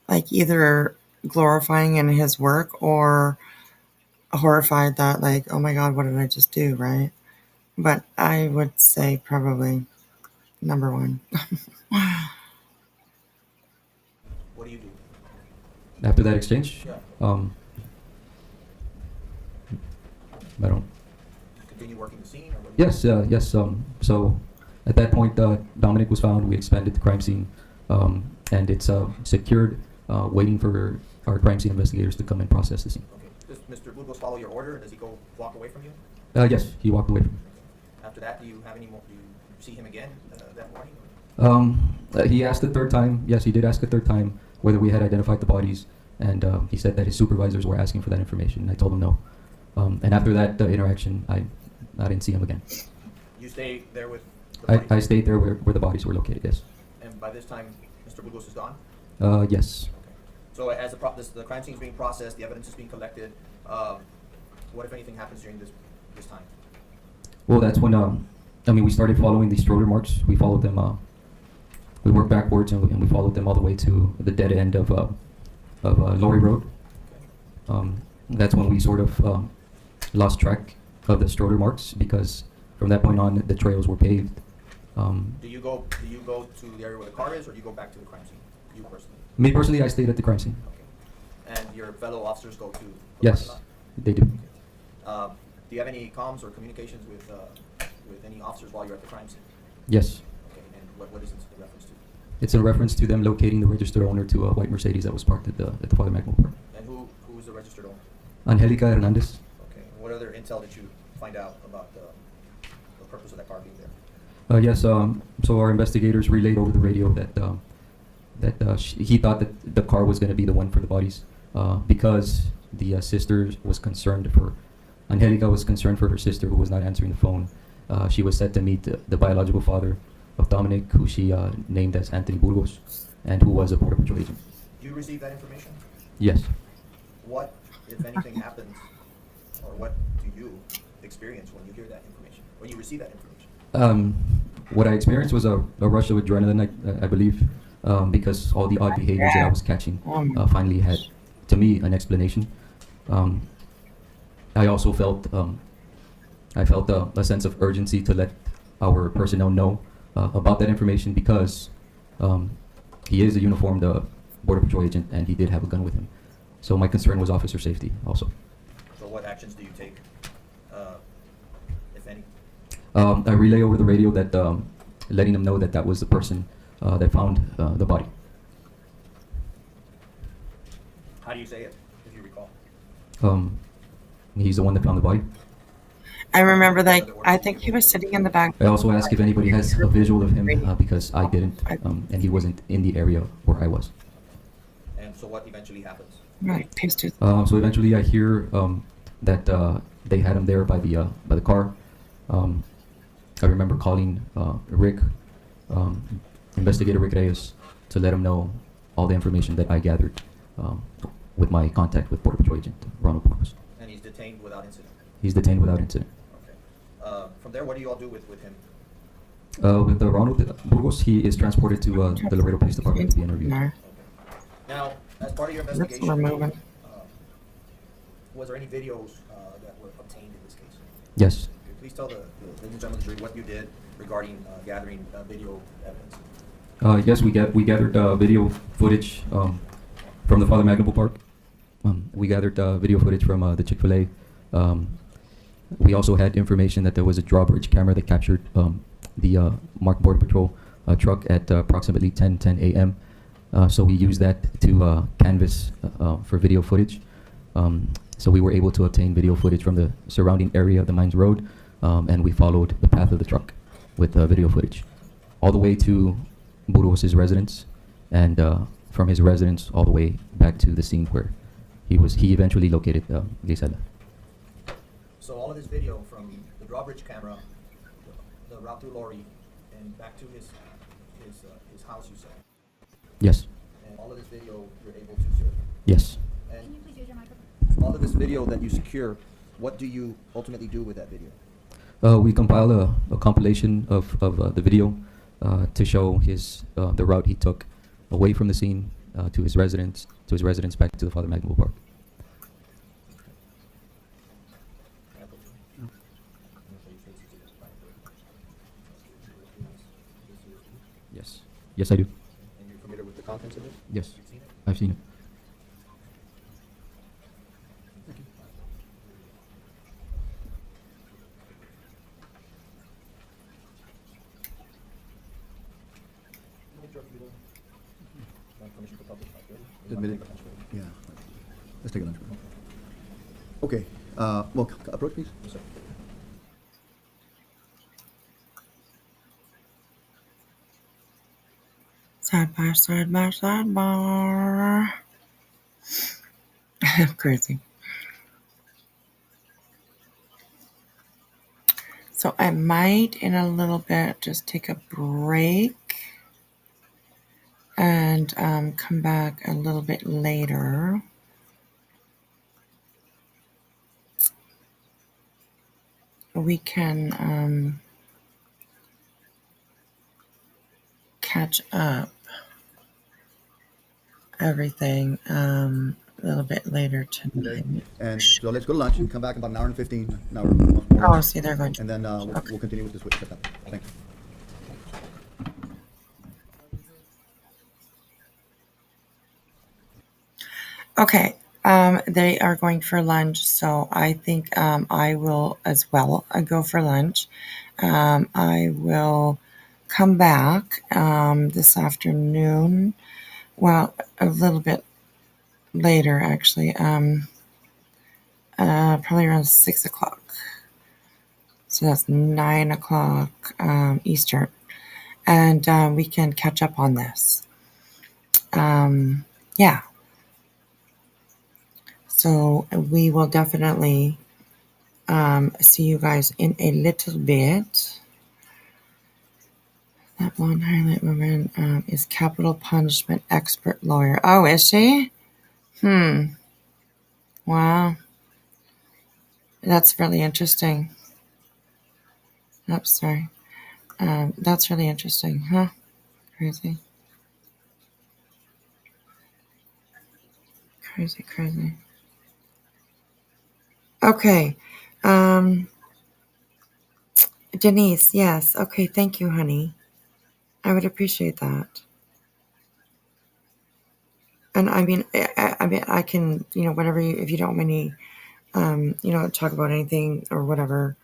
like either glorifying in his work or horrified that, like, oh my God, what did I just do, right? But I would say probably number one. What do you do? After that exchange, Yeah. I don't. Continue working the scene? Or what Yes, do you yes. So at that point, Dominic was found. We expanded the crime scene, and it's secured, waiting for our crime scene investigators to come and process the scene. Okay. Does Mr. Burgos follow your order, or does he go walk away from you? Yes, he walked away from me. After that, do you have any more, do you see him again that morning? He asked the third time. Yes, he did ask a third time whether we had identified the bodies, and he said that his supervisors were asking for that information. And I told him no. And after that interaction, I didn't see him again. You stay there with the bodies? I stayed there where the bodies were located. Yes. And by this time, Mr. Burgos is gone? Yes. Okay. So as the crime scene is being processed, the evidence is being collected, what if anything happens during this time? Well, that's when we started following these stroller marks. We followed them. We worked backwards and we followed them all the way to the dead end of Lorry Road. That's when we sort of lost track of the stroller marks, because from that point on the trails were paved. Do you go to the area where the car is, or do you go back to the crime scene? You personally? Me personally, I stayed at the crime scene. Okay. And your fellow officers go to the Yes, parking they do. lot? Do you have any comms or communications with any officers while you're at the crime scene? Yes. Okay. And what is it in reference to? It's in reference to them locating the registered owner to a white Mercedes that was parked at the Father Magno Park. And who is the registered owner? Angelica Hernandez. Okay. And what other intel did you find out about the purpose of that car being there? Yes. So our investigators relayed over the radio that he thought that the car was going to be the one for the bodies, because the sister was concerned for. Angelica was concerned for her sister, who was not answering the phone. She was set to meet the biological father of Dominic, who she named as Anthony Burgos, and who was a Border Patrol agent. Do you receive that information? Yes. What, if anything, happens, or what do you experience when you hear that information, when you receive that information? What I experienced was a rush of adrenaline, I believe, because all the odd behaviors that I was catching finally had, to me, an explanation. I also felt a sense of urgency to let our personnel know about that information, because he is a uniformed Border Patrol agent and he did have a gun with him. So my concern was officer safety also. So what actions do you take, if any? I relay over the radio that letting them know that was the person that found the body. How do you say it, if you recall? He's the one that found the body. I remember that. I think he was sitting in the back. I also asked if anybody has a visual of him, because I didn't, and he wasn't in the area where I was. And so what eventually happens? Right, pasted. So eventually I hear that they had him there by the car. I remember calling Rick, investigator Rick Reyes, to let him know all the information that I gathered with my contact with Border Patrol agent Ronald Burgos. And he's detained without incident? He's detained without incident. Okay. From there, what do you all do with him? With Ronald Burgos, he is transported to the Laredo Police Department to be interviewed. Okay. Now, as part of your investigation, was there any videos that were obtained in this case? Yes. Please tell the ladies and gentlemen of the jury what you did regarding gathering video evidence. Yes, we gathered video footage from the Father Magno Park. We gathered video footage from the Chick-fil-A. We also had information that there was a drawbridge camera that captured the marked Border Patrol truck at approximately 10:10 a.m. So we used that to canvass for video footage. So we were able to obtain video footage from the surrounding area of the Mines Road, and we followed the path of the truck with video footage all the way to Burgos' residence, and from his residence all the way back to the scene where he eventually located Grizelda. So all of this video from the drawbridge camera, the route through Lorry, and back to his house, you said? Yes. And all of this video you're able to secure? Yes. And can you please use your microphone? All of this video that you secure, what do you ultimately do with that video? We compile a compilation of the video to show the route he took away from the scene to his residence back to the Father Magno Park. Yes. Yes, I do. And you're familiar with the contents of it? Yes. You've seen it? I've seen it. Admitted. Yeah. Let's take a lunch break. Well, approach, please. Sidebar, sidebar, sidebar. Crazy. So I might, in a little bit, just take a break and come back a little bit later. We can catch up everything a little bit later tonight. And so let's go to lunch and come back in about an hour and 15. An hour, Oh, see, they're going to. And then we'll continue with this witness at that point. Thank you. Okay, they are going for lunch, so I think I will as well go for lunch. I will come back this afternoon. Well, a little bit later, actually. Probably around 6 o'clock. So that's 9 o'clock Eastern. And we can catch up on this. Yeah. So we will definitely see you guys in a little bit. That blonde highlight woman is capital punishment expert lawyer. Oh, is she? Wow. That's really interesting. Oops, sorry. That's really interesting, huh? Crazy. Crazy, crazy. Okay. Denise, yes. Okay, thank you, honey. I would appreciate that. And I mean, I can, whatever if you don't want me, talk about anything or whatever,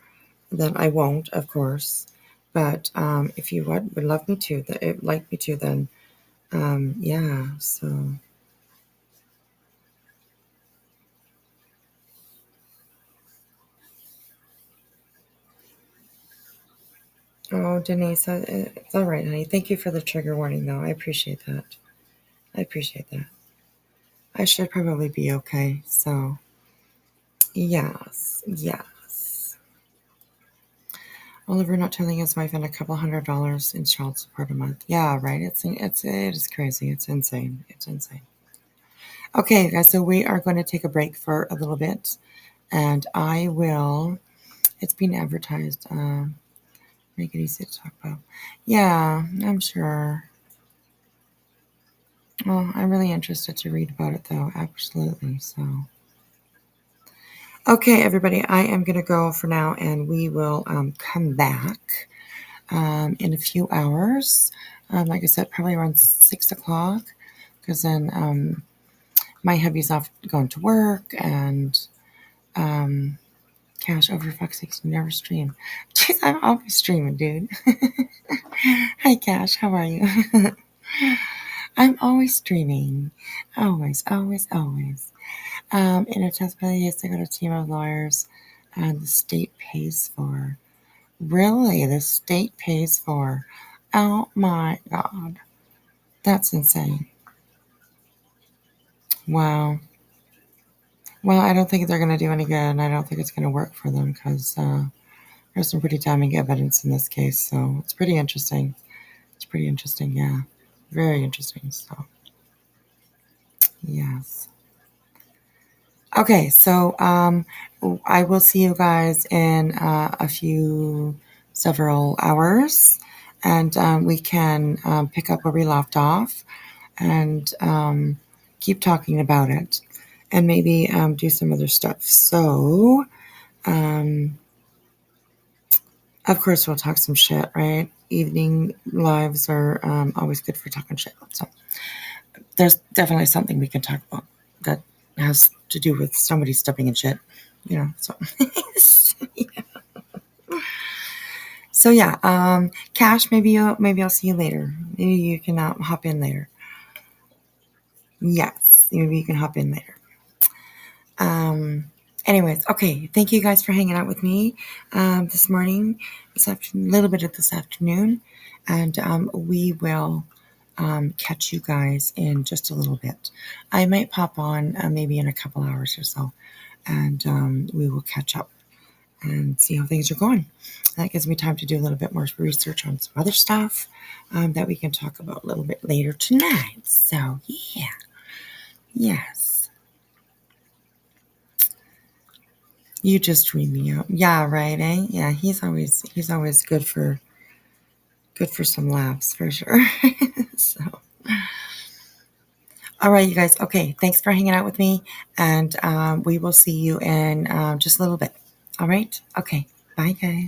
then I won't, of course. But if you would love me to, like me to, then yeah. So. Oh, Denise, it's all right, honey. Thank you for the trigger warning, though. I appreciate that. I should probably be okay. So, yes. Oliver not telling his wife and a couple $100 in child support a month. Yeah, right. It is crazy. It's insane. Okay, guys. So we are going to take a break for a little bit, and I will. It's being advertised. Make it easy to talk about. Yeah, I'm sure. Well, I'm really interested to read about it, though. Absolutely. So. Okay, everybody, I am going to go for now, and we will come back in a few hours. Like I said, probably around 6 o'clock, because then my hubby's off going to work, and Cash, over fuck's sakes, you never stream. Jeez, I'm always streaming, dude. Hi, Cash, how are you? I'm always streaming. Always. In a testimony, yes, I got a team of lawyers, and the state pays for. Really? The state pays for. Oh my God. That's insane. Wow. Well, I don't think they're going to do any good, and I don't think it's going to work for them because there's some pretty damning evidence in this case. So it's pretty interesting. Yeah. Very interesting. So, yes. Okay, so I will see you guys in several hours, and we can pick up where we left off and keep talking about it, and maybe do some other stuff. So, of course, we'll talk some shit, right? Evening lives are always good for talking shit. So there's definitely something we can talk about that has to do with somebody stepping in shit, so. So yeah, Cash, maybe I'll see you later. Maybe you can hop in later. Yes, maybe you can hop in later. Anyways, okay. Thank you guys for hanging out with me this morning, this afternoon, a little bit of this afternoon, and we will catch you guys in just a little bit. I might pop on maybe in a couple hours or so, and we will catch up and see how things are going. That gives me time to do a little bit more research on some other stuff that we can talk about a little bit later tonight. So yeah, yes. You just dream me out. Yeah, right, eh? Yeah, he's always good for some laughs for sure. So all right, you guys. Okay, thanks for hanging out with me, and we will see you in just a little bit. All right? Okay. Bye, guys.